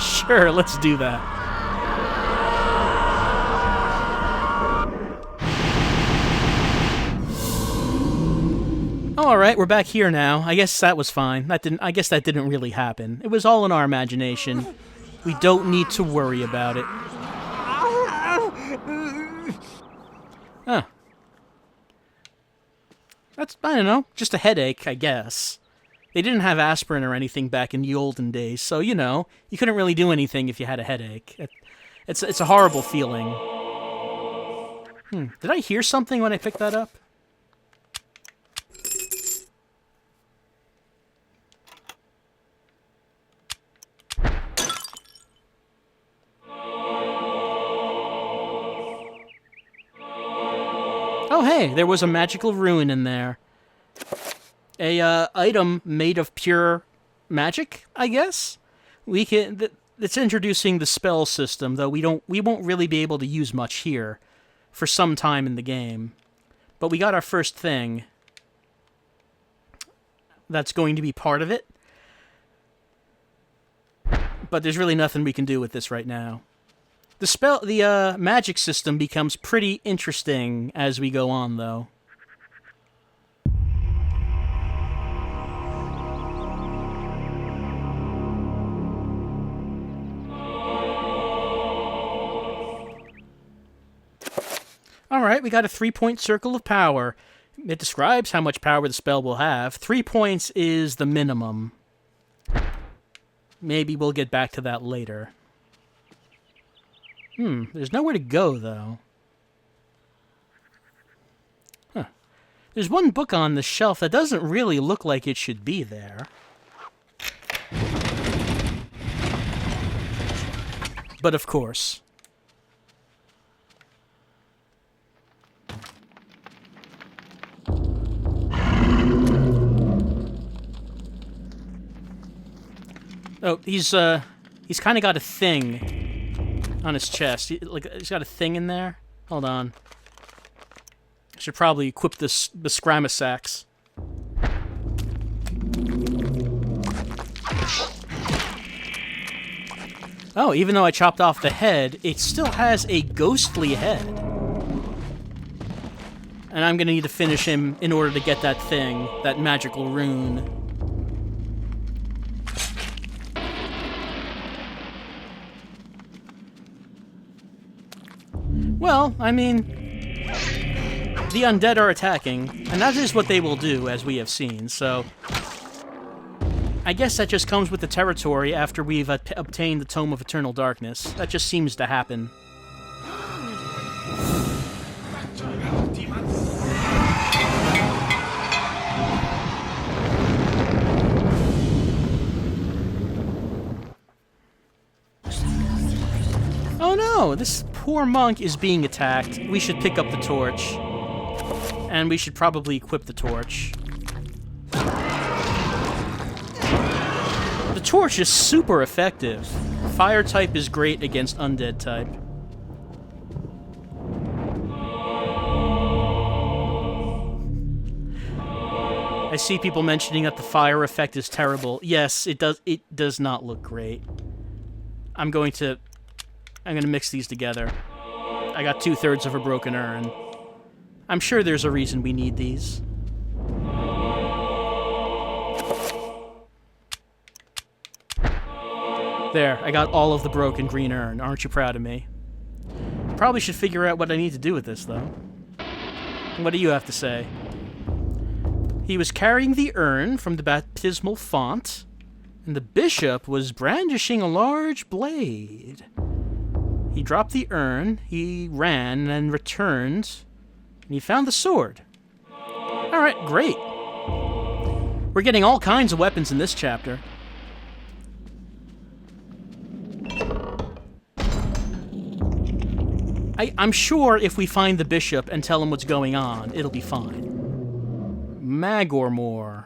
Sure, let's do that. All right, we're back here now. I guess that was fine. I guess that didn't really happen. It was all in our imagination. We don't need to worry about it. Huh. That's, I don't know, just a headache, I guess. They didn't have aspirin or anything back in the olden days, so, you know, you couldn't really do anything if you had a headache. It's a horrible feeling. Did I hear something when I picked that up? Oh, hey, there was a magical rune in there. A item made of pure magic, I guess. It's introducing the spell system, though we won't really be able to use much here for some time in the game. But we got our first thing that's going to be part of it. But there's really nothing we can do with this right now. The magic system becomes pretty interesting as we go on, though. Alright, we got a 3-point circle of power. It describes how much power the spell will have. 3 points is the minimum. Maybe we'll get back to that later. There's nowhere to go, though. Huh. There's one book on the shelf that doesn't really look like it should be there. But of course. Oh, he's kind of got a thing on his chest. He's got a thing in there. Hold on. I should probably equip the Scramasax. Oh, even though I chopped off the head, it still has a ghostly head. And I'm gonna need to finish him in order to get that thing, that magical rune. Well, I mean, the undead are attacking, and that is what they will do, as we have seen, so I guess that just comes with the territory after we've obtained the Tome of Eternal Darkness. That just seems to happen. Oh no, this poor monk is being attacked. We should pick up the torch. And we should probably equip the torch. The torch is super effective. Fire type is great against undead type. I see people mentioning that the fire effect is terrible. Yes, it does not look great. I'm gonna mix these together. I got 2/3 of a broken urn. I'm sure there's a reason we need these. There, I got all of the broken green urn. Aren't you proud of me? Probably should figure out what I need to do with this, though. What do you have to say? He was carrying the urn from the baptismal font, And the bishop was brandishing a large blade. He dropped the urn, he ran, and returned, and he found the sword. Alright, great. We're getting all kinds of weapons in this chapter. I'm sure if we find the bishop and tell him what's going on, it'll be fine. Magormore.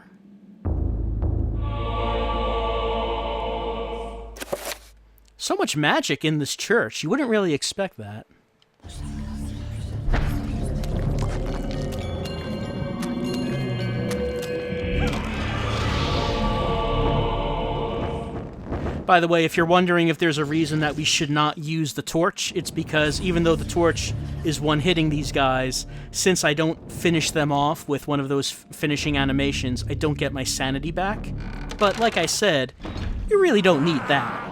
So much magic in this church. You wouldn't really expect that. By the way, if you're wondering if there's a reason that we should not use the torch, it's because even though the torch is one-hitting these guys, since I don't finish them off with one of those finishing animations, I don't get my sanity back. But like I said, you really don't need that.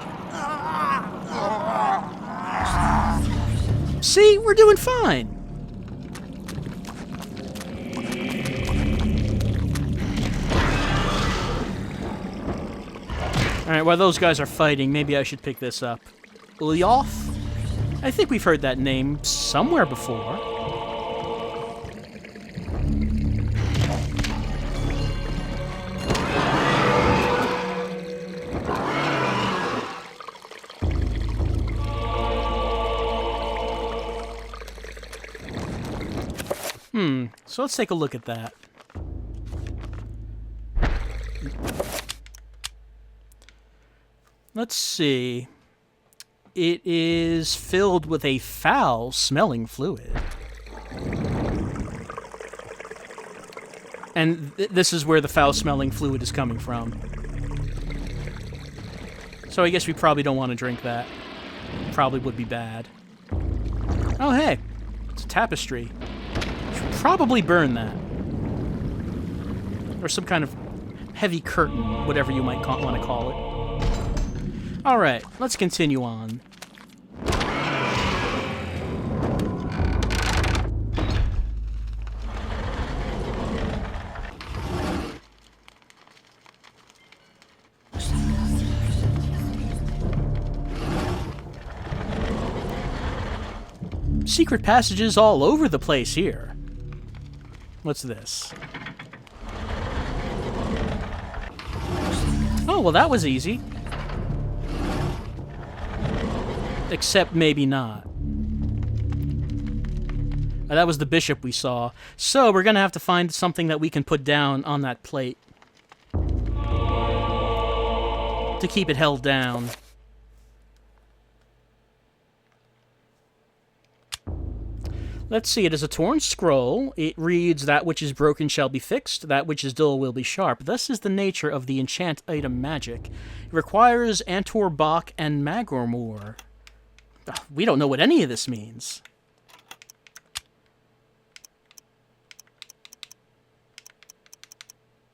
See? We're doing fine. Alright, while those guys are fighting, maybe I should pick this up. Ulyoth? I think we've heard that name somewhere before. So let's take a look at that. Let's see. It is filled with a foul-smelling fluid. And this is where the foul-smelling fluid is coming from. So I guess we probably don't want to drink that. Probably would be bad. Oh, hey. It's a tapestry. Should probably burn that. Or some kind of heavy curtain, whatever you might want to call it. Alright, let's continue on. Secret passages all over the place here. What's this? Oh, well that was easy. Except maybe not. That was the bishop we saw. So we're gonna have to find something that we can put down on that plate to keep it held down. Let's see, it is a torn scroll. It reads, "That which is broken shall be fixed, that which is dull will be sharp. Thus is the nature of the enchant item magic. It requires Antor Bach and Magormore." We don't know what any of this means.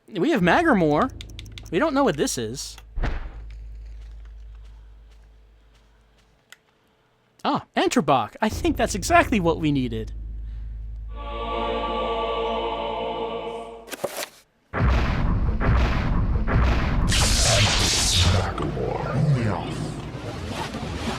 We have Magormore. We don't know what this is. Ah, Antorbach. I think that's exactly what we needed.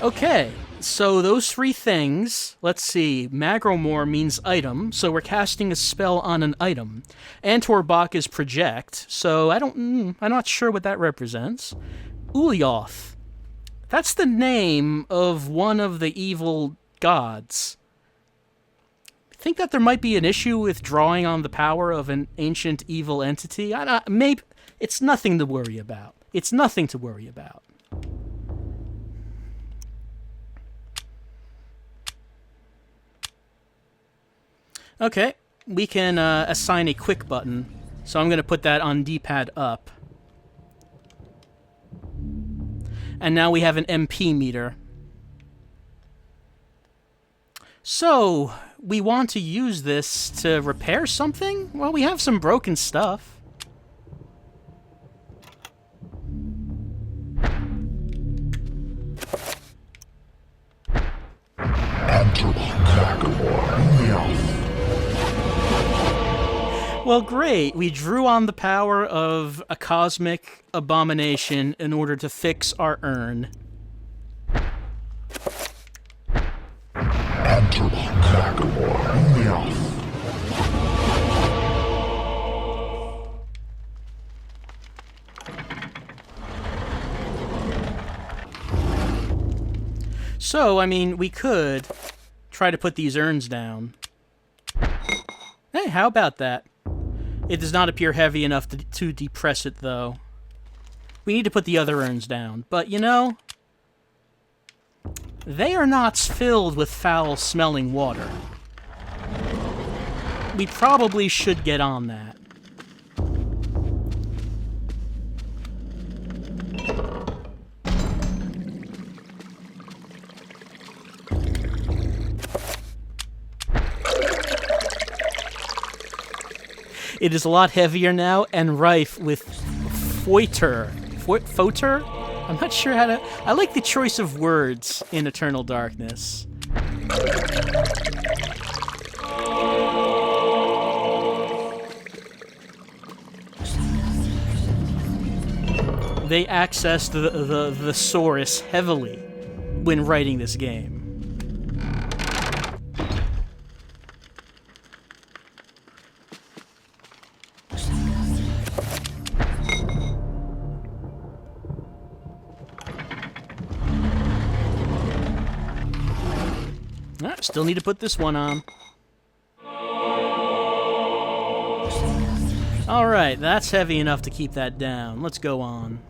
Okay, so those three things, let's see, Magormore means item, so we're casting a spell on an item. Antorbach is project, so I'm not sure what that represents. Ulyoth, that's the name of one of the evil gods. Think that there might be an issue with drawing on the power of an ancient evil entity? Maybe it's nothing to worry about. It's nothing to worry about. Okay, we can assign a quick button, so I'm going to put that on D-pad up. And now we have an MP meter. So, we want to use this to repair something? Well, we have some broken stuff. Well, great. We drew on the power of a cosmic abomination in order to fix our urn. So, I mean, we could try to put these urns down. Hey, how about that? It does not appear heavy enough to depress it, though. We need to put the other urns down. But, you know, they are not filled with foul-smelling water. We probably should get on that. It is a lot heavier now and rife with foiter. Foiter? I'm not sure how to... I like the choice of words in Eternal Darkness. They accessed the thesaurus heavily when writing this game. Still need to put this one on. Alright, that's heavy enough to keep that down. Let's go on.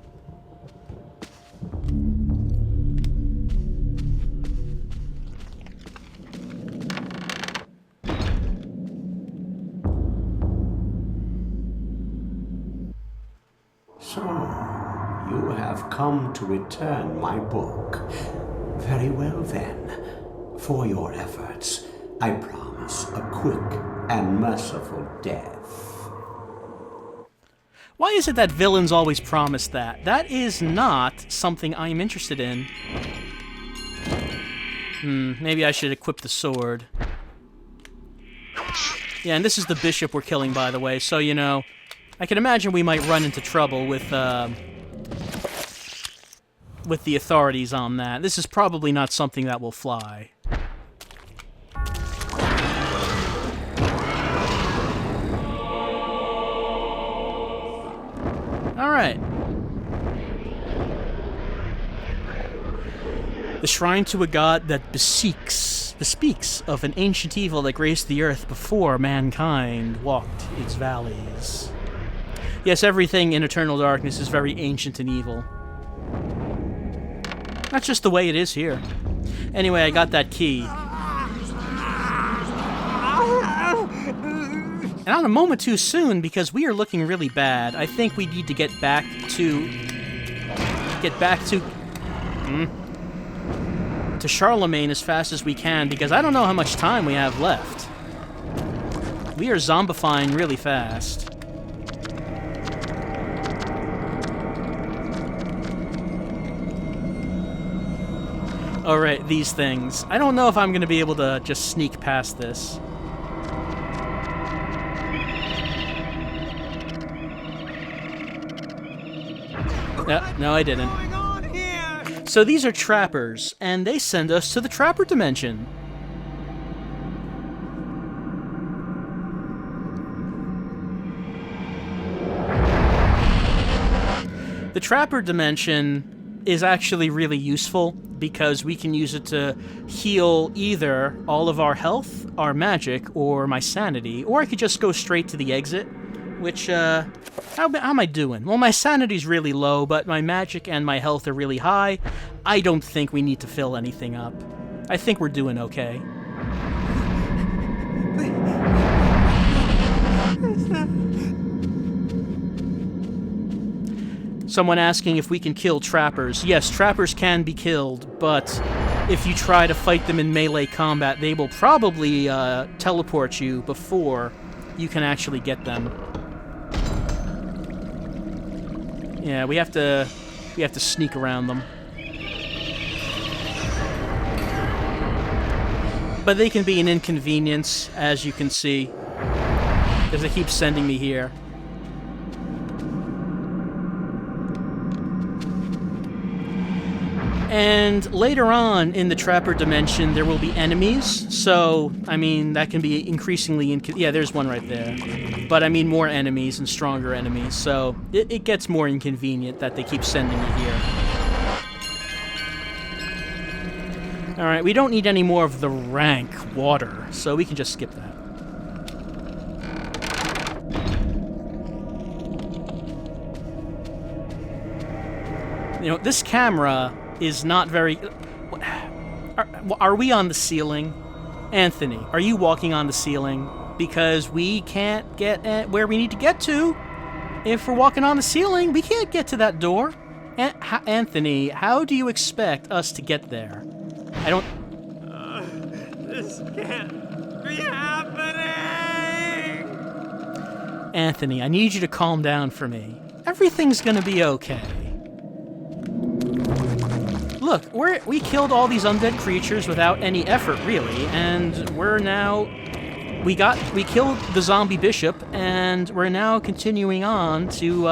So, you have come to return my book. Very well then. For your efforts, I promise a quick and merciful death. Why is it that villains always promise that? That is not something I am interested in. Maybe I should equip the sword. Yeah, and this is the bishop we're killing, by the way, so, you know, I can imagine we might run into trouble with the authorities on that. This is probably not something that will fly. Alright. The shrine to a god that bespeaks of an ancient evil that graced the earth before mankind walked its valleys. Yes, everything in Eternal Darkness is very ancient and evil. That's just the way it is here. Anyway, I got that key. And on a moment too soon, because we are looking really bad. I think we need to get back to Charlemagne as fast as we can, because I don't know how much time we have left. We are zombifying really fast. Alright, these things. I don't know if I'm going to be able to just sneak past this. No, I didn't. So these are trappers, and they send us to the trapper dimension. The trapper dimension is actually really useful because we can use it to heal either all of our health, our magic, or my sanity, or I could just go straight to the exit, which, how am I doing? Well, my sanity's really low, but my magic and my health are really high. I don't think we need to fill anything up. I think we're doing okay. Someone asking if we can kill trappers. Yes, trappers can be killed, but if you try to fight them in melee combat, they will probably teleport you before you can actually get them. Yeah, we have to sneak around them. But they can be an inconvenience, as you can see. because it keeps sending me here. And later on in the Trapper dimension, there will be enemies. So, I mean, that can be increasingly... yeah, there's one right there. But, I mean, more enemies and stronger enemies. So, it gets more inconvenient that they keep sending me here. Alright, we don't need any more of the rank water. So, we can just skip that. You know, this camera... is not very... Are we on the ceiling? Anthony, are you walking on the ceiling? Because we can't get where we need to get to. If we're walking on the ceiling, we can't get to that door. Anthony, how do you expect us to get there? I don't... This can't be happening! Anthony, I need you to calm down for me. Everything's gonna be okay. Look, we killed all these undead creatures without any effort, really, and we're now... We killed the zombie bishop, and we're now continuing on to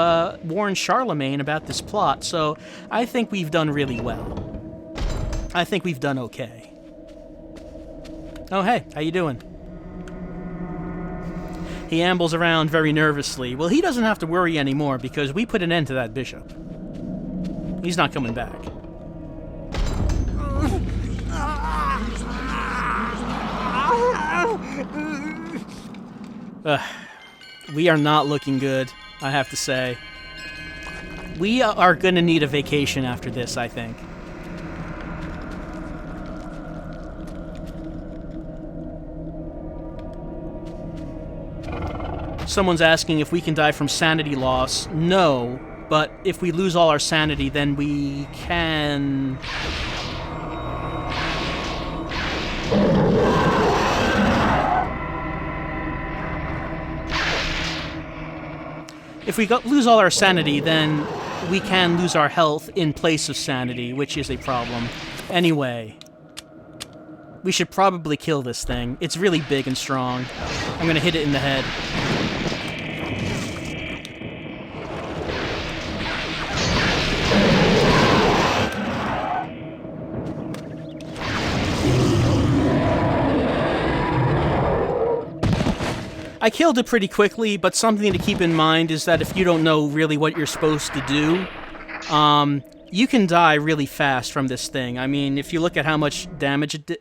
warn Charlemagne about this plot, so I think we've done really well. I think we've done okay. Oh, hey, how you doing? He ambles around very nervously. Well, he doesn't have to worry anymore, because we put an end to that bishop. He's not coming back. We are not looking good, I have to say. We are gonna need a vacation after this, I think. Someone's asking if we can die from sanity loss. No, but if we lose all our sanity, then we can... If we lose all our sanity, then we can lose our health in place of sanity, which is a problem. Anyway, we should probably kill this thing. It's really big and strong. I'm gonna hit it in the head. I killed it pretty quickly, but something to keep in mind is that if you don't know really what you're supposed to do, you can die really fast from this thing. I mean, if you look at how much damage it did...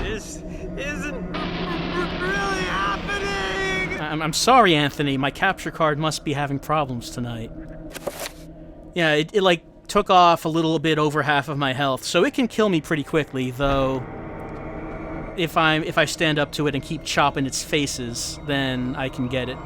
This isn't really happening! I'm sorry, Anthony. My capture card must be having problems tonight. Yeah, it like, took off a little bit over half of my health, so it can kill me pretty quickly, though... If I stand up to it and keep chopping its faces, then I can get it.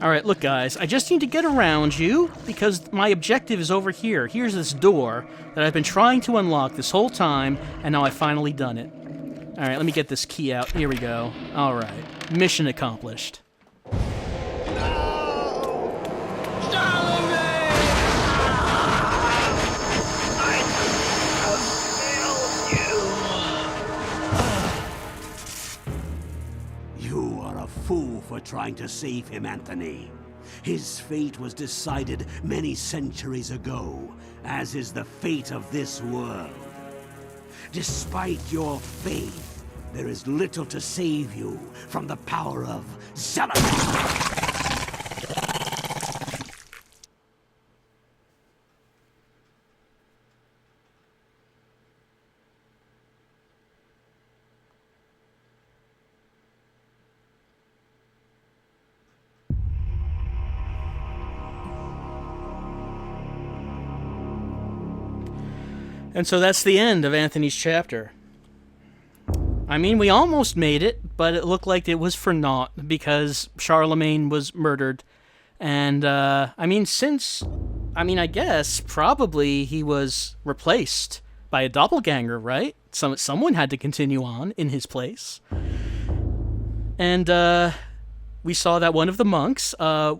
Alright, look guys, I just need to get around you, because my objective is over here. Here's this door that I've been trying to unlock this whole time, and now I've finally done it. Alright, let me get this key out. Here we go. Alright, mission accomplished. You are a fool for trying to save him, Anthony. His fate was decided many centuries ago, as is the fate of this world. Despite your faith, there is little to save you from the power of Sanity. And so that's the end of Anthony's chapter. I mean, we almost made it, but it looked like it was for naught, because Charlemagne was murdered. And, I mean, since I mean, I guess probably he was replaced by a doppelganger, right? Someone had to continue on in his place. And we saw that one of the monks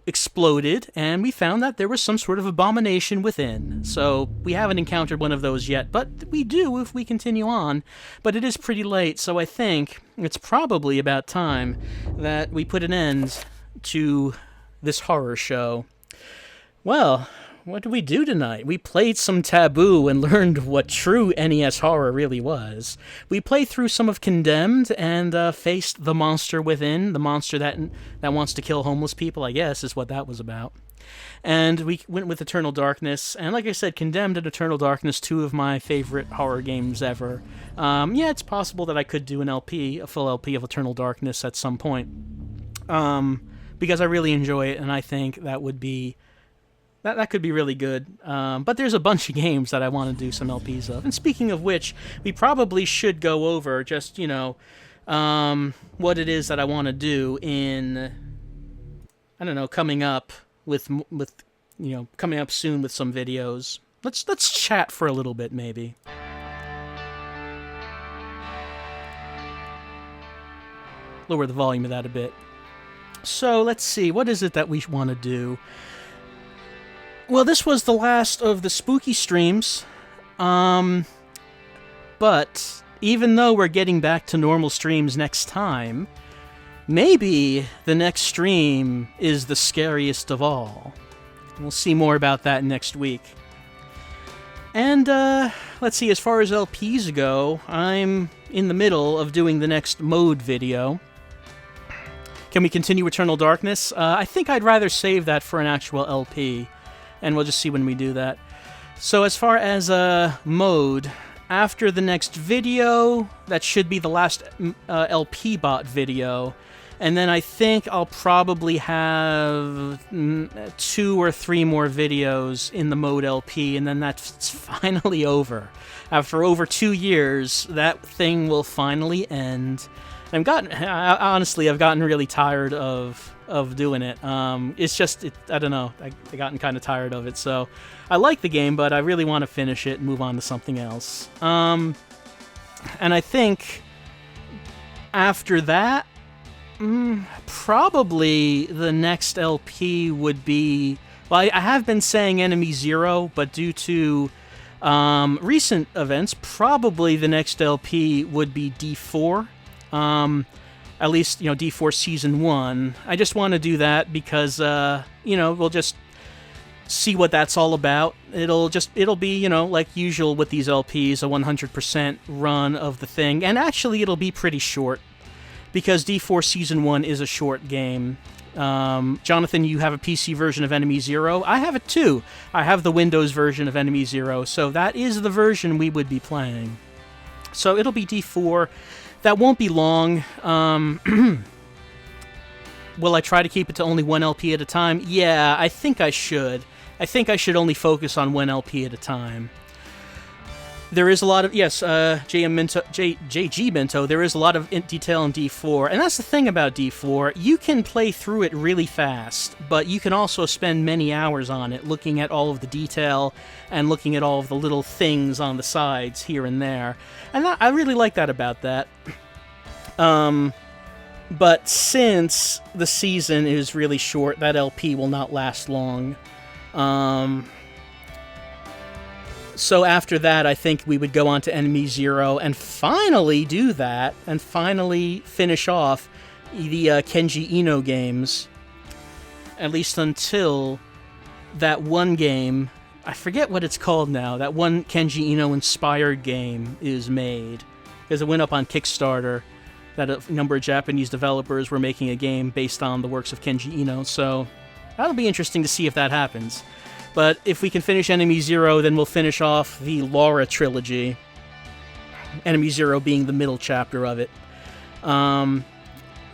exploded, and we found that there was some sort of abomination within. So we haven't encountered one of those yet, but we do if we continue on. But it is pretty late, so I think it's probably about time that we put an end to this horror show. Well, what did we do tonight? We played some Taboo and learned what true NES horror really was. We played through some of Condemned and faced the monster within, the monster that wants to kill homeless people, I guess, is what that was about. And we went with Eternal Darkness, and like I said, Condemned and Eternal Darkness, two of my favorite horror games ever. Yeah, it's possible that I could do a full LP of Eternal Darkness at some point, because I really enjoy it, and I think that would be... That could be really good, but there's a bunch of games that I want to do some LPs of. And speaking of which, we probably should go over just, what it is that I want to do in, I don't know, coming up coming up soon with some videos. Let's chat for a little bit, maybe. Lower the volume of that a bit. So let's see, what is it that we want to do? Well, this was the last of the spooky streams, but even though we're getting back to normal streams next time, maybe the next stream is the scariest of all. We'll see more about that next week. And, let's see, as far as LPs go, I'm in the middle of doing the next mode video. Can we continue Eternal Darkness? I think I'd rather save that for an actual LP. And we'll just see when we do that. So as far as mode, after the next video, that should be the last LP bot video. And then I think I'll probably have 2 or 3 more videos in the mode LP, and then that's finally over. After over 2 years, that thing will finally end. Honestly, I've gotten really tired of doing it. It's just, I don't know, I've gotten kind of tired of it, so I like the game, but I really want to finish it and move on to something else. And I think after that, probably the next LP would be, well, I have been saying Enemy Zero, but due to recent events, probably the next LP would be D4. At least, D4 Season 1. I just want to do that because, we'll just see what that's all about. It'll be, like usual with these LPs, a 100% run of the thing. And actually, it'll be pretty short because D4 Season 1 is a short game. Jonathan, you have a PC version of Enemy Zero. I have it too. I have the Windows version of Enemy Zero, so that is the version we would be playing. So it'll be D4. That won't be long. Will I try to keep it to only one LP at a time? Yeah, I think I should. I think I should only focus on one LP at a time. There is a lot of, yes, JG Minto, there is a lot of detail in D4, and that's the thing about D4, you can play through it really fast, but you can also spend many hours on it, looking at all of the detail, and looking at all of the little things on the sides here and there, and I really like that about that. But since the season is really short, that LP will not last long. So after that, I think we would go on to Enemy Zero and finally do that, and finally finish off the Kenji Ino games. At least until that one game, I forget what it's called now, that one Kenji Ino inspired game is made. Because it went up on Kickstarter, that a number of Japanese developers were making a game based on the works of Kenji Ino, so that'll be interesting to see if that happens. But if we can finish Enemy Zero, then we'll finish off the Laura trilogy. Enemy Zero being the middle chapter of it.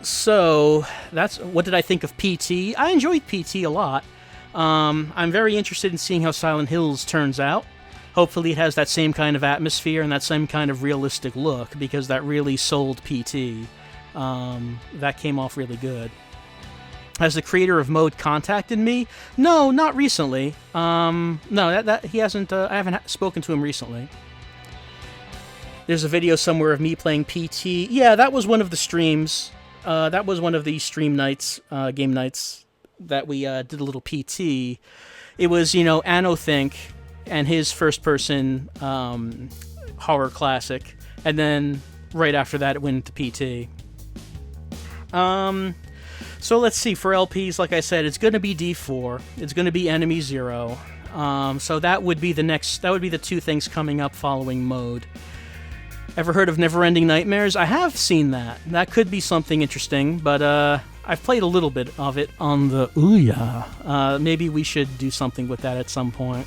So, what did I think of PT? I enjoyed PT a lot. I'm very interested in seeing how Silent Hills turns out. Hopefully it has that same kind of atmosphere and that same kind of realistic look, because that really sold PT. That came off really good. Has the creator of Mode contacted me? No, not recently. No, that he hasn't. I haven't spoken to him recently. There's a video somewhere of me playing PT. Yeah, that was one of the streams. That was one of the stream nights, game nights that we did a little PT. It was, Anno Think and his first-person horror classic, and then right after that it went into PT. So let's see, for LPs, like I said, it's going to be D4. It's going to be Enemy Zero. So that would be the two things coming up following Mode. Ever heard of Neverending Nightmares? I have seen that. That could be something interesting, but I've played a little bit of it on the Ouya. Maybe we should do something with that at some point.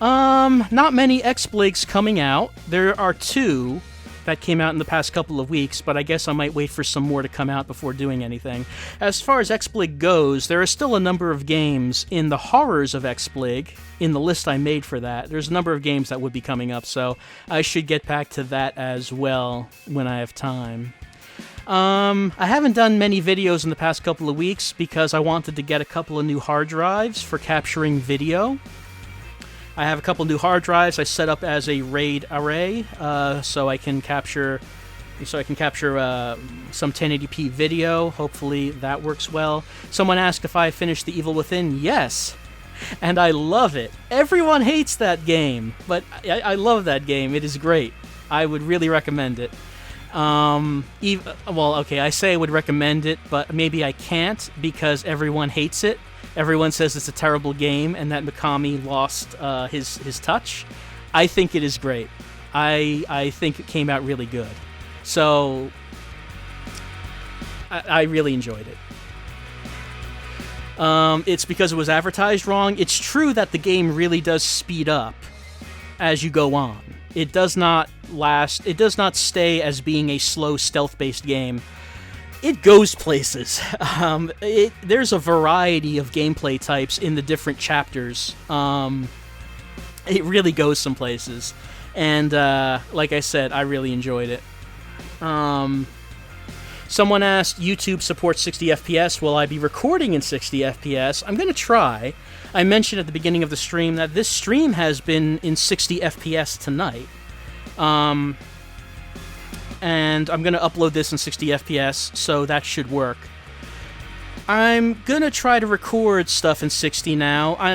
Not many X-Bligs coming out. There are 2 that came out in the past couple of weeks, but I guess I might wait for some more to come out before doing anything. As far as X-Blig goes, there are still a number of games in the horrors of X-Blig in the list I made for that. There's a number of games that would be coming up, so I should get back to that as well when I have time. I haven't done many videos in the past couple of weeks because I wanted to get a couple of new hard drives for capturing video. I have a couple new hard drives I set up as a RAID array, so I can capture some 1080p video. Hopefully that works well. Someone asked if I finished The Evil Within. Yes, and I love it. Everyone hates that game, but I love that game. It is great. I would really recommend it. I say I would recommend it, but maybe I can't because everyone hates it. Everyone says it's a terrible game and that Mikami lost his touch. I think it is great. I think it came out really good. So I really enjoyed it. It's because it was advertised wrong. It's true that the game really does speed up as you go on. It does not stay as being a slow stealth-based game. It goes places. There's a variety of gameplay types in the different chapters. It really goes some places. And like I said, I really enjoyed it. Someone asked, YouTube supports 60 FPS. Will I be recording in 60 FPS? I'm going to try. I mentioned at the beginning of the stream that this stream has been in 60 FPS tonight. And I'm going to upload this in 60 FPS, so that should work. I'm going to try to record stuff in 60 now. I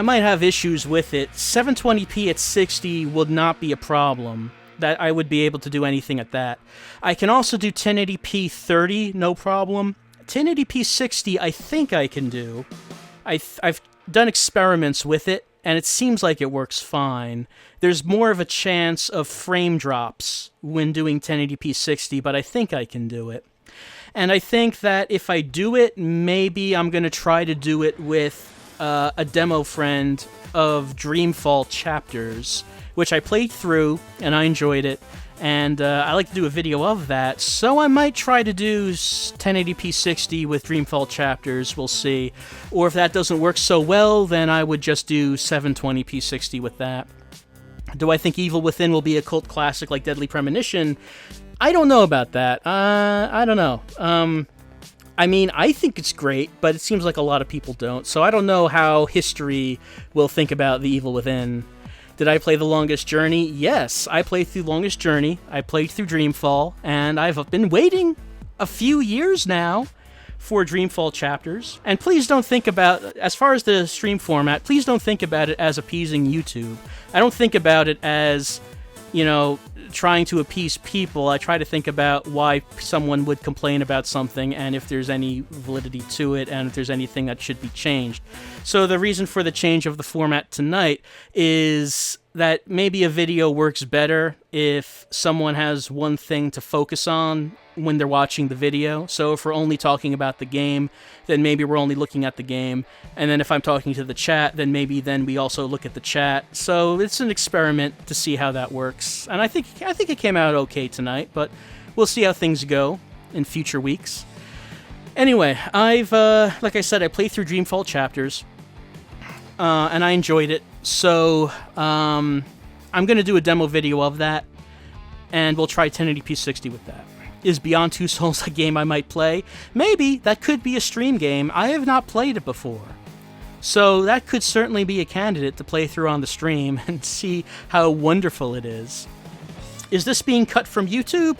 might have issues with it. 720p at 60 would not be a problem. That I would be able to do anything at that. I can also do 1080p 30, no problem. 1080p 60, I think I can do. I've done experiments with it, and it seems like it works fine. There's more of a chance of frame drops when doing 1080p 60, but I think I can do it. And I think that if I do it, maybe I'm going to try to do it with a demo friend of Dreamfall Chapters, which I played through, and I enjoyed it. And I like to do a video of that, so I might try to do 1080p 60 with Dreamfall Chapters, we'll see. Or if that doesn't work so well, then I would just do 720p 60 with that. Do I think Evil Within will be a cult classic like Deadly Premonition? I don't know about that. I don't know. I think it's great, but it seems like a lot of people don't, so I don't know how history will think about The Evil Within. Did I play The Longest Journey? Yes, I played through Longest Journey. I played through Dreamfall, and I've been waiting a few years now for Dreamfall Chapters. And please don't think about, as far as the stream format, please don't think about it as appeasing YouTube. I don't think about it as, trying to appease people. I try to think about why someone would complain about something and if there's any validity to it and if there's anything that should be changed. So the reason for the change of the format tonight is that maybe a video works better if someone has one thing to focus on when they're watching the video. So if we're only talking about the game, then maybe we're only looking at the game. And then if I'm talking to the chat, then maybe we also look at the chat. So it's an experiment to see how that works. And I think it came out okay tonight, but we'll see how things go in future weeks. Anyway, like I said, I played through Dreamfall Chapters, and I enjoyed it. So I'm going to do a demo video of that, and we'll try 1080p 60 with that. is Beyond Two Souls a game I might play? Maybe. That could be a stream game. I have not played it before. So that could certainly be a candidate to play through on the stream and see how wonderful it is. Is this being cut from YouTube?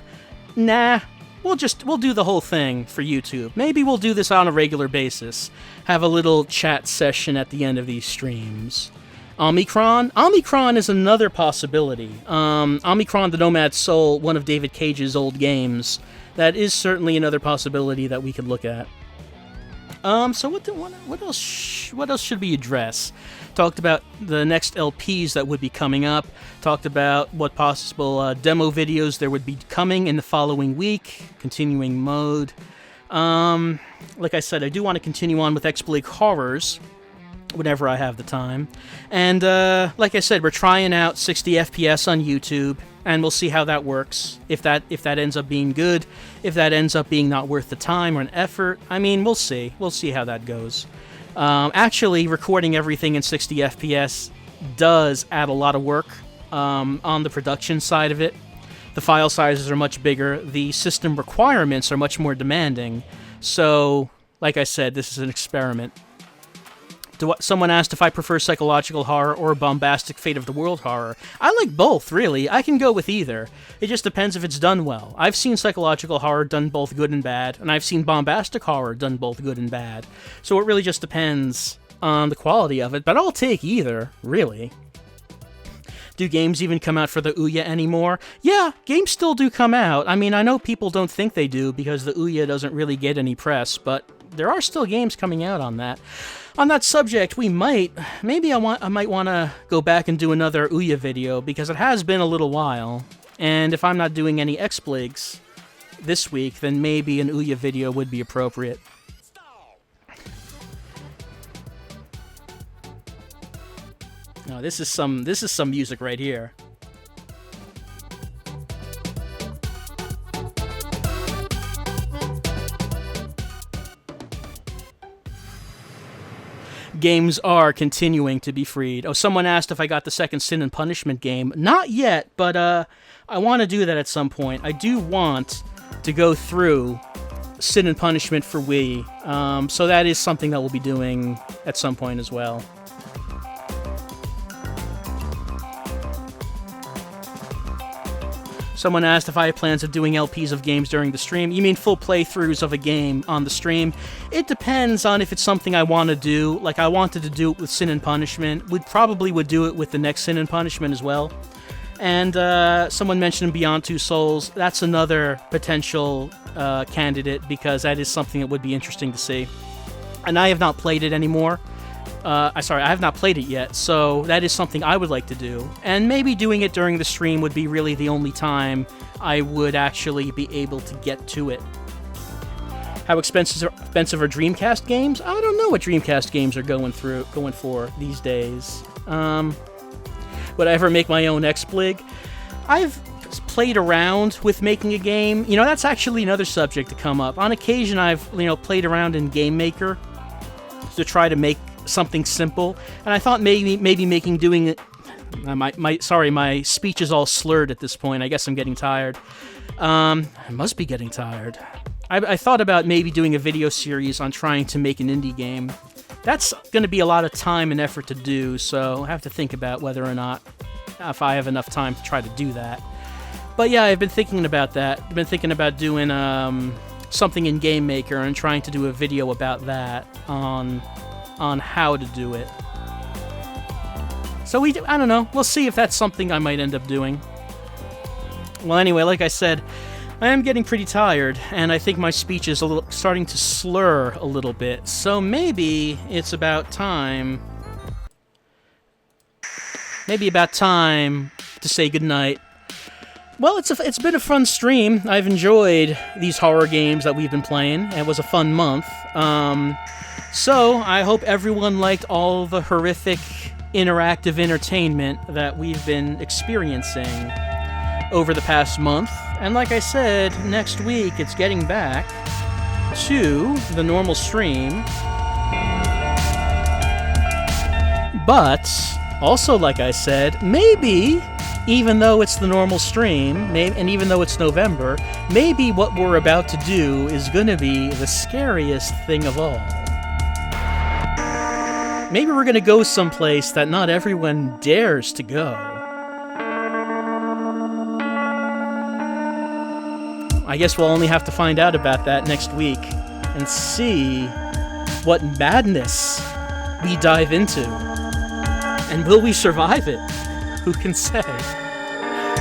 Nah. We'll do the whole thing for YouTube. Maybe we'll do this on a regular basis. Have a little chat session at the end of these streams. Omicron? Omicron is another possibility. Omicron the Nomad Soul, one of David Cage's old games. That is certainly another possibility that we could look at. So what else should we address? Talked about the next LPs that would be coming up. Talked about what possible demo videos there would be coming in the following week. Continuing mode. Like I said, I do want to continue on with X-Blake Horrors whenever I have the time. And like I said, we're trying out 60 FPS on YouTube, and we'll see how that works. If that ends up being good, if that ends up being not worth the time or an effort, I mean, we'll see. We'll see how that goes. Actually, recording everything in 60 FPS does add a lot of work on the production side of it. The file sizes are much bigger. The system requirements are much more demanding. So, like I said, this is an experiment. Someone asked if I prefer psychological horror or bombastic Fate of the World horror. I like both, really. I can go with either. It just depends if it's done well. I've seen psychological horror done both good and bad, and I've seen bombastic horror done both good and bad. So it really just depends on the quality of it, but I'll take either, really. Do games even come out for the Ouya anymore? Yeah, games still do come out. I mean, I know people don't think they do because the Ouya doesn't really get any press, but there are still games coming out on that. On that subject, I might want to go back and do another Ouya video because it has been a little while, and if I'm not doing any X-Bligs this week, then maybe an Ouya video would be appropriate. No, this is some music right here. Games are continuing to be freed. Oh, someone asked if I got the second Sin and Punishment game. Not yet, but I want to do that at some point. I do want to go through Sin and Punishment for Wii, so that is something that we'll be doing at some point as well. Someone asked if I had plans of doing LPs of games during the stream. You mean full playthroughs of a game on the stream? It depends on if it's something I want to do. Like, I wanted to do it with Sin and Punishment. Would do it with the next Sin and Punishment as well. And someone mentioned Beyond Two Souls. That's another potential candidate because that is something that would be interesting to see. And I have not played it anymore. I have not played it yet, so that is something I would like to do. And maybe doing it during the stream would be really the only time I would actually be able to get to it. How expensive are Dreamcast games? I don't know what Dreamcast games are going for these days. Would I ever make my own X-Blig? I've played around with making a game. You know, that's actually another subject to come up. On occasion, I've played around in Game Maker to try to make something simple, and I thought maybe doing it. My speech is all slurred at this point. I guess I'm getting tired. I must be getting tired. I thought about maybe doing a video series on trying to make an indie game. That's going to be a lot of time and effort to do, so I have to think about whether or not if I have enough time to try to do that. But yeah, I've been thinking about that. I've been thinking about doing something in Game Maker and trying to do a video about that on how to do it. So I don't know. We'll see if that's something I might end up doing. Well, anyway, like I said, I am getting pretty tired, and I think my speech is starting to slur a little bit. So maybe it's about time. Maybe about time to say goodnight. Well, it's been a fun stream. I've enjoyed these horror games that we've been playing. It was a fun month. So, I hope everyone liked all the horrific interactive entertainment that we've been experiencing over the past month. And like I said, next week it's getting back to the normal stream. But, also like I said, maybe even though it's the normal stream, and even though it's November, maybe what we're about to do is going to be the scariest thing of all. Maybe we're going to go someplace that not everyone dares to go. I guess we'll only have to find out about that next week and see what madness we dive into. And will we survive it? Who can say?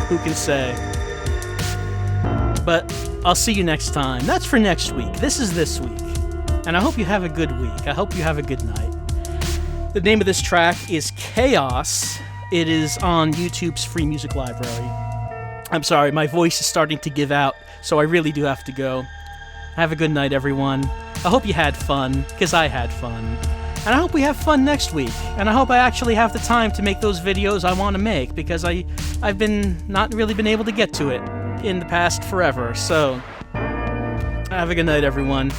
Who can say? But I'll see you next time. That's for next week. This is this week. And I hope you have a good week. I hope you have a good night. The name of this track is Chaos. It is on YouTube's free music library. I'm sorry, my voice is starting to give out, so I really do have to go. Have a good night, everyone. I hope you had fun, because I had fun. And I hope we have fun next week. And I hope I actually have the time to make those videos I want to make, because I've not really been able to get to it in the past forever. So, have a good night, everyone.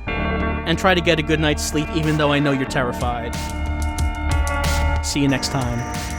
And try to get a good night's sleep, even though I know you're terrified. See you next time.